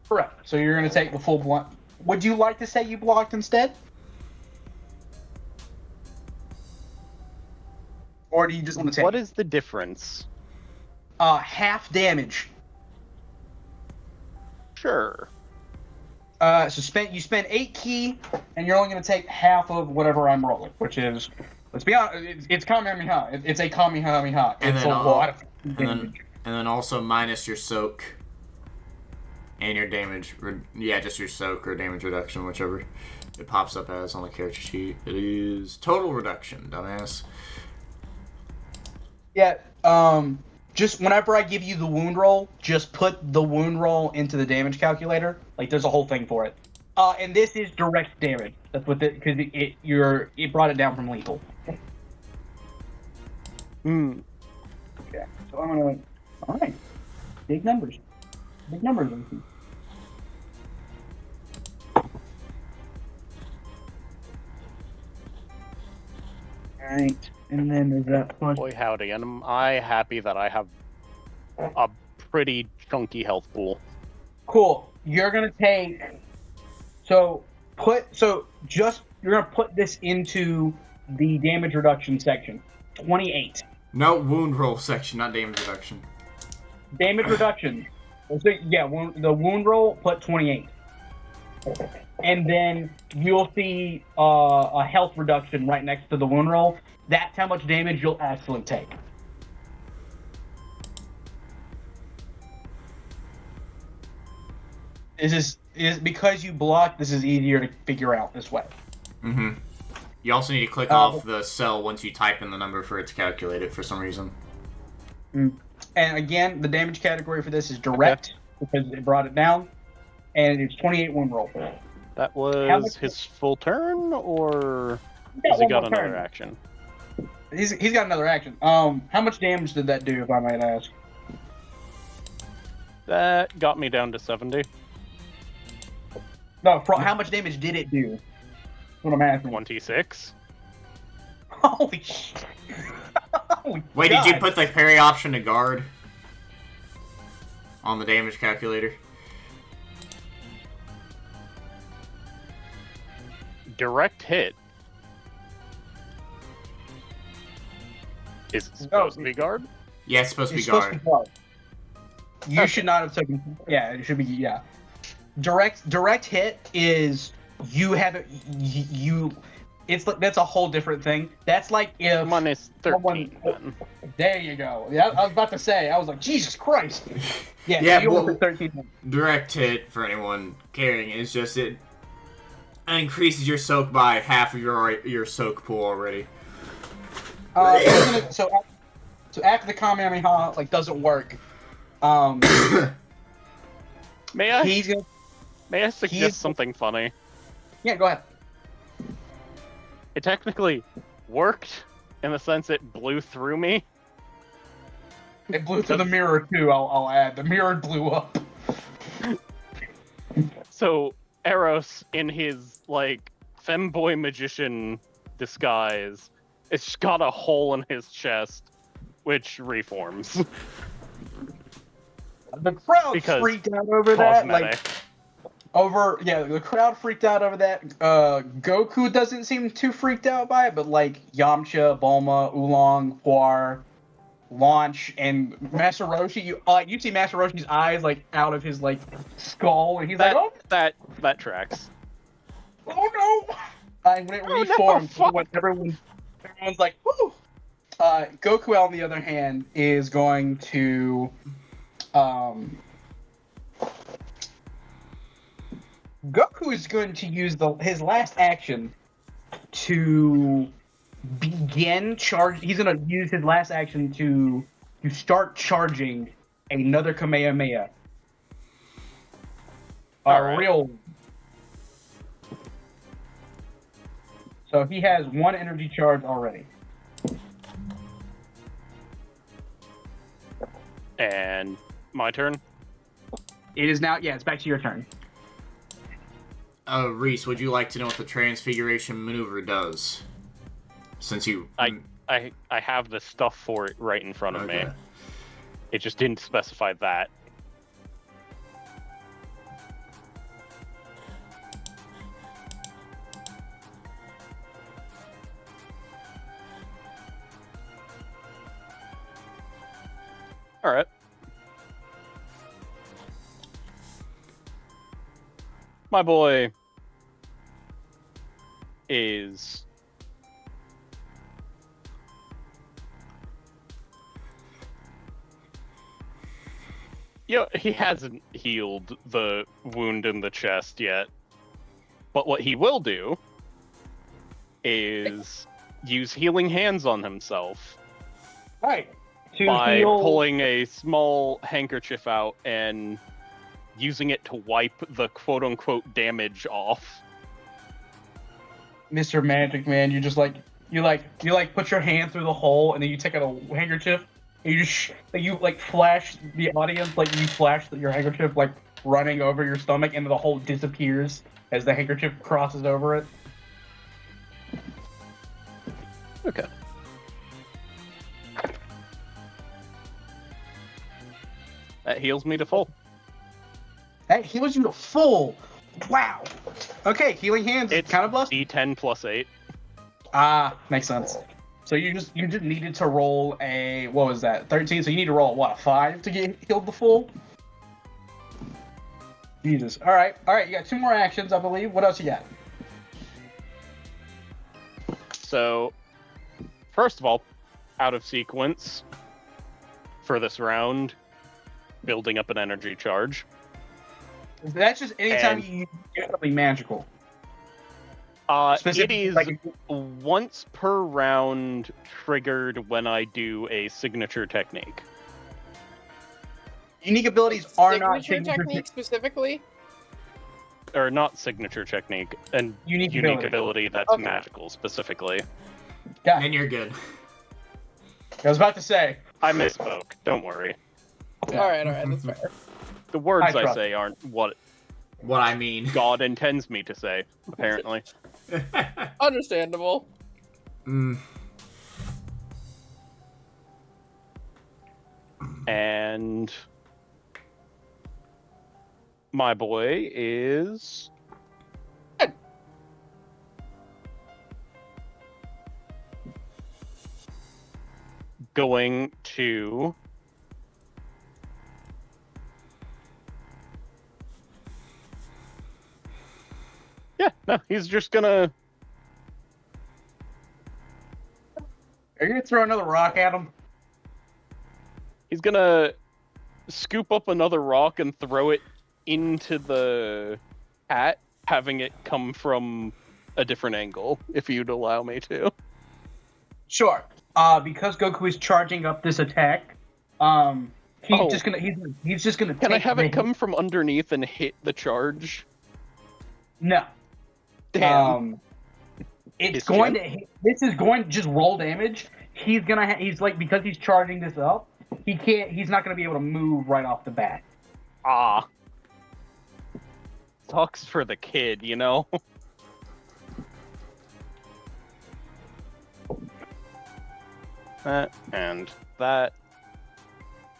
Correct. So you're going to take the full blunt. Would you like to say you blocked instead? Or do you just want to take
What is the difference?
half damage?
Sure.
So you spend 8 key, and you're only going to take half of whatever I'm rolling, which is, let's be honest, it's Kamehameha. It's a Kamehameha.
And
It's
then
a lot of damage.
And then also minus your soak and your damage. Just your soak or damage reduction, whichever it pops up as on the character sheet. It is total reduction, dumbass.
Yeah, just whenever I give you the wound roll, just put the wound roll into the damage calculator. Like, there's a whole thing for it. And this is direct damage. That's what because it brought it down from lethal.
Hmm.
Okay, so I'm gonna. All right, big numbers. Big numbers. All right, and then there's that plus.
Boy howdy, and am I happy that I have a pretty chunky health pool.
Cool. You're gonna take. So just gonna put this into the damage reduction section. 28.
No, wound roll section, not damage reduction.
Damage reduction. So, yeah, the wound roll, put 28. And then you'll see a health reduction right next to the wound roll. That's how much damage you'll actually take. This is because you block. This is easier to figure out this way.
Mm-hmm. You also need to click off the cell once you type in the number for it to calculate it for some reason.
And again, the damage category for this is direct because it brought it down, and it's 28 wound roll.
That was his full turn, or has he got another action?
He's got another action. How much damage did that do, if I might ask?
That got me down to 70.
No, how much damage did it do? That's what I'm asking.
1d6.
Holy shit.
Wait, did you put the parry option to guard on the damage calculator?
Direct hit. Is it supposed to be guard?
Yeah, it's supposed to be
guard.
guard.
You should not have taken. Yeah, it should be. Yeah. Direct hit is you have it. You. It's like that's a whole different thing. That's like if
minus 13. Then.
There you go. Yeah, I was about to say. I was like, Jesus Christ. Yeah.
Yeah.
You
Well,
went for 13.
Direct hit for anyone carrying is just it increases your soak by half of your soak pool already.
So after the Kamehameha doesn't work,
may I suggest something funny?
Yeah, go ahead.
It technically worked in the sense it blew through me.
It blew through the mirror too. I'll add the mirror blew up.
So Eros, in his femboy magician disguise, it's got a hole in his chest, which reforms.
The crowd freaked out over
cosmetic.
that. The crowd freaked out over that. Goku doesn't seem too freaked out by it, but Yamcha, Bulma, Oolong, Huar, Launch, and Master Roshi, you see Master Roshi's eyes out of his skull, and he's
that tracks.
Oh no! And when it reforms, everyone's like, woo! Goku, on the other hand, is going to Goku is going to use his last action to begin charge. He's going to use his last action to start charging another Kamehameha. Real. So he has one energy charge already.
And my turn?
It is now, it's back to your turn.
Rees, would you like to know what the Transfiguration maneuver does? Since you...
I have the stuff for it right in front of me. It just didn't specify that. Alright. My boy is he hasn't healed the wound in the chest yet. But what he will do is use healing hands on himself.
Right.
By pulling a small handkerchief out and using it to wipe the quote-unquote damage off.
Mr. Magic Man, you just you put your hand through the hole and then you take out a handkerchief and you just flash the audience you flash your handkerchief running over your stomach and the hole disappears as the handkerchief crosses over it.
Okay. That heals me to full.
That heals you to full. Wow. Okay, healing hands is
It's
kind of blessed.
D10 plus 8.
Ah, makes sense. So you just needed to roll a, what was that, 13? So you need to roll, what, a 5 to get healed the full? Jesus. All right, you got 2 more actions, I believe. What else you got?
So, first of all, out of sequence for this round, building up an energy charge.
That's just anytime
And-
you do something magical.
It
Specifically,
is
like,
once per round triggered when I do a signature technique.
unique abilities are not
Signature technique specifically.
Or not signature technique, and
Unique
ability that's
Okay.
magical specifically.
Yeah,
And you're good.
I was about to say.
I misspoke, don't worry.
All right, that's fair.
The words
I
I
trust.
say aren't what
What I mean.
God intends me to say, apparently.
Understandable.
Mm.
And my boy is going to he's just gonna
Are you going to throw another rock at him?
scoop up another rock and throw it into the hat, having it come from a different angle, if you'd allow me to.
Sure. Because Goku is charging up this attack, he's just gonna.
Can I
take
have
the
it come from underneath and hit the charge?
No.
Damn.
It's
His
going
chin?
to hit. This is going to just roll damage. He's gonna. He's like, because he's charging this up. He can't. He's not gonna be able to move right off the bat.
Ah. Sucks for the kid, you know? That and that.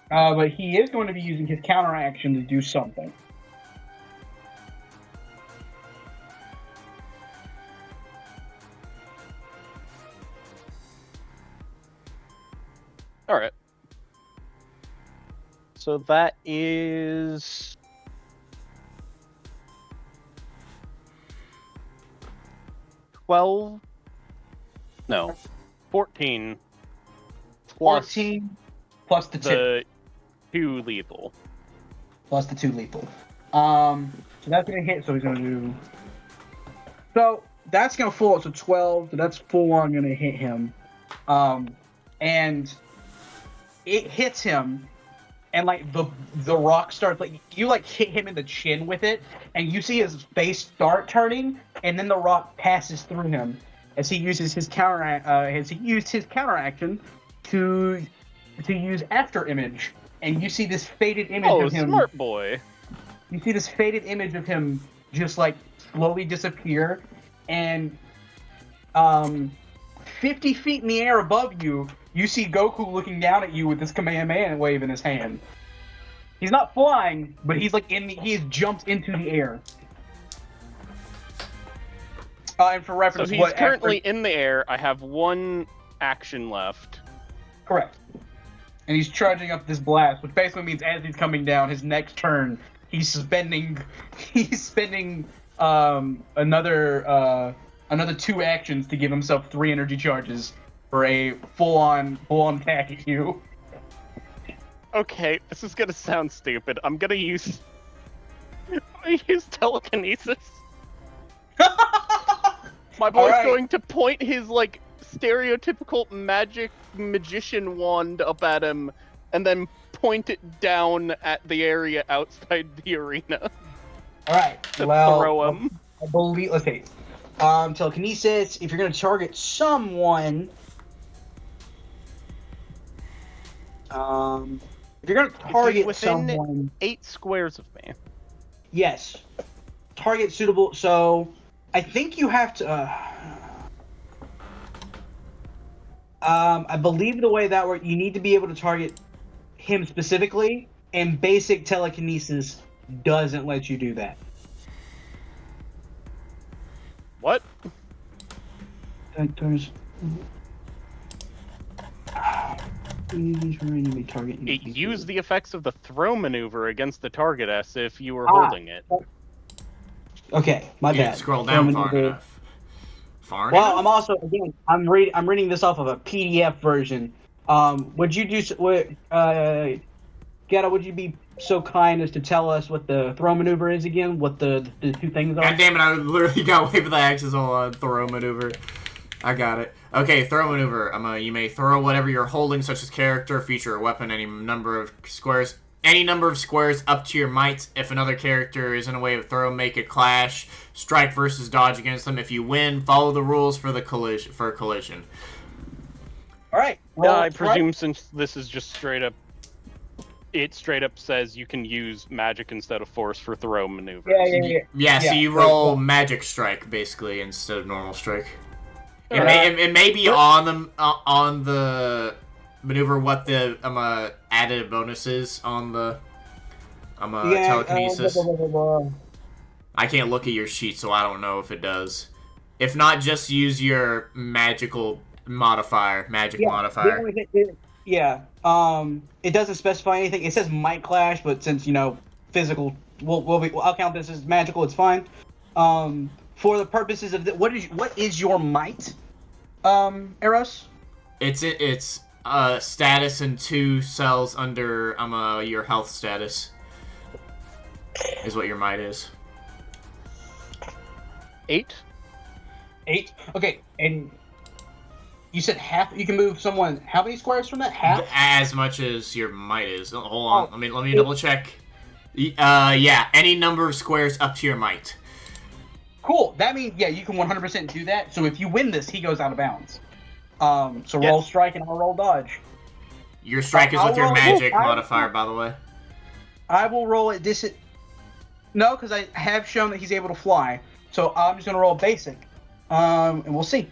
But he is going to be using his counter action to do something.
Alright. So that is 12? No. 14 plus
14 plus the 2.
the 2 lethal.
Plus the 2 lethal. So that's gonna hit. So he's gonna do. So that's gonna fall. So 12. So that's full on gonna hit him. And it hits him, and like the rock starts, like, you like hit him in the chin with it, and you see his face start turning, and then the rock passes through him as he uses his counter action to use after image, and you see this faded image
Oh,
of him.
smart boy.
You see this faded image of him just like slowly disappear, and 50 feet in the air above you, you see Goku looking down at you with this Kamehameha wave in his hand. He's not flying, but he's like he's jumped into the air. And for
So
reference,
he's currently in the air. I have 1 action left.
correct. And he's charging up this blast, which basically means as he's coming down, his next turn, he's spending another 2 actions to give himself 3 energy charges for a full-on attack at you.
Okay, this is gonna sound stupid. I'm gonna use telekinesis. My boy's
Alright.
going to point his like stereotypical magician wand up at him, and then point it down at the area outside the arena
All right.
to
Well,
throw him.
I believe. Let's see. Telekinesis. If you're going to target someone, if you're going to target
within
someone,
8 squares of me.
yes, target suitable. So, I think you have to. I believe the way that works, you need to be able to target him specifically, and basic telekinesis doesn't let you do that.
What?
There's... target.
Use the effects of the throw maneuver against the target as if you were holding it.
Okay, my
You
bad.
didn't scroll down far enough.
Well, I'm also again. I'm reading this off of a PDF version. Would you do? Gheata, would you be so kind as to tell us what the throw maneuver is again? What the two things are?
God damn it! I literally got away with the axis on throw maneuver. I got it. Okay, throw maneuver. You may throw whatever you're holding, such as character, feature, or weapon, any number of squares up to your might. If another character is in a way of throw, make a clash, strike versus dodge against them. If you win, follow the rules for collision.
All right.
Well, I presume since this is just straight up, it straight up says you can use magic instead of force for throw maneuvers.
Yeah, so you roll magic strike basically instead of normal strike. It may be on the maneuver what the added bonus is on the telekinesis. I can't look at your sheet, so I don't know if it does. If not, just use your magical modifier. Modifier.
It doesn't specify anything. It says might clash, but since physical, I'll count this as magical. It's fine. For the purposes of what is your might, Eros?
It's status and 2 cells under your health status is what your might is.
8.
Okay, and you said half. You can move someone. How many squares from that? Half.
As much as your might is. Hold on. Let me double check. Yeah, any number of squares up to your might.
Cool. That means you can 100% do that. So if you win this, he goes out of bounds. So roll strike and I'll roll dodge.
Your strike is with your magic modifier, by the way.
I will roll it. No, because I have shown that he's able to fly. So I'm just gonna roll basic, and we'll see.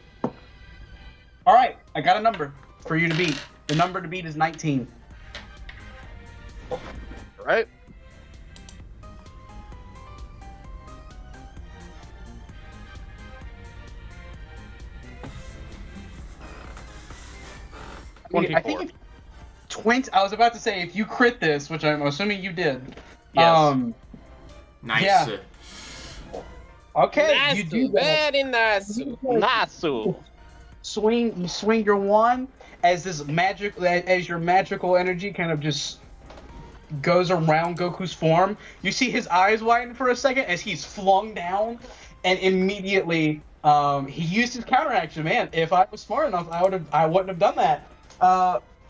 All right, I got a number for you to beat. The number to beat is 19.
All right.
I think I was about to say if you crit this, which I'm assuming you did.
Yes.
Nice.
Yeah. Okay,
Nasu,
you do that.
very Nasu.
Nasu.
You swing your wand as your magical energy kind of just goes around Goku's form. You see his eyes widen for a second as he's flung down, and immediately he used his counteraction. Man, if I was smart enough, I wouldn't have done that.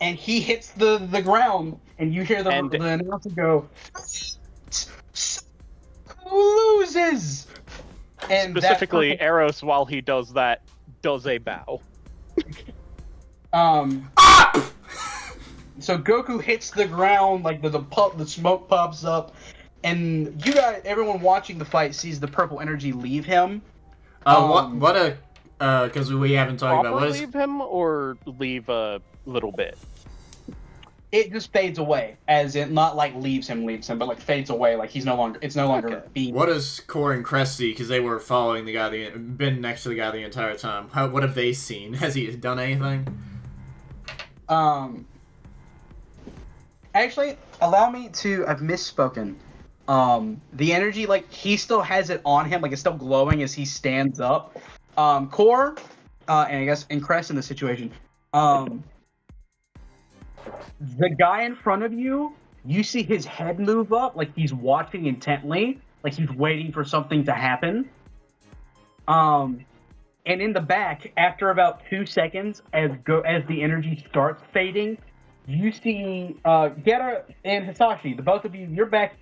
And he hits the ground, and you hear the announcer go, "Who loses?" And
specifically, Eros, while he does that, does a bow.
So Goku hits the ground, like the smoke pops up, and everyone watching the fight sees the purple energy leave him.
Because we haven't talked about what is...
leave him or leave a little bit?
It just fades away, as in not like leaves him, but like fades away, like it's no longer being.
What does Core and Crest see? Because they were following the guy, been next to the guy the entire time. What have they seen? Has he done anything?
Actually, allow me to. I've misspoken. The energy, like he still has it on him, like it's still glowing as he stands up. Core, and I guess and Crest in the situation. The guy in front of you, you see his head move up, like he's watching intently, like he's waiting for something to happen. And in the back, after about 2 seconds, as the energy starts fading, you see Gheata and Hisashi, the both of you,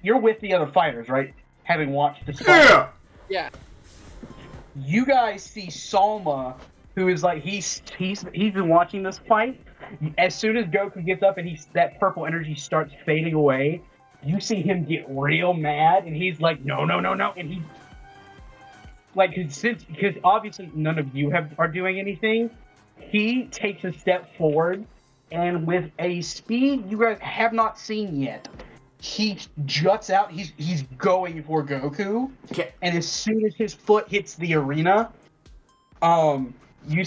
you're with the other fighters, right? Having watched this fight.
Yeah.
You guys see Salma, who is like he's been watching this fight. As soon as Goku gets up and that purple energy starts fading away, you see him get real mad, and he's like, no, and he like because obviously none of you are doing anything. He takes a step forward, and with a speed you guys have not seen yet, he juts out. He's going for Goku, and as soon as his foot hits the arena, You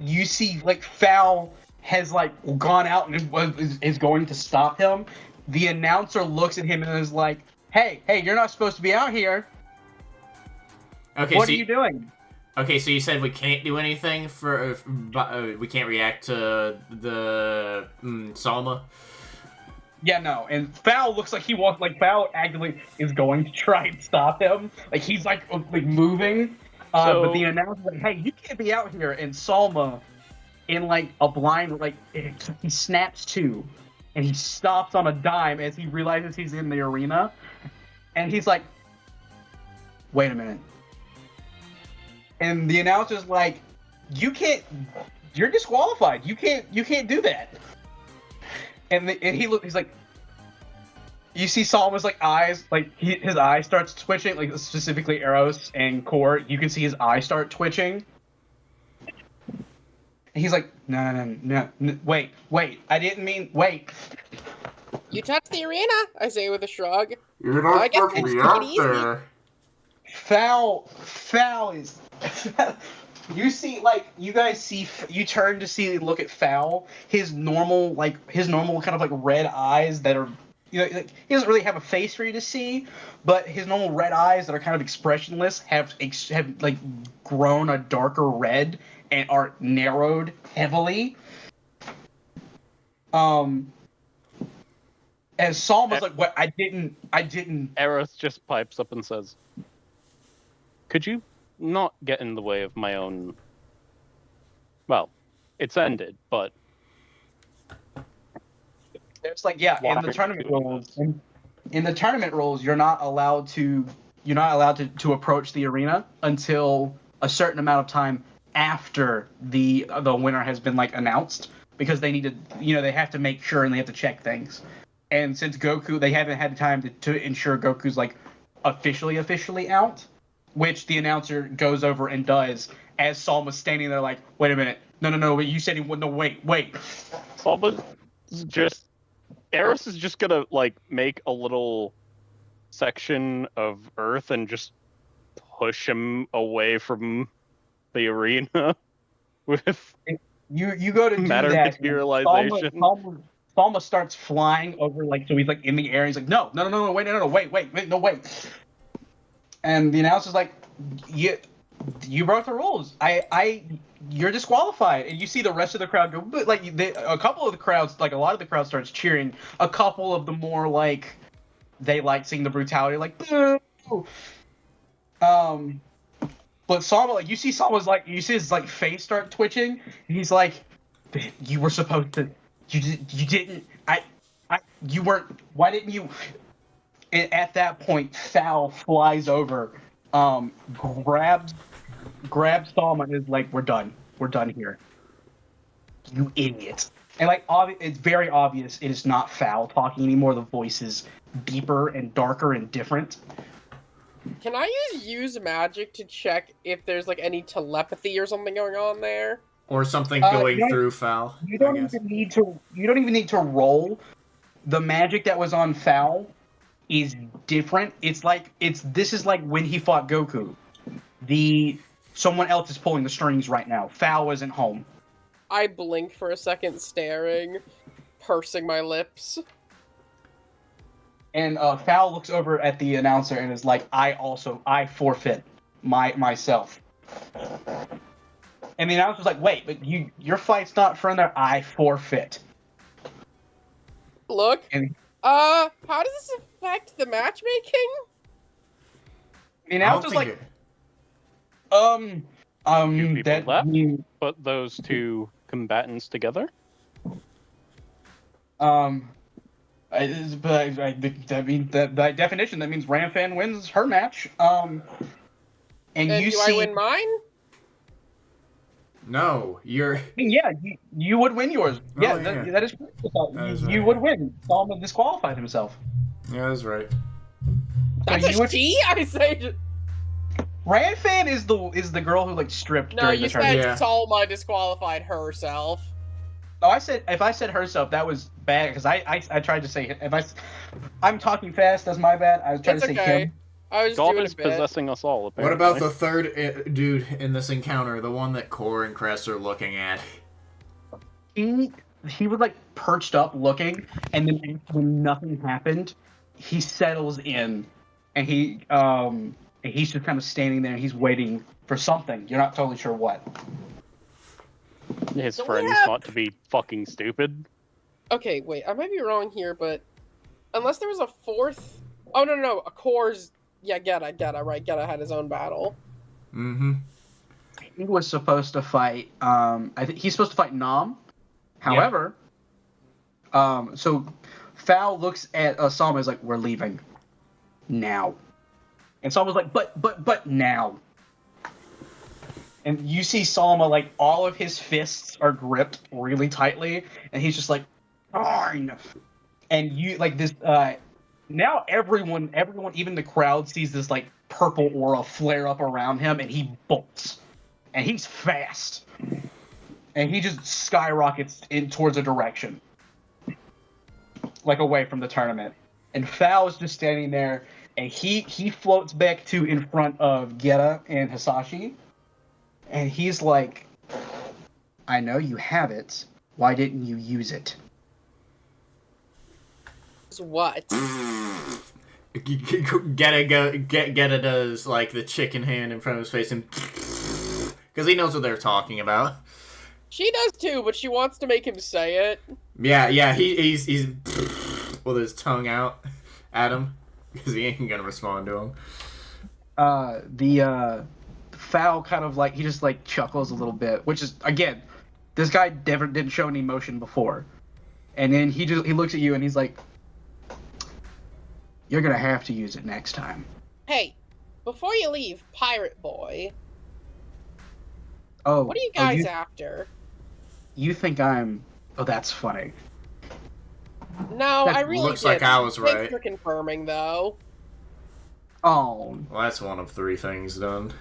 you see like Foul has like gone out and is going to stop him. The announcer looks at him and is like, "Hey, you're not supposed to be out here.
Okay,
What
so
are you doing?"
Okay, so you said we can't do anything we can't react to the Salma.
Yeah, no. And Foul looks like Foul actively is going to try and stop him. Like he's like moving. But the announcer's like, "Hey, you can't be out here." And Salma, in like a blind, he snaps to, and he stops on a dime as he realizes he's in the arena, and he's like, "Wait a minute." And the announcer's like, "You can't. You're disqualified. You can't do that." And he's like, you see Salma's like eyes, like his eye starts twitching, like specifically Eros and Core. You can see his eye start twitching. And he's like, no, wait, I didn't mean wait.
You touched the arena, I say with a shrug.
You're not
I guess
supposed to
that's
be
pretty
out
easy.
there.
Foul is. You see, like you guys see, you turn to see, look at Foul. His normal kind of like red eyes that are, like, he doesn't really have a face for you to see, but his normal red eyes that are kind of expressionless have like grown a darker red and are narrowed heavily. As Salma's like, "What? I didn't."
Eros just pipes up and says, "Could you not get in the way of my own..." Well, it's ended, but...
It's like, yeah, in the tournament rules, you're not allowed to approach the arena until a certain amount of time after the winner has been like announced, because they need to, they have to make sure and they have to check things. And since Goku, they haven't had time to ensure Goku's like officially out, which the announcer goes over and does as Salma's standing there like, "Wait a minute, no, you said he wouldn't. No, wait."
Salma's just... Eros is just gonna like make a little section of earth and just push him away from the arena with
you go to do
matter
that.
materialization.
Salma starts flying over, like, so he's like in the air. He's like, no, wait, wait. And the announcer's like, you broke the rules. You're disqualified. And you see the rest of the crowd go, but like a couple of the crowds, like a lot of the crowd starts cheering. A couple of the more like they like seeing the brutality, like boo. But Salma, like, you see his like face start twitching. And he's like, you were supposed to. You didn't. You weren't. Why didn't you? And at that point, Foul flies over, grabs Salma and is like, "We're done here. You idiot!" And like, it's very obvious it is not Foul talking anymore. The voice is deeper and darker and different.
Can I use magic to check if there's like any telepathy or something going on there?
Or something going through Foul.
You don't even need to roll. The magic that was on Foul is different. This is like when he fought Goku. Someone else is pulling the strings right now. Foul isn't home.
I blink for a second, staring, pursing my lips.
And Foul looks over at the announcer and is like, I forfeit myself. And the announcer's like, "Wait, but your fight's not for in there. I forfeit."
Look.
And
how does this affect the matchmaking?
the announcer's like,
Few people
that
left?
means,
Put those two combatants together?
by definition, that means Ramfan wins her match. And you
do
see,
I win mine?
No, you're.
yeah, you would win yours.
Oh,
Yeah,
yeah.
that is correct. You
right.
would win. Salma disqualified himself.
Yeah, that's right.
That's
you
a
would-
she? I say.
Ranfan is the girl who like stripped
No,
during
you
the
said
tournament.
Yeah.
Salma disqualified herself.
No, if I said herself, that was bad because I tried to say I'm talking fast. That's my bad. I was trying
It's
to say
okay.
him.
I was
God
doing
is
a bit.
possessing us all,
What
apparently.
about the third dude in this encounter, the one that Core and Cress are looking at?
He was like perched up looking, and then when nothing happened, he settles in, and he's just kind of standing there and he's waiting for something. You're not totally sure what.
His
Don't we
friends
have-
not to be fucking stupid?
Okay, wait, I might be wrong here, but unless there was a fourth. Oh no, a Core's. Yeah, Gheata, right? Gheata had his own battle.
Mm-hmm.
He was supposed to fight. I think he's supposed to fight Nam. However, so Fowl looks at Salma and is like, "We're leaving now," and Salma's like, "But now." And you see Salma, like, all of his fists are gripped really tightly, and he's just like, "Fine." And you, like, this, now everyone, even the crowd sees this, like, purple aura flare up around him, and he bolts. And he's fast. And he just skyrockets in towards a direction. Like, away from the tournament. And Fowl is just standing there, and he floats back to in front of Gheata and Hisashi. And he's like, "I know you have it. Why didn't you use it?"
What?
Gheata does like the chicken hand in front of his face and because he knows what they're talking about.
She does too, but she wants to make him say it.
Yeah, he's with his tongue out at him because he ain't gonna respond to him.
The Fowl kind of like, he just like chuckles a little bit, which is, again, this guy never didn't show any emotion before. And then he looks at you and he's like, "You're gonna have to use it next time."
Hey, before you leave, Pirate Boy,
Oh,
what are you guys
you,
after?
you think I'm? Oh, that's funny.
No,
That
I really
looks like
didn't.
I was
Thanks
right.
for confirming, though.
Oh,
Well, that's one of 3 things done.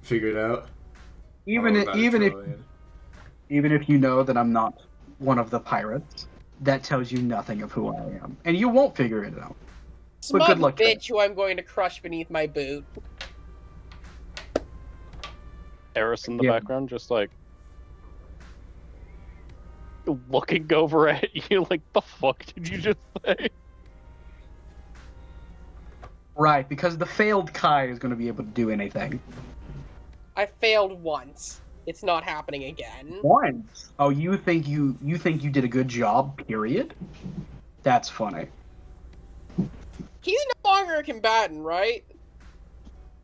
Figured out.
even
Oh,
if,
about a
even if
trillion.
even if you know that I'm not one of the pirates, that tells you nothing of who I am, and you won't figure it out. But good
Smug
luck trying.
bitch who I'm going to crush beneath my boot.
Eros in the
Yeah.
background, just like looking over at you, like, the fuck did you just say?
Right, because the failed Kai is going to be able to do anything.
I failed once. It's not happening again.
Once. Oh, you think you did a good job? Period. That's funny.
He's no longer a combatant, right?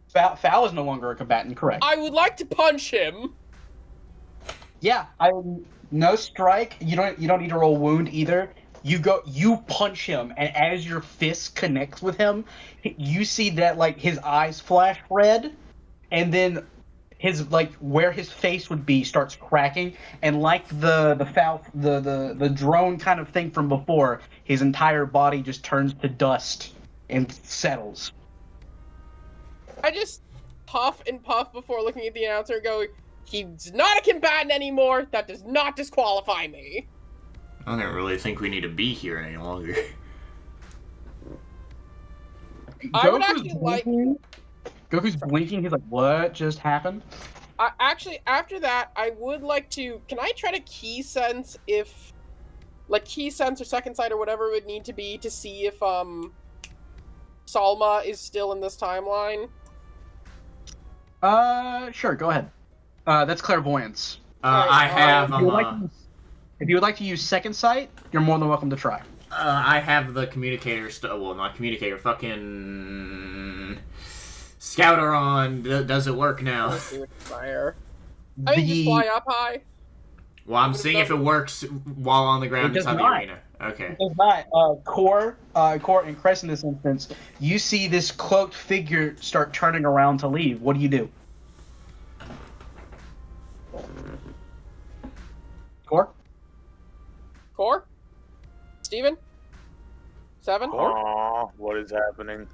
Fowl is no longer a combatant, correct?
I would like to punch him.
Yeah, no strike. You don't need to roll wound either. You punch him, and as your fist connects with him, you see that like his eyes flash red, and then his like where his face would be starts cracking, and like the drone kind of thing from before, his entire body just turns to dust and settles.
I just puff and puff before looking at the announcer and go, "He's not a combatant anymore. That does not disqualify me."
I don't really think we need to be here any longer.
I would actually like.
Goku's blinking. He's like, "What just happened?"
Actually, after that, I would like to. Can I try to key sense if, like, key sense or second sight or whatever it would need to be to see if Salma is still in this timeline?
Sure. Go ahead. That's clairvoyance.
I have
If you would like to use second sight, you're more than welcome to try.
I have the communicator well, not communicator, fucking scouter on. Does it work now?
Let's see what's fire. I mean, just fly up high.
Well, I'm seeing if it works while on the ground
It
inside
does
the
not.
arena. Okay.
It's not. Core and Crest in this instance, you see this cloaked figure start turning around to leave. What do you do? Core?
Core? Steven? 7?
Aw, what is happening?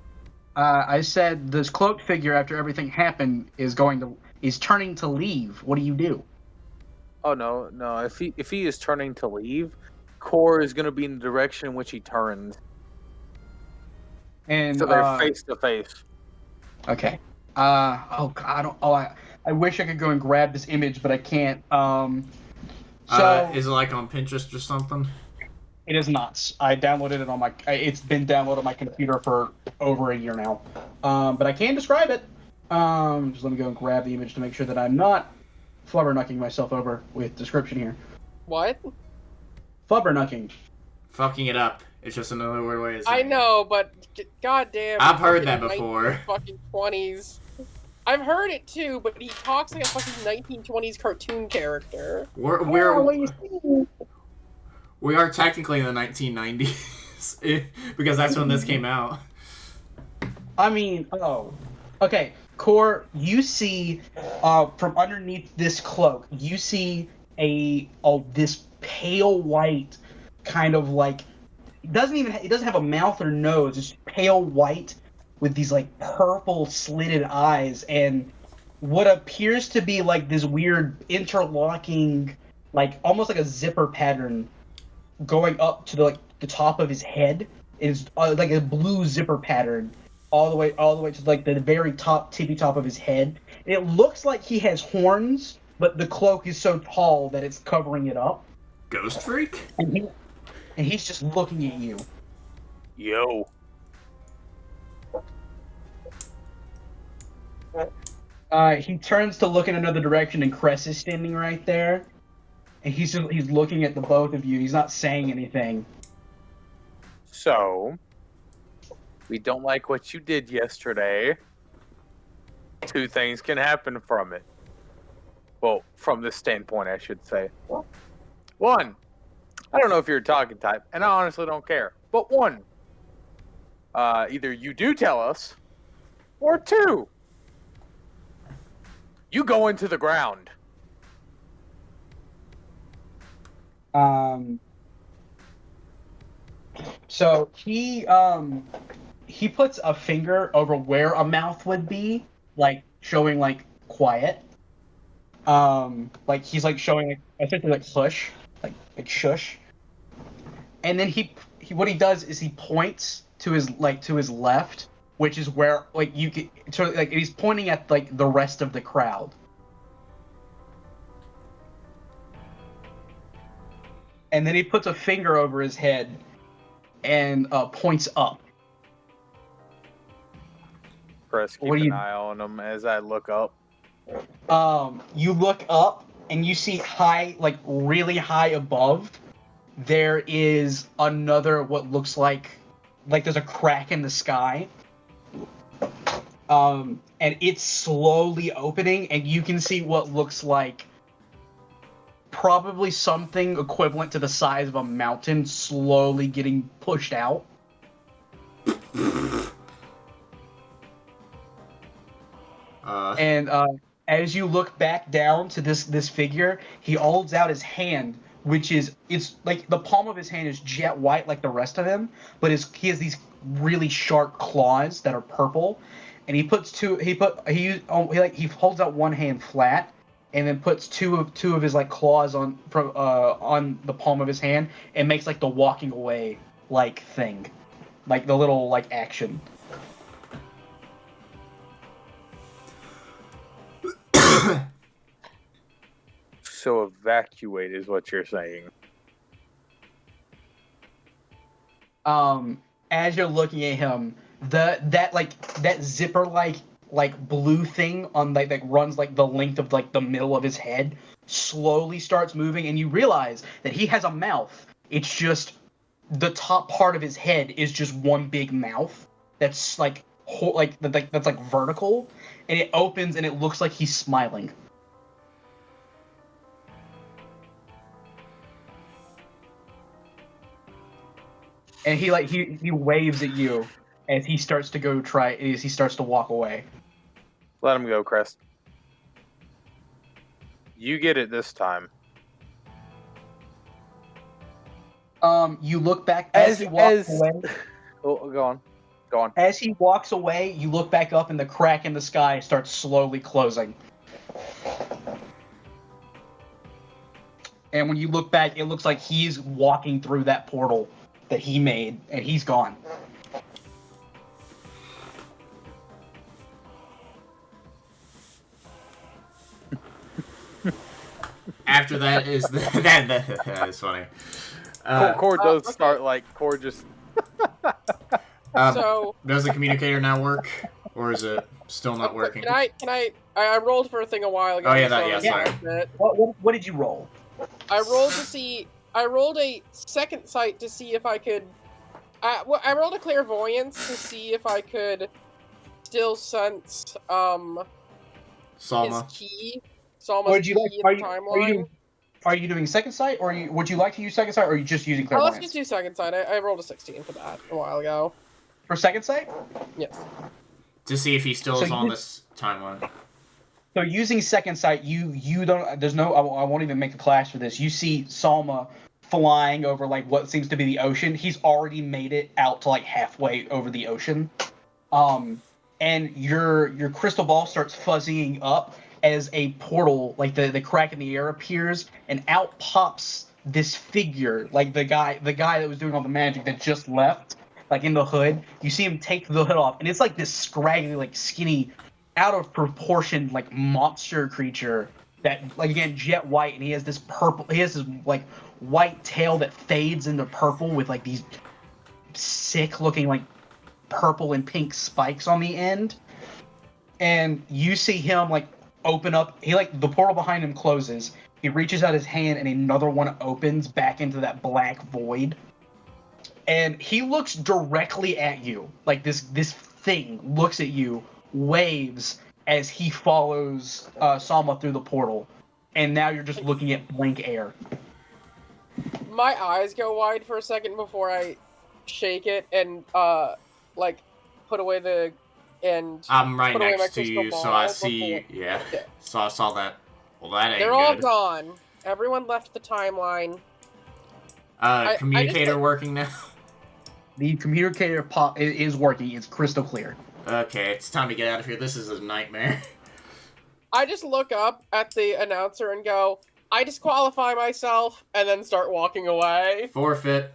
I said this cloaked figure, after everything happened, is turning to leave. What do you do?
Oh no. If he is turning to leave, Core is going to be in the direction in which he turns.
And
So they're face to face.
Okay. Oh God, I don't. Oh, I wish I could go and grab this image, but I can't. So
Is it like on Pinterest or something?
it is not. I downloaded it on my. It's been downloaded on my computer for over a year now. But I can describe it. Just let me go and grab the image to make sure that I'm not flubbernucking myself over with description here.
What?
Flubbernucking.
Fucking it up. It's just another weird way to say
I
it.
know, but goddamn.
I've heard
fucking
that before.
Fucking 20s. I've heard it too, but he talks like a fucking 1920s cartoon character.
We are technically in the 1990s because that's when this came out.
I mean, okay, Core, you see, from underneath this cloak, you see this pale white, kind of like, it doesn't have a mouth or nose. It's pale white with these like purple slitted eyes and what appears to be like this weird interlocking, like almost like a zipper pattern going up to the top of his head. Is like a blue zipper pattern all the way to like the very tippy top of his head. It looks like he has horns, but the cloak is so tall that it's covering it up.
Ghost Freak?
And he's just looking at you.
Yo.
He turns to look in another direction, and Cress is standing right there. And he's looking at the both of you. He's not saying anything.
So, we don't like what you did yesterday. Two things can happen from it. Well, from this standpoint, I should say. One, I don't know if you're a talking type, and I honestly don't care. But one, either you do tell us, or two, you go into the ground.
So he puts a finger over where a mouth would be, like showing like quiet. Like he's like showing like essentially like hush, like shush. And then he what he does is he points to his left, which is where like you can sort of like he's pointing at like the rest of the crowd. And then he puts a finger over his head and points up.
Chris, keep an eye on him as I look up.
You look up and you see high, like really high above, there is another what looks like there's a crack in the sky. And it's slowly opening, and you can see what looks like probably something equivalent to the size of a mountain slowly getting pushed out. And as you look back down to this figure, he holds out his hand, which is it's like the palm of his hand is jet white like the rest of him, but he has these really sharp claws that are purple, and he holds out one hand flat, and then puts two of his like claws on the palm of his hand and makes like the walking away like thing, like the little like action.
So evacuate is what you're saying.
As you're looking at him, that zipper like blue thing on like runs like the length of like the middle of his head slowly starts moving, and you realize that he has a mouth. It's just the top part of his head is just one big mouth that's that's like vertical, and it opens and it looks like he's smiling. And he waves at you as he starts to walk away.
Let him go, Crest. You get it this time.
You look back as he walks away.
Oh, go on.
As he walks away, you look back up, and the crack in the sky starts slowly closing. And when you look back, it looks like he's walking through that portal that he made, and he's gone.
after that is that is funny.
Cord does
okay.
start like Cord just.
So
Does the communicator now work, or is it still not working?
Can I rolled for a thing a while ago.
Oh, yeah,
so
that- yeah,
I'm
sorry.
gonna it.
What did you roll?
I rolled a second sight to see if I could. I rolled a clairvoyance to see if I could still sense his
Salma.
key. Salma's
Would you
key
like?
in the timeline.
Are you doing second sight, or would you like to use second sight, or are you just using
Oh,
clairvoyance?
let's just do second sight. I rolled a 16 for that a while ago.
For second sight?
Yes.
To see if he still
So
is on
you-
this timeline.
So using second sight, you don't. There's no. I won't even make a class for this. You see Salma flying over like what seems to be the ocean. He's already made it out to like halfway over the ocean. And your crystal ball starts fuzzying up as a portal, like the crack in the air appears, and out pops this figure, like the guy that was doing all the magic that just left, like in the hood. You see him take the hood off, and it's like this scraggly, like skinny, out of proportion, like monster creature that, like again, jet white, and he has this like white tail that fades into purple with like these sick looking like purple and pink spikes on the end. And you see him like open up, he like the portal behind him closes, he reaches out his hand and another one opens back into that black void, and he looks directly at you, like this thing looks at you, waves as he follows Salma through the portal, and now you're just looking at blank air.
My eyes go wide for a second before I shake it and like put away the and
I'm right
put away my
next to
crystal
you, so
ball
I see.
before-
Yeah.
Yeah.
So I saw that. Well, that ain't
They're all
good.
gone. Everyone left the timeline. I
Communicator
just-
working now.
The communicator is working, it's crystal clear.
Okay, it's time to get out of here. This is a nightmare.
I just look up at the announcer and go, I disqualify myself, and then start walking away.
Forfeit.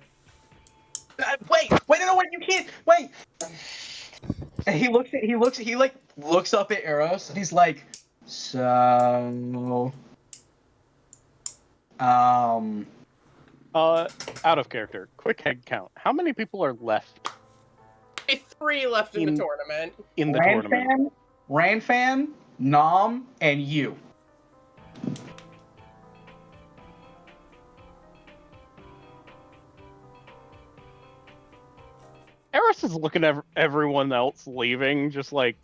Wait, no, you can't, wait! And he looks up at Eros, and he's like, so...
Out of character. Quick head count. How many people are left
3 left in the tournament.
in the tournament?
Ranfan, Nom, and you.
Eros is looking at everyone else leaving, just like,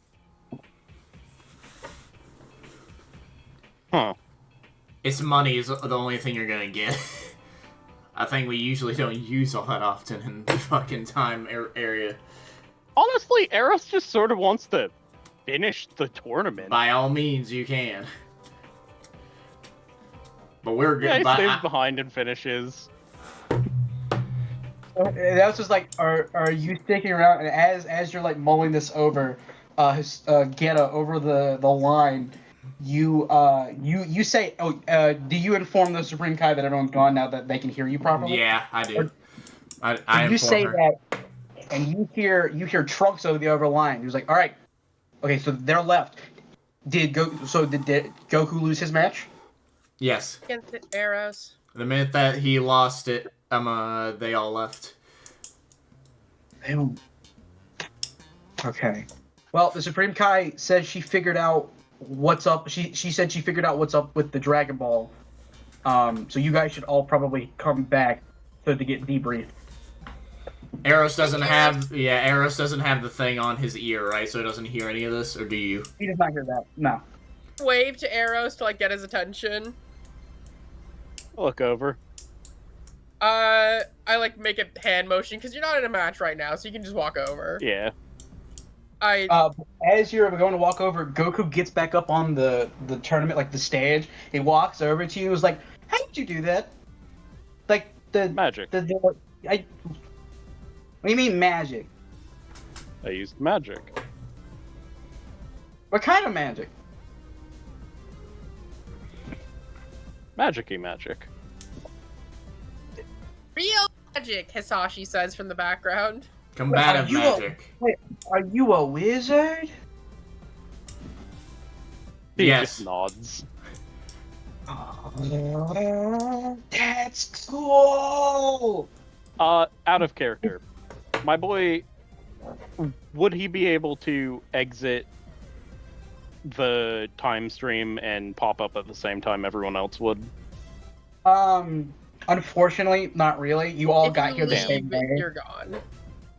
huh.
It's money is the only thing you're gonna get. I think we usually don't use all that often in the fucking time area.
Honestly, Eros just sort of wants to finish the tournament.
By all means, you can. But we're good.
Yeah, he stays behind and finishes.
That's just like, are you sticking around? And as you're like mulling this over, Gheata over the line, you say, do you inform the Supreme Kai that everyone's gone now that they can hear you properly?
Yeah, I do. I
you say
her.
that, and you hear Trunks over the other line. He was like, all right, okay, so they're left. Did Goku lose his match?
Yes.
Against the Eros.
The minute that he lost it, they all left.
Okay. Well, the Supreme Kai says she figured out what's up. She said she figured out what's up with the Dragon Ball. So you guys should all probably come back to get debriefed.
Eros doesn't have the thing on his ear, right? So he doesn't hear any of this, or do you?
He does not hear that. No.
Wave to Eros to like get his attention.
Look over.
I like make a hand motion because you're not in a match right now, so you can just walk over.
Yeah.
As you're going to walk over, Goku gets back up on the tournament, like the stage. He walks over to you and was like, how did you do that? Like, the...
Magic.
What do you mean magic?
I used magic.
What kind of magic?
Magic-y magic.
Real magic, Hisashi says from the background.
Combative magic.
Are you a wizard?
He
Yes.
just nods.
That's cool.
Out of character. My boy, would he be able to exit the time stream and pop up at the same time everyone else would?
Unfortunately, not really. You all
If
got
you
here the
leave,
same way.
you're gone.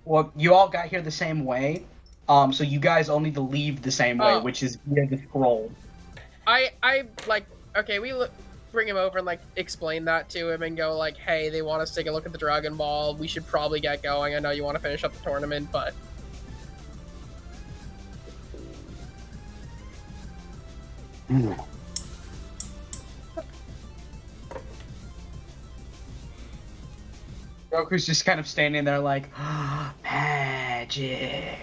Well, you all got here the same way. So you guys all need to leave the same way,
Oh.
which is via the scroll.
I like, okay, bring him over and like explain that to him and go like, hey, they want us to take a look at the Dragon Ball. We should probably get going. I know you want to finish up the tournament, but
Goku's just kind of standing there like, magic.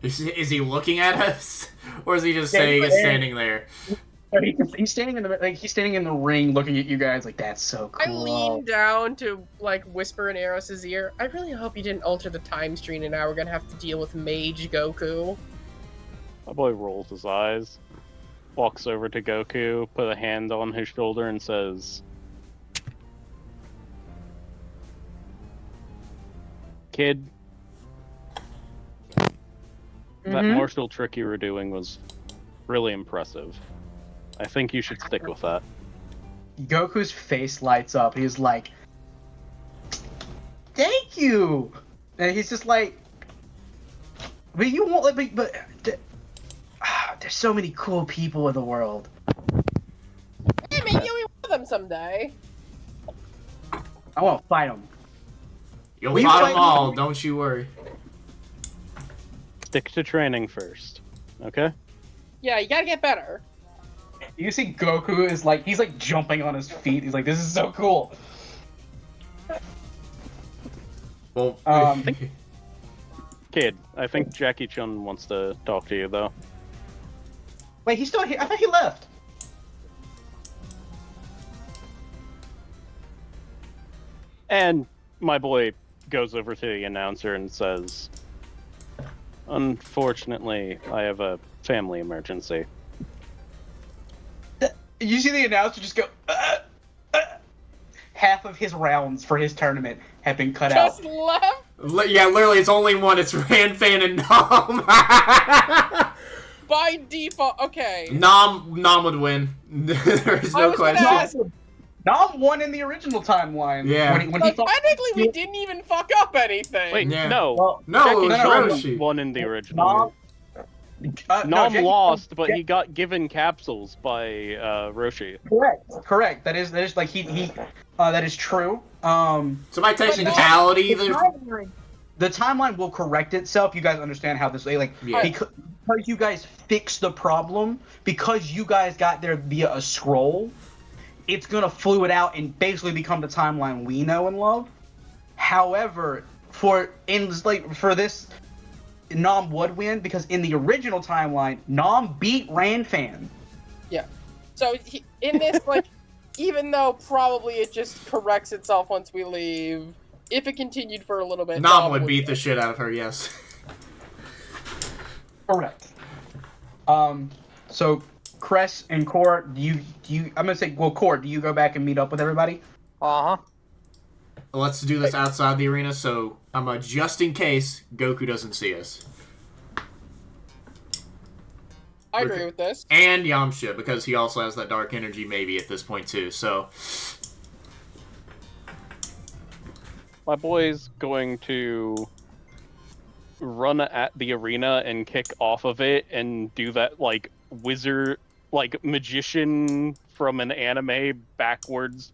Is he looking at us, or is he just
Yeah,
saying
he's
he's standing there?
He's standing in the ring, looking at you guys like that's so cool.
I lean down to like whisper in Eros's ear. I really hope you didn't alter the time stream, and now we're gonna have to deal with Mage Goku.
My boy rolls his eyes, walks over to Goku, put a hand on his shoulder, and says, "Kid, that
Mhm.
martial trick you were doing was really impressive. I think you should stick with that."
Goku's face lights up. He's like, "Thank you," and he's just like, "But you won't let me." But there's so many cool people in the world.
Hey, maybe you'll be one of them someday.
I won't fight them.
You'll
We
fight
fight-
them all, don't you worry.
Stick to training first, okay?
Yeah, you gotta get better.
You see Goku is like, he's like jumping on his feet. He's like, "This is so cool."
Well,
Kid, I think Jackie Chun wants to talk to you, though.
Wait, he's still here? I thought he left.
And my boy goes over to the announcer and says, "Unfortunately, I have a family emergency."
You see the announcer just go. Half of his rounds for his tournament have been cut out.
Just left
yeah, literally, it's only one. It's Ranfan and Nom.
by default. Okay.
Nom would win. There's
I
no
was gonna
question.
ask-
Nom won in the original timeline.
Yeah.
When he
Like,
fought.
technically, we didn't even fuck up anything.
Wait,
Yeah.
no.
Well,
No,
Jackie
it was
Chun
Roshi.
won in the original.
Nom. No,
Nom
Jackie-
lost, but he got given capsules by Roshi.
Correct. That is like he that is true.
So by technicality,
The timeline will correct itself. You guys understand how this like
Yeah.
because you guys fixed the problem, because you guys got there via a scroll, it's gonna fluid out and basically become the timeline we know and love. However, for this, Nom would win because in the original timeline, Nom beat Ranfan.
So in this, like, even though probably it just corrects itself once we leave, if it continued for a little bit,
Nom would beat the shit out of her. Yes.
Correct. So Cress and Core, do you? I'm gonna say, well, Core, do you go back and meet up with everybody?
Uh huh.
Let's do this outside the arena, so just in case Goku doesn't see us.
I agree with this.
And Yamcha, because he also has that dark energy maybe at this point too, so...
My boy's going to run at the arena and kick off of it and do that, like, wizard, like, magician from an anime backwards,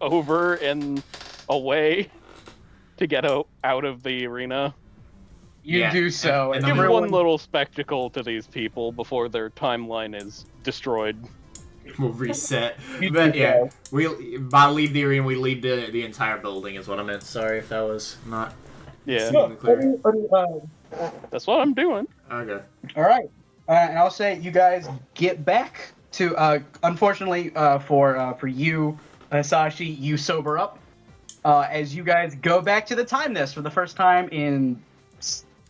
over and away to get out of the arena.
You
Yeah,
do so.
and
And
Give
everyone-
one little spectacle to these people before their timeline is destroyed.
We'll reset.
You
But
do
yeah, by leave the arena, we leave the entire building is what I meant. Sorry if that was not
Yeah,
clear.
that's what I'm doing.
Okay.
All right, and I'll say you guys get back to. Unfortunately, for you, Hisashi, you sober up as you guys go back to the time nest for the first time in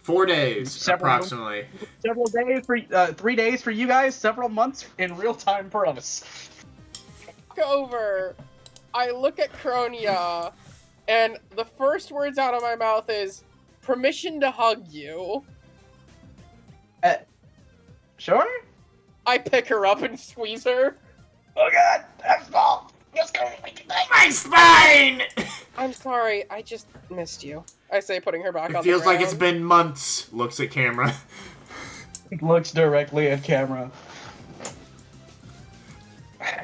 4 days,
Several-
approximately.
several days for 3 days for you guys, several months in real time for us.
walk over, I look at Cronia, and the first words out of my mouth is, "Permission to hug you."
Sure?
I pick her up and squeeze her.
Oh god, that's all. Let's go.
My spine!
I'm sorry, I just missed you. I say, putting her back
It
on
feels
the
like
ground.
it's been months. Looks at camera.
Looks directly at camera.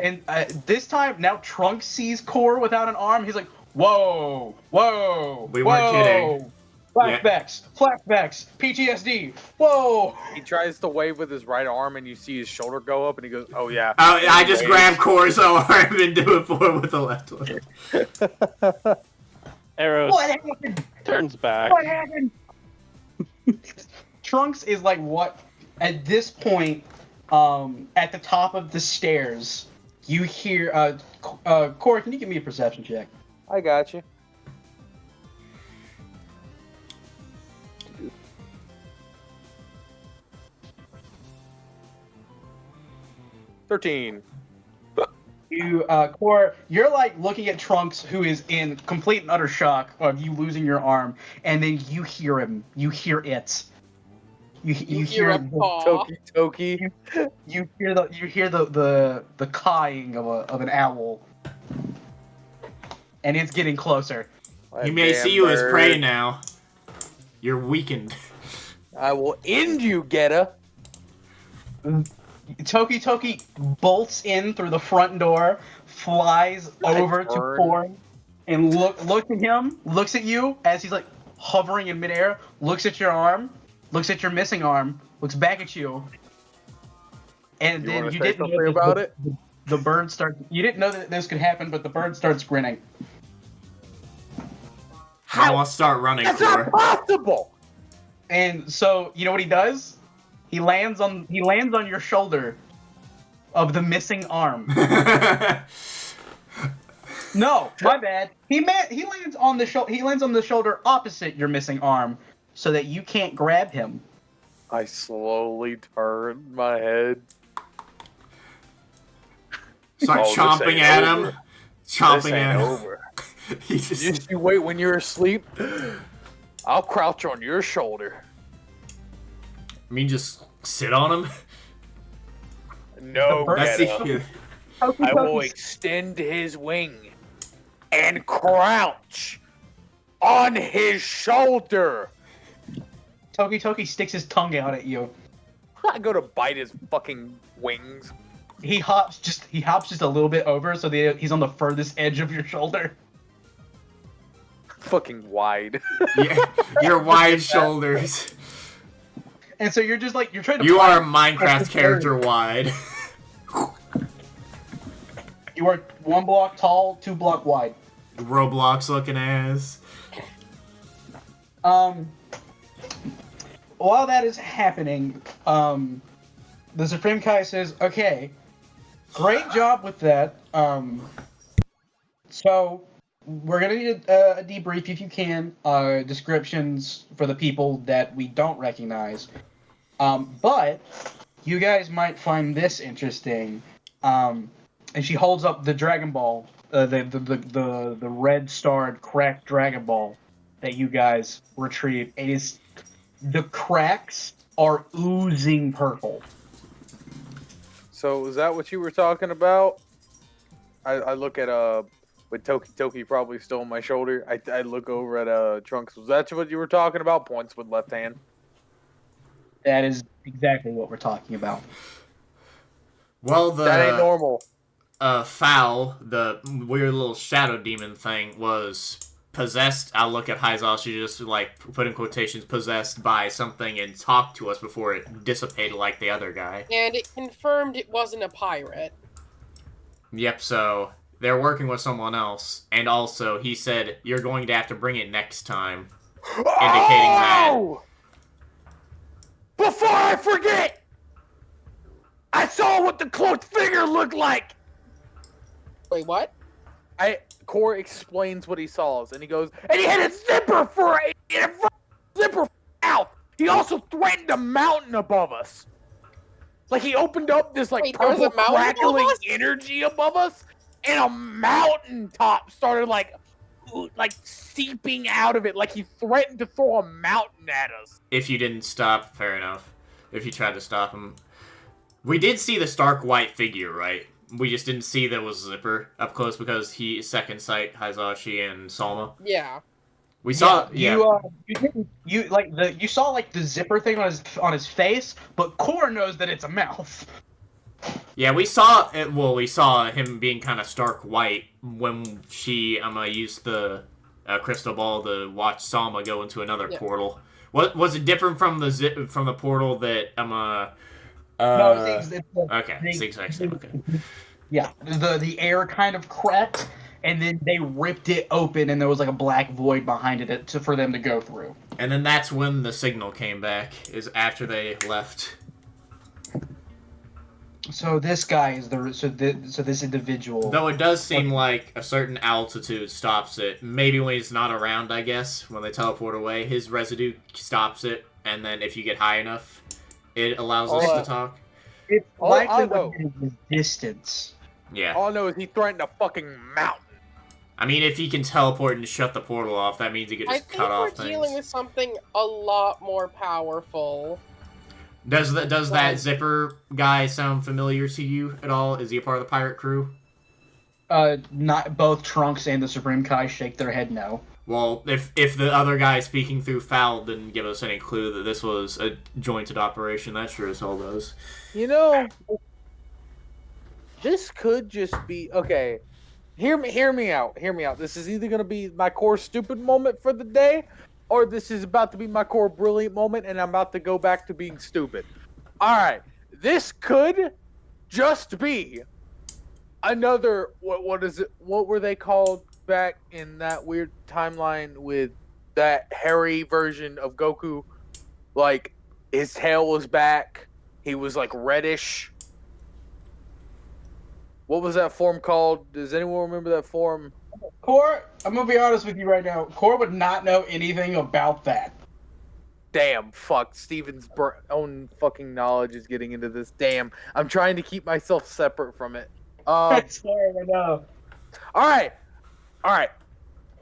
And this time, now Trunks sees Core without an arm. He's like, whoa, whoa,
We weren't kidding.
Flashbacks, flashbacks, PTSD, whoa.
He tries to wave with his right arm, and you see his shoulder go up, and he goes, "Oh yeah."
Oh, I just
Waves.
grabbed Core's arm and do it for with the left one.
Eros
What happened?
turns back.
What happened? Trunks is like what? At this point, at the top of the stairs, you hear. Core, can you give me a perception check?
I got you. $13.
Core, you're like looking at Trunks, who is in complete and utter shock of you losing your arm, and then you hear him. You hear it. You hear
a
the,
paw.
Toki.
you hear the cawing of an owl, and it's getting closer.
He may see you as prey now. You're weakened.
I will end you, Gheata.
Toki bolts in through the front door, flies over to
burn.
Core, and looks at him, looks at you as he's like hovering in midair, looks at your arm, looks at your missing arm, looks back at you, and then you didn't know
about it.
The bird starts. You didn't know that this could happen, but the bird starts grinning.
Now I'll start running,
That's
Core.
not possible.
And so you know what he does? He lands on your shoulder of the missing arm. No, my bad. He lands on the shoulder opposite your missing arm, so that you can't grab him.
I slowly turn my head.
Start
Oh, this
chomping
ain't
at
over.
him. Chomping
This
at
ain't
him.
over.
He just,
Just you wait when you're asleep. I'll crouch on your shoulder.
I mean, just sit on him.
No,
That's
Gheata. I will extend his wing and crouch on his shoulder.
Toki sticks his tongue out at you.
I go to bite his fucking wings.
He hops just a little bit over, so he's on the furthest edge of your shoulder.
Fucking wide.
Yeah, your wide shoulders.
And so you're just like you're trying to.
You are a
find-
Minecraft character wide.
You are 1 block tall, 2 block wide.
Roblox looking ass.
While that is happening, the Supreme Kai says, "Okay, great job with that. So we're gonna need a debrief if you can. Descriptions for the people that we don't recognize. But you guys might find this interesting. And she holds up the Dragon Ball, the red starred cracked Dragon Ball that you guys retrieved. It is the cracks are oozing purple.
So is that what you were talking about? I look at with Toki probably still on my shoulder. I look over at Trunks. Was that what you were talking about? Points with left hand.
That is exactly what we're talking about.
Well,
That ain't normal.
Foul, the weird little shadow demon thing, was possessed. I'll look at Hisashi, just like put in quotations, possessed by something and talked to us before it dissipated like the other guy.
And it confirmed it wasn't a pirate.
Yep, so they're working with someone else. And also, he said, you're going to have to bring it next time. Indicating that...
Oh! Before I forget! I saw what the cloaked figure looked like!
Wait, what?
Core explains what he saw, and he goes, and he had a zipper for zipper out. He also threatened a mountain above us. Like he opened up this like
Wait, there was
purple
a mountain above
crackling
us?
energy above us, and a mountaintop started like seeping out of it, like he threatened to throw a mountain at us.
If you didn't stop, fair enough. If you tried to stop him. We did see the stark white figure, right? We just didn't see that it was Zipper up close because he second sight Hisashi and Salma.
Yeah.
We saw
you saw like the zipper thing on his face, but Core knows that it's a mouth.
Yeah, we saw it. Well, we saw him being kind of stark white when she used the crystal ball to watch Salma go into another portal. What was it different from the portal that
No, it's
okay, it's the exact same. Okay.
Yeah, the air kind of cracked, and then they ripped it open, and there was like a black void behind it for them to go through.
And then that's when the signal came back. Is after they left.
So this guy is this individual.
Though it does seem like a certain altitude stops it. Maybe when he's not around, I guess, when they teleport away, his residue stops it, and then if you get high enough, it allows us to talk.
It's
All I
likely
know-
within his distance.
Yeah.
All I know is he threatened a fucking mountain.
I mean, if he can teleport and shut the portal off, that means he could
I
just
think
cut
we're
off
dealing
things.
with something a lot more powerful.
Does that Zipper guy sound familiar to you at all? Is he a part of the pirate crew?
Not both Trunks and the Supreme Kai shake their head no.
Well, if the other guy speaking through Foul didn't give us any clue that this was a jointed operation, that sure as hell does.
You know, this could just be okay. Hear me out. Hear me out. This is either gonna be my core stupid moment for the day, or this is about to be my core brilliant moment, and I'm about to go back to being stupid. All right, this could just be another what is it? What were they called back in that weird timeline with that hairy version of Goku? Like his tail was back. He was like reddish. What was that form called? Does anyone remember that form?
Core, I'm gonna be honest with you right now. Core would not know anything about that.
Damn, fuck. Steven's own fucking knowledge is getting into this. Damn. I'm trying to keep myself separate from it.
Sorry, I know.
Alright. Alright.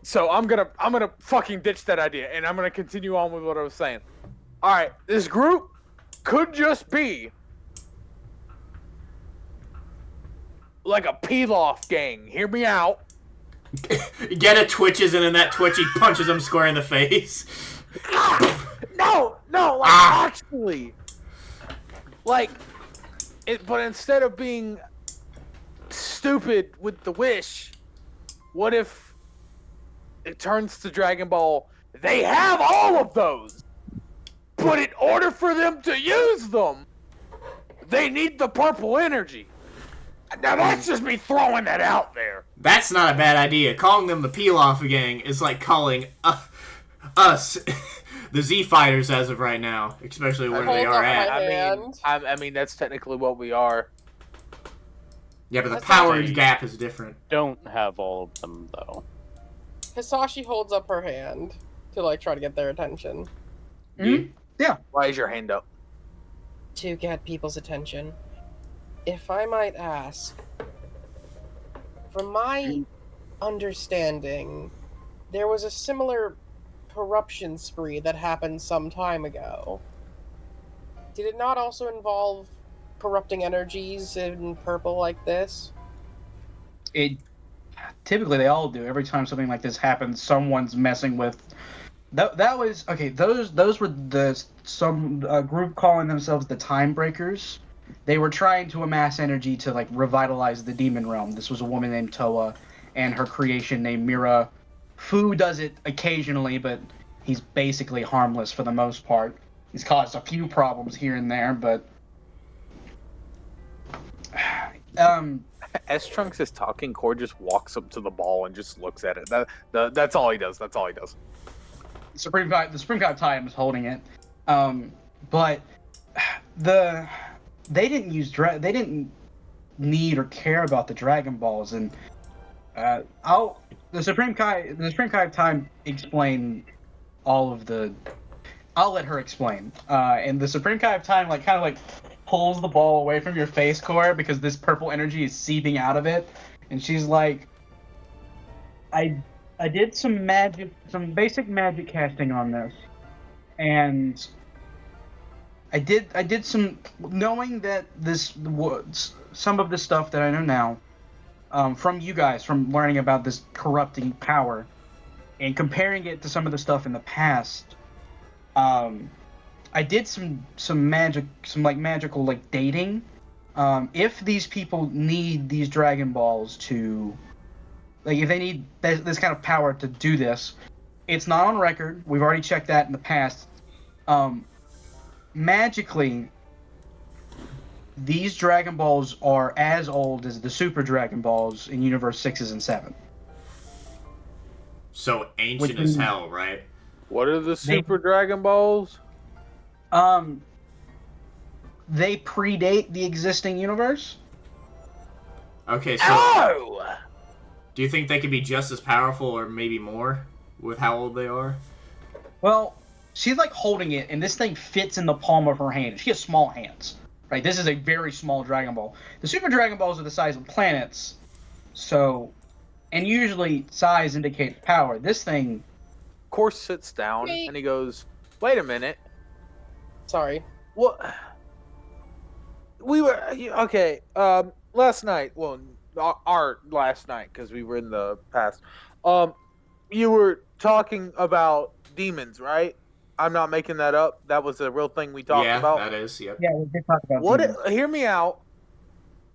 So I'm gonna fucking ditch that idea, and I'm gonna continue on with what I was saying. Alright, this group could just be like a peel-off gang. Hear me out.
Gheata twitches, and then that twitch, he punches him square in the face.
No, like actually. Like, but instead of being stupid with the wish, what if it turns to Dragon Ball? They have all of those, but in order for them to use them, they need the purple energy. Now that's just me throwing that out there.
That's not a bad idea. Calling them the peel-off gang is like calling us the Z Fighters as of right now, especially where they are at.
I mean, that's technically what we are.
Yeah, but the
That's
power
actually-
gap is different.
Don't have all of them though.
Hisashi holds up her hand to like try to get their attention.
Why is your hand up?
To get people's attention. If I might ask, from my understanding, there was a similar corruption spree that happened some time ago. Did it not also involve corrupting energies in purple like this?
Typically they all do. Every time something like this happens, someone's messing with. That was okay. Those were some group calling themselves the Time Breakers. They were trying to amass energy to like revitalize the demon realm. This was a woman named Toa, and her creation named Mira. Fu does it occasionally, but he's basically harmless for the most part. He's caused a few problems here and there, but
As Trunks is talking, Cord just walks up to the ball and just looks at it. That's all he does. That's all he does.
the Supreme God Time is holding it. But they didn't need or care about the Dragon Balls, and the Supreme Kai of Time explain all of the. I'll let her explain. And the Supreme Kai of Time kind of pulls the ball away from your face core because this purple energy is seeping out of it, and she's like, I did some basic magic casting on this, and I did some knowing that this was some of the stuff that I know now, from you guys, from learning about this corrupting power, and comparing it to some of the stuff in the past. I did some magical dating. If these people need these Dragon Balls to, if they need this kind of power to do this, it's not on record. We've already checked that in the past. Magically, these Dragon Balls are as old as the Super Dragon Balls in Universe 6s and 7.
So ancient as hell, right?
What are the Super Dragon Balls?
They predate the existing universe.
Okay, so
Oh!
do you think they could be just as powerful or maybe more with how old they are?
Well, she's holding it, and this thing fits in the palm of her hand. She has small hands, right? This is a very small Dragon Ball. The Super Dragon Balls are the size of planets, so, and usually size indicates power. This thing,
Of course, sits down
Wait.
and he goes, "Wait a minute.
Sorry.
What? We were okay. Last night. Well, our last night because we were in the past. You were talking about demons, right? I'm not making that up. That was a real thing we talked about.
Yeah, that is. Yep.
yeah, we did talk about
What?
demons.
Hear me out.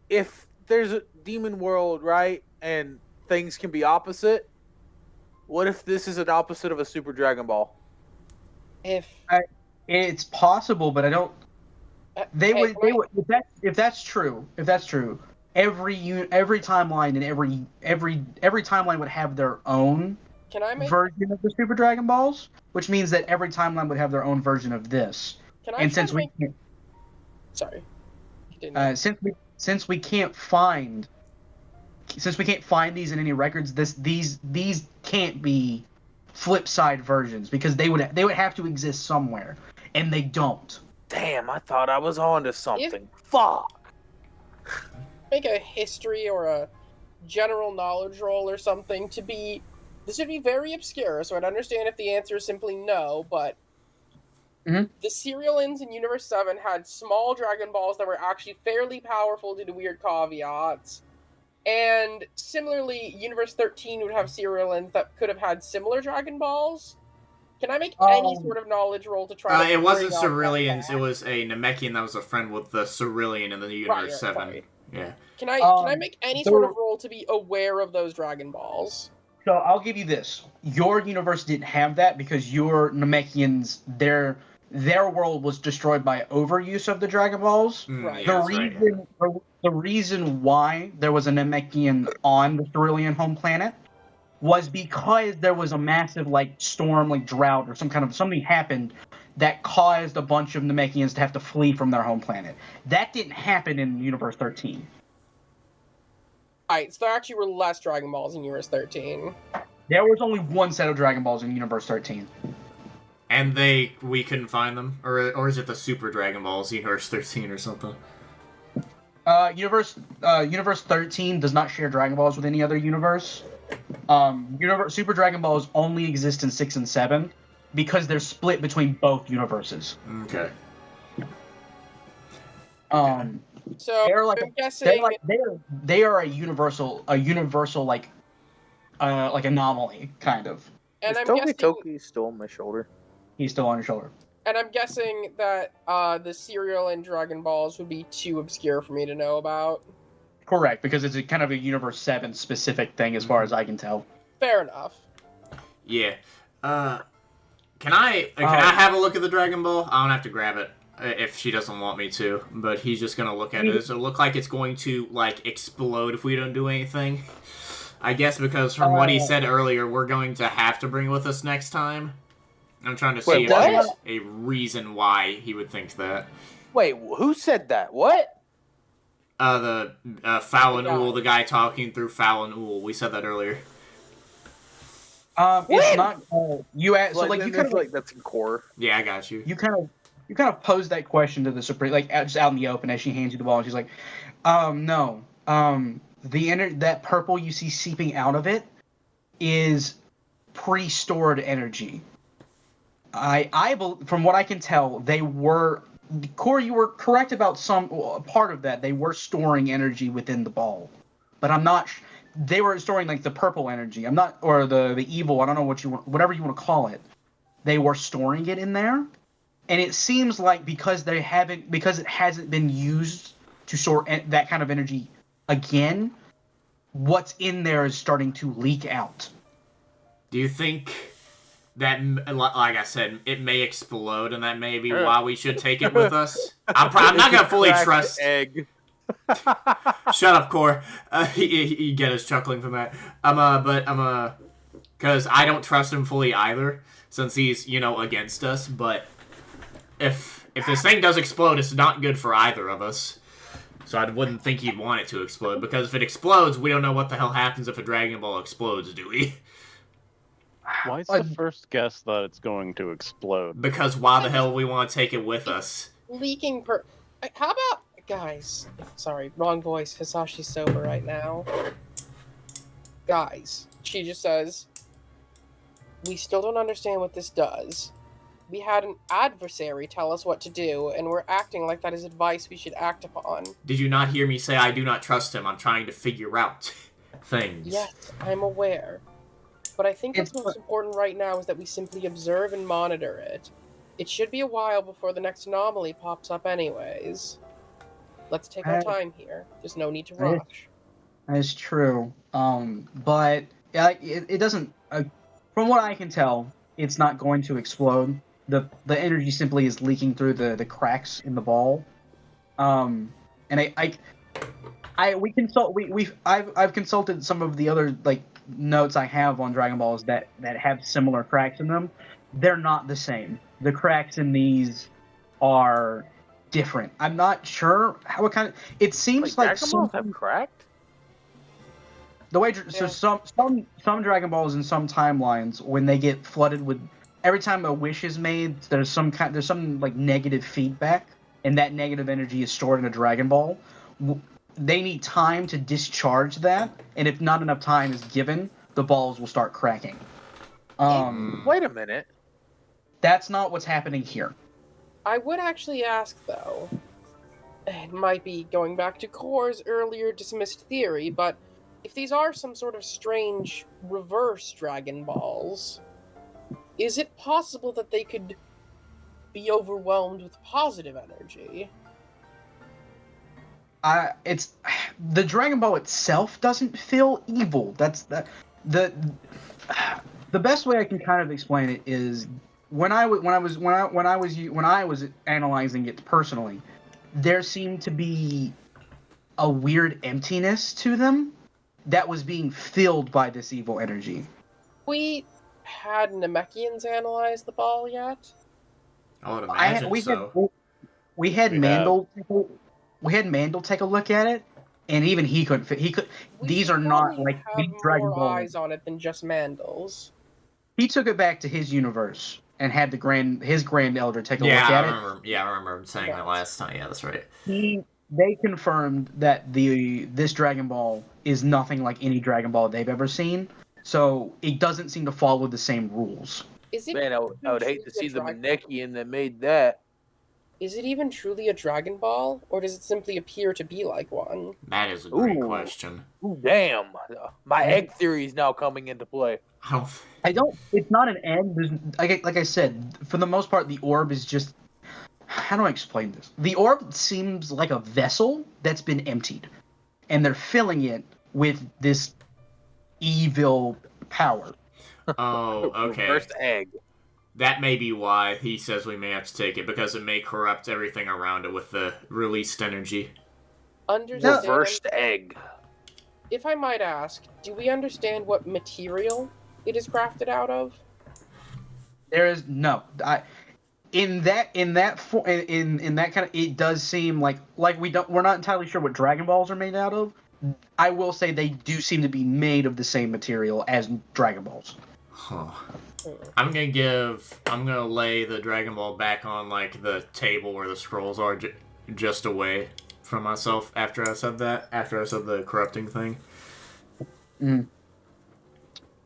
If there's a demon world, right, and things can be opposite, what if this is an opposite of a Super Dragon Ball?
If
It's possible, but I don't. They
hey,
would. They would. If that's true. Every timeline and every timeline would have their own
can I make
version of the Super Dragon Balls, which means that every timeline would have their own version of this.
can I
And
try
since
to
we
make,
can't,
sorry. Continue.
since we can't find these in any records, these can't be flip side versions because they would have to exist somewhere, and they don't.
Damn, I thought I was onto something. Fuck.
Make a history or a general knowledge roll or something to be. This would be very obscure, so I'd understand if the answer is simply no, but
Mhm.
the Cerealins in Universe 7 had small Dragon Balls that were actually fairly powerful due to weird caveats. And similarly, Universe 13 would have Cerealins that could have had similar Dragon Balls. Can I make any sort of knowledge roll to try to
It wasn't
bring up that
Ceruleans.
fact?
It was a Namekian that was a friend with the Cerulean in the Universe
Right,
7.
sorry.
Yeah.
Can I make any
so-
sort of roll to be aware of those Dragon Balls?
So I'll give you this: your universe didn't have that because your Namekians, their world was destroyed by overuse of the Dragon Balls.
Right.
Yeah,
the
that's right.
the reason why there was a Namekian on the Cerulean home planet was because there was a massive storm, drought, or something happened that caused a bunch of Namekians to have to flee from their home planet. That didn't happen in Universe 13.
Alright, so there actually were less Dragon Balls in Universe 13.
There was only one set of Dragon Balls in Universe 13.
And we couldn't find them, or is it the Super Dragon Balls, Universe 13 or something?
Universe 13 does not share Dragon Balls with any other universe. Super Dragon Balls only exist in 6 and 7 because they're split between both universes.
Okay.
So
They're
I'm guessing
they are a universal anomaly kind of.
and
Is
I'm
Toki
guessing
Toki still on my shoulder?
He's still on your shoulder.
and I'm guessing that the Cereal and Dragon Balls would be too obscure for me to know about.
Correct, because it's a kind of a Universe 7 specific thing as far as I can tell.
Fair enough.
Yeah. Can I have a look at the Dragon Ball? I don't have to grab it if she doesn't want me to, but he's just gonna look at it. Does it look like it's going to explode if we don't do anything? I guess because from what he said earlier, we're going to have to bring it with us next time. I'm trying to see
Wait,
if
what?
there's a reason why he would think that.
Wait, who said that? What?
The Fallon Ool, the guy talking through Fallon Ool. We said that earlier.
It's not. You asked, so you kind of
that's in core.
Yeah, I got you.
you kind of posed that question to the Supreme, just out in the open as she hands you the ball, and she's like, no. that purple you see seeping out of it is pre-stored energy. From what I can tell, Corey, you were correct about some part of that. They were storing energy within the ball, but I'm not. They were storing like the purple energy. I'm not, or the evil. I don't know whatever you want to call it. They were storing it in there, and it seems like because it hasn't been used to store that kind of energy again, what's in there is starting to leak out.
Do you think that, like I said, it may explode, and that may be why we should take it with us? I'm not gonna fully trust.
Egg.
Shut up, Core. You get us chuckling from that. Because I don't trust him fully either, since he's against us. But if this thing does explode, it's not good for either of us. So I wouldn't think he'd want it to explode, because if it explodes, we don't know what the hell happens if a Dragon Ball explodes, do we?
Why is the first guess that it's going to explode?
Because why the hell we want to take it with us?
Leaking How about... Guys, sorry, wrong voice. Hisashi's sober right now. Guys, she just says, we still don't understand what this does. We had an adversary tell us what to do, and we're acting like that is advice we should act upon.
Did you not hear me say I do not trust him? I'm trying to figure out things.
Yes, I'm aware. But I think what's most important right now is that we simply observe and monitor it. It should be a while before the next anomaly pops up anyways. Let's take our time here. There's no need to rush.
That is true. But it doesn't... from what I can tell, it's not going to explode. The energy simply is leaking through the cracks in the ball. And I've consulted some of the other notes I have on Dragon Balls that have similar cracks in them. They're not the same. The cracks in these are different. I'm not sure what kind of... It seems like
Dragon Balls have cracked?
The way so some Dragon Balls in some timelines, when they get flooded with, every time a wish is made, there's some negative feedback, and that negative energy is stored in a Dragon Ball. They need time to discharge that, and if not enough time is given, the balls will start cracking.
Wait a minute.
That's not what's happening here.
I would actually ask, though, it might be going back to Core's earlier dismissed theory, but if these are some sort of strange reverse Dragon Balls, is it possible that they could be overwhelmed with positive energy?
The Dragon Ball itself doesn't feel evil. The best way I can kind of explain it is when I was analyzing it personally, there seemed to be a weird emptiness to them that was being filled by this evil energy.
We had Namekians analyze the ball yet?
I would imagine so.
We had Mandel take a look at it, and even he couldn't fit. These are not like big Dragon Ball.
Eyes on it than just Mandel's.
He took it back to his universe and had his grand elder take a look at it.
Yeah, I remember saying that last time. Yeah, that's right.
They confirmed that this Dragon Ball is nothing like any Dragon Ball they've ever seen, so it doesn't seem to follow the same rules.
Man, I would hate to see the Namekian that made that.
Is it even truly a Dragon Ball, or does it simply appear to be like one?
That is a great question.
Ooh, damn. My egg theory is now coming into play.
It's not an egg. Like I said, for the most part, the orb is just... How do I explain this? The orb seems like a vessel that's been emptied, and they're filling it with this evil power.
Oh, okay.
First egg.
That may be why he says we may have to take it, because it may corrupt everything around it with the released energy.
Reversed egg.
If I might ask, do we understand what material it is crafted out of?
There is no. In that kind of, it does seem like we're not entirely sure what Dragon Balls are made out of. I will say they do seem to be made of the same material as Dragon Balls.
Huh. I'm gonna lay the Dragon Ball back on the table where the scrolls are, just away from myself after I said that. After I said the corrupting thing.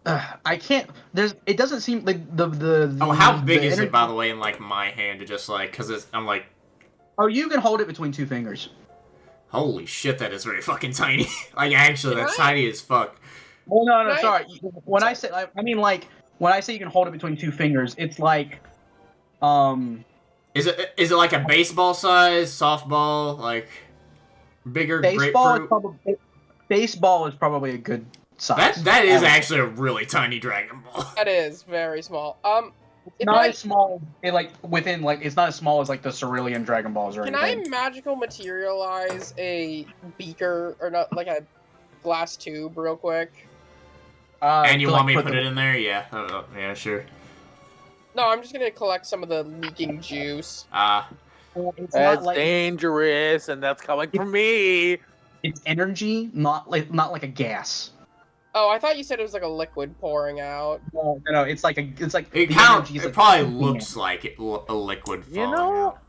I can't. There's. It doesn't seem like the
Oh, how big is
energy,
it, by the way, in like my hand? To just like, cause I'm like,
Oh, you can hold it between 2 fingers.
holy shit, that is very fucking tiny. Like, actually,
Can
that's
I-
tiny as fuck.
Well, no,
Right.
sorry. When I say, I mean, like, when I say you can hold it between 2 fingers, it's like,
Is it like a baseball size, softball, like bigger grapefruit?
Baseball is probably a good size.
That is actually a really tiny Dragon Ball.
That is very small. If
not
I,
as small. It's not as small as like the Cerulean Dragon Balls or
can I
anything.
magical materialize a beaker or not, like a glass tube, real quick?
And you
to,
want
like,
me to put
the-
it in there? Yeah. Yeah, sure.
No, I'm just gonna collect some of the leaking juice.
It's
That's
not like
dangerous, and that's coming from me.
it's energy, not like a gas.
Oh, I thought you said it was like a liquid pouring out.
No, it's like
It
the
kind
energy is
it
like
probably
pumping
looks
out.
like a liquid
You
falling
know,
out.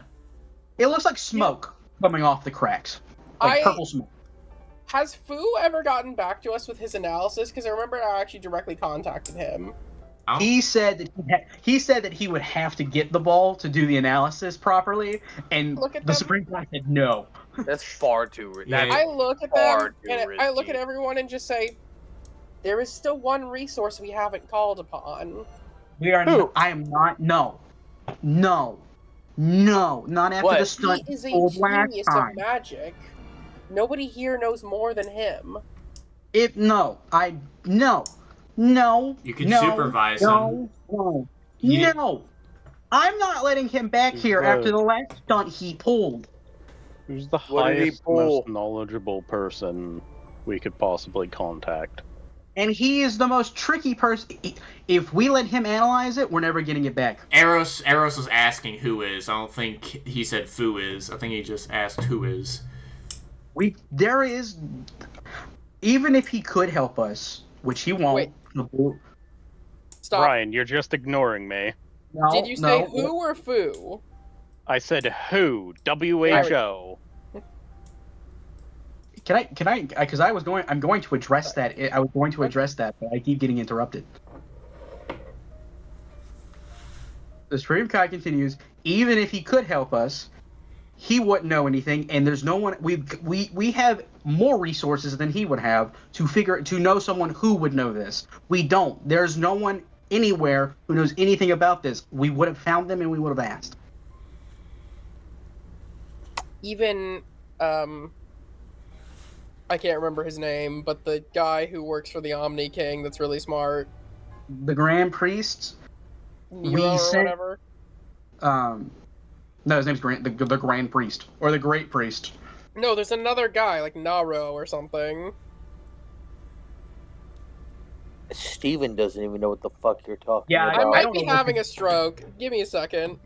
It looks like smoke coming off the cracks, like purple smoke.
Has Fu ever gotten back to us with his analysis? Because I remember I actually directly contacted him.
He said that he would have to get the ball to do the analysis properly, and
Look at
the
them.
Supreme Court said no.
that's far too.
Yeah.
That's
I look at
far
them,
too
and I look
risky.
at everyone and just say, there is still one resource we haven't called upon.
We are.
Who?
I am not. No, not after
What?
the stunt
He is a
pulled last
genius
time.
of magic. Nobody here knows more than him.
You
can supervise him.
No. I'm not letting him back here
Right.
after the last stunt he pulled.
Who's the
What did he
highest,
pull?
most knowledgeable person we could possibly contact?
And he is the most tricky person. If we let him analyze it, we're never getting it back.
Eros was asking who is. I don't think he said Fu is. I think he just asked who is.
There is, even if he could help us, which he won't.
Stop.
Brian, you're just ignoring me.
No,
Did you say who or Fu?
I said who? WHO.
Can I? Because I'm going to address that. I was going to address that, but I keep getting interrupted. The Supreme Kai continues. Even if he could help us, he wouldn't know anything, and there's no one. We have more resources than he would have to know someone who would know this. We don't. There's no one anywhere who knows anything about this. We would have found them and we would have asked.
Even, I can't remember his name, but the guy who works for the Omni King that's really smart.
The Grand Priest.
Nero or
sent-
whatever.
No, his name's the Grand Priest or the Great Priest.
No, there's another guy, like Naro or something.
Steven doesn't even know what the fuck you're talking
Yeah,
I
about.
I
might
don't
be
know.
having a stroke. Give me a second.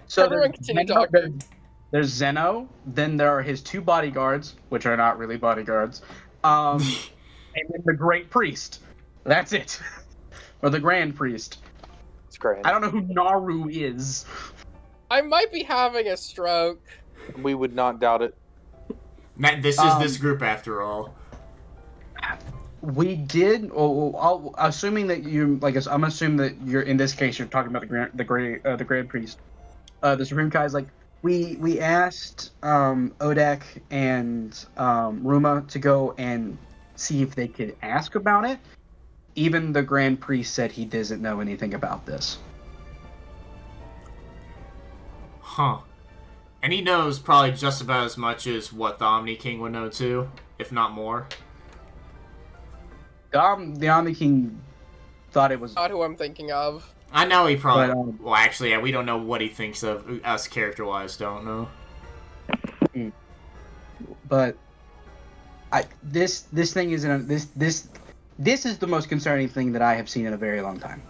So
Everyone
there's
continue
Zeno,
talking.
there's Zeno, then there are his 2 bodyguards, which are not really bodyguards, and then the Great Priest. That's it. Or the Grand Priest.
It's great.
I don't know who Naru is.
I might be having a stroke.
We would not doubt it.
This is this group after all.
We did. Assuming that you I'm assuming that you're in this case. You're talking about the Grand Priest. The Supreme Kai is like we asked Odak and Ruma to go and see if they could ask about it. Even the Grand Priest said he doesn't know anything about this.
Huh. And he knows probably just about as much as what the Omni King would know too, if not more.
The Omni King thought it was.
Not who I'm thinking of.
I know he probably.
But,
well, actually, yeah, we don't know what he thinks of us character-wise. Don't know.
But this thing isn't this is the most concerning thing that I have seen in a very long time.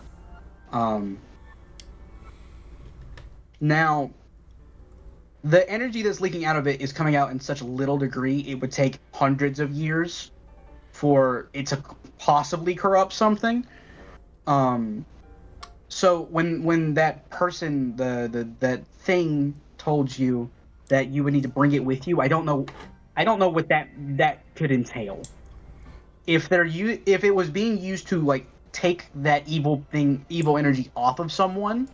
Now, the energy that's leaking out of it is coming out in such little degree, it would take hundreds of years for it to possibly corrupt something. So when that person, that thing told you that you would need to bring it with you. I don't know what that could entail. If it was being used to like take that evil energy off of someone,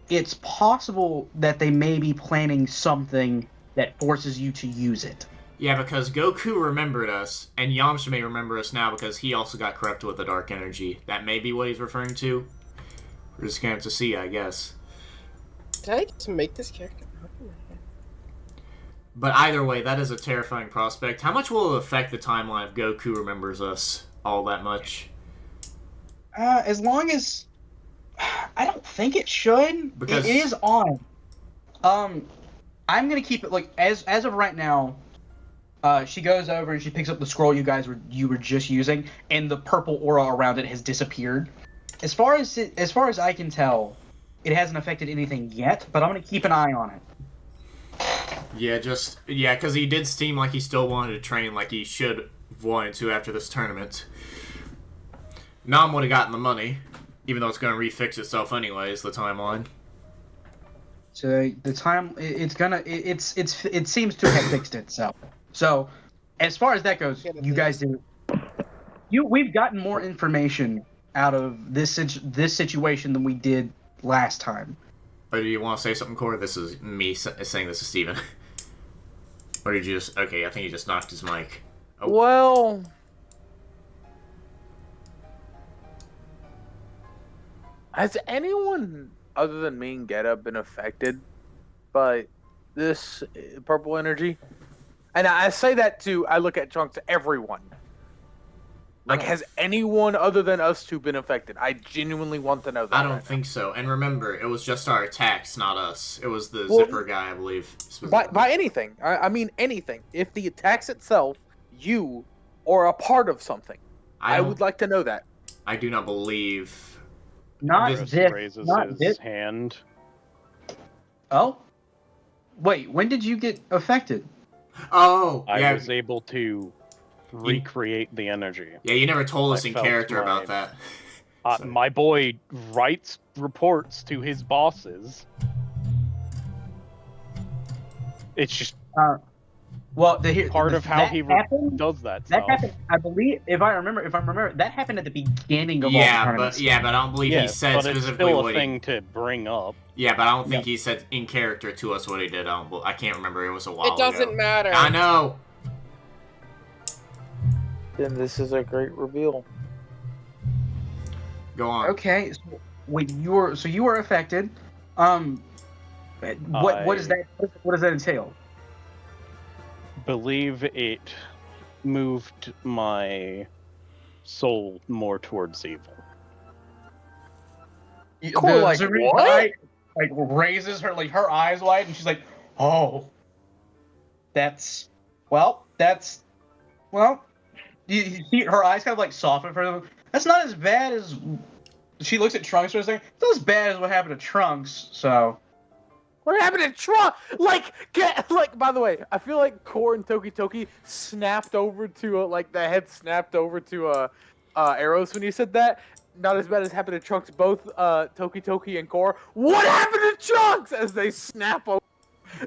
it's possible that they may be planning something that forces you to use it.
Yeah, because Goku remembered us, and Yamcha may remember us now because he also got corrupted with the dark energy. That may be what he's referring to. We're just gonna have to see, I guess.
Did I just make this character?
But either way, that is a terrifying prospect. How much will it affect the timeline if Goku remembers us all that much?
As long as I don't think it should.
Because
it is on. I'm gonna keep it like as of right now. She goes over and she picks up the scroll you were just using, and the purple aura around it has disappeared. As far as I can tell, it hasn't affected anything yet. But I'm gonna keep an eye on it.
Yeah, because he did seem like he still wanted to train like he should have wanted to after this tournament. Nam would have gotten the money, even though it's going to refix itself anyways, the timeline.
So the time it seems to have fixed itself. So as far as that goes, you guys do. We've gotten more information out of this situation than we did last time.
Or do you want to say something, Corey? This is me saying this to Steven. Or did you just... Okay, I think he just knocked his mic.
Oh. Well... Has anyone other than me and Gheata been affected by this purple energy? And I say that I look at Trunks, everyone. Like, has anyone other than us two been affected? I genuinely want to know that.
I don't think so. And remember, it was just our attacks, not us. It was the zipper guy, I believe.
By anything. I mean anything. If the attacks itself, you, or a part of something. I would like to know that.
I do not believe...
Not this.
Raises
Not
his
this.
hand.
Oh? Wait, when did you get affected?
Oh!
I was able to... recreate the energy.
Yeah, you never told us
I
in
felt
character about that.
My boy writes reports to his bosses. It's just part of how he does that stuff.
That happened, I believe, if I remember, that happened at the beginning of all the tournaments.
But I don't believe he said
but
specifically
it's still
what
a thing to bring up.
Yeah, but I don't think he said in character to us what he did. I can't remember. It was a while ago.
It doesn't matter.
I know.
Then this is a great reveal.
Go on.
Okay, so wait, you were affected. What does that entail?
Believe it moved my soul more towards evil.
Cool, like what?
Like raises her eyes wide, and she's like, "Oh, that's well." You see her eyes kind of like soften for them. That's not as bad as. She looks at Trunks for a second. It's not as bad as what happened to Trunks. So.
What happened to Trunks? Like, by the way, I feel like Core and Toki snapped over to like the head snapped over to Eros when you said that. Not as bad as happened to Trunks. Both Toki and Core. What happened to Trunks as they snap over?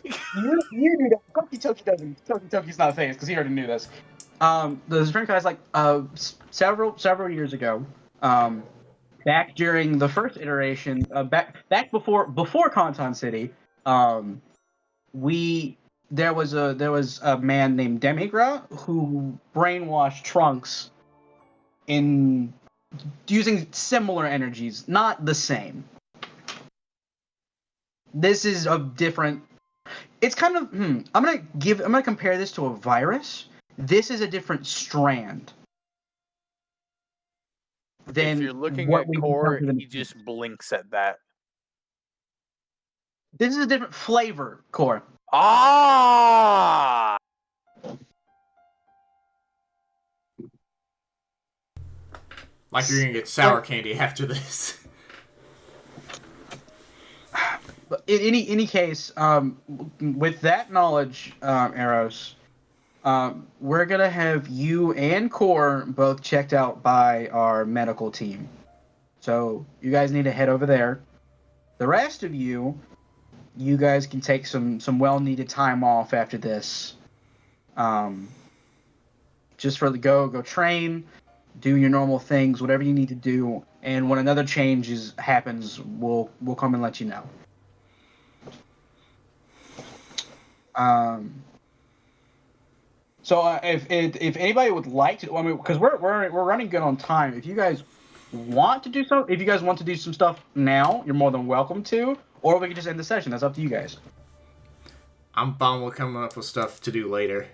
you knew that. Toki doesn't. Toki's not famous because he already knew this. The Supreme Kai's like several years ago, back during the first iteration, back before Conton City, there was a man named Demigra who brainwashed Trunks in using similar energies, not the same. This is a different. It's kind of. I'm gonna compare this to a virus. This is a different strand.
If you're looking at Core, he just blinks at that.
This is a different flavor, Core.
Ah!
Like you're gonna get sour candy after this.
But in any case, with that knowledge, Eros, we're gonna have you and Core both checked out by our medical team. So you guys need to head over there. The rest of you, you guys can take some well-needed time off after this. Just for the go train, do your normal things, whatever you need to do, and when another change happens, we'll come and let you know. So if anybody would like to, I mean, because we're running good on time. If you guys want to do some stuff now, you're more than welcome to, or we can just end the session. That's up to you guys.
I'm fine with coming up with stuff to do later.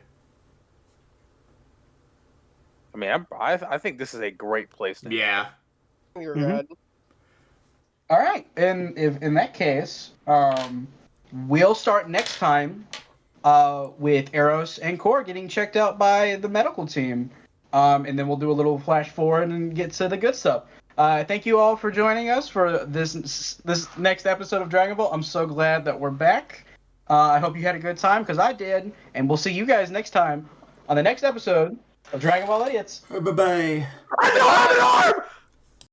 I mean, I think this is a great place to.
Yeah.
You're
Mhm.
red.
All right, and if in that case, we'll start next time with Eros and Core getting checked out by the medical team, and then we'll do a little flash forward and get to the good stuff. Thank you all for joining us for this next episode of Dragon Ball. I'm so glad that we're back. I hope you had a good time, because I did, and we'll see you guys next time on the next episode of Dragon Ball Idiots.
Bye-bye.
I don't have an arm!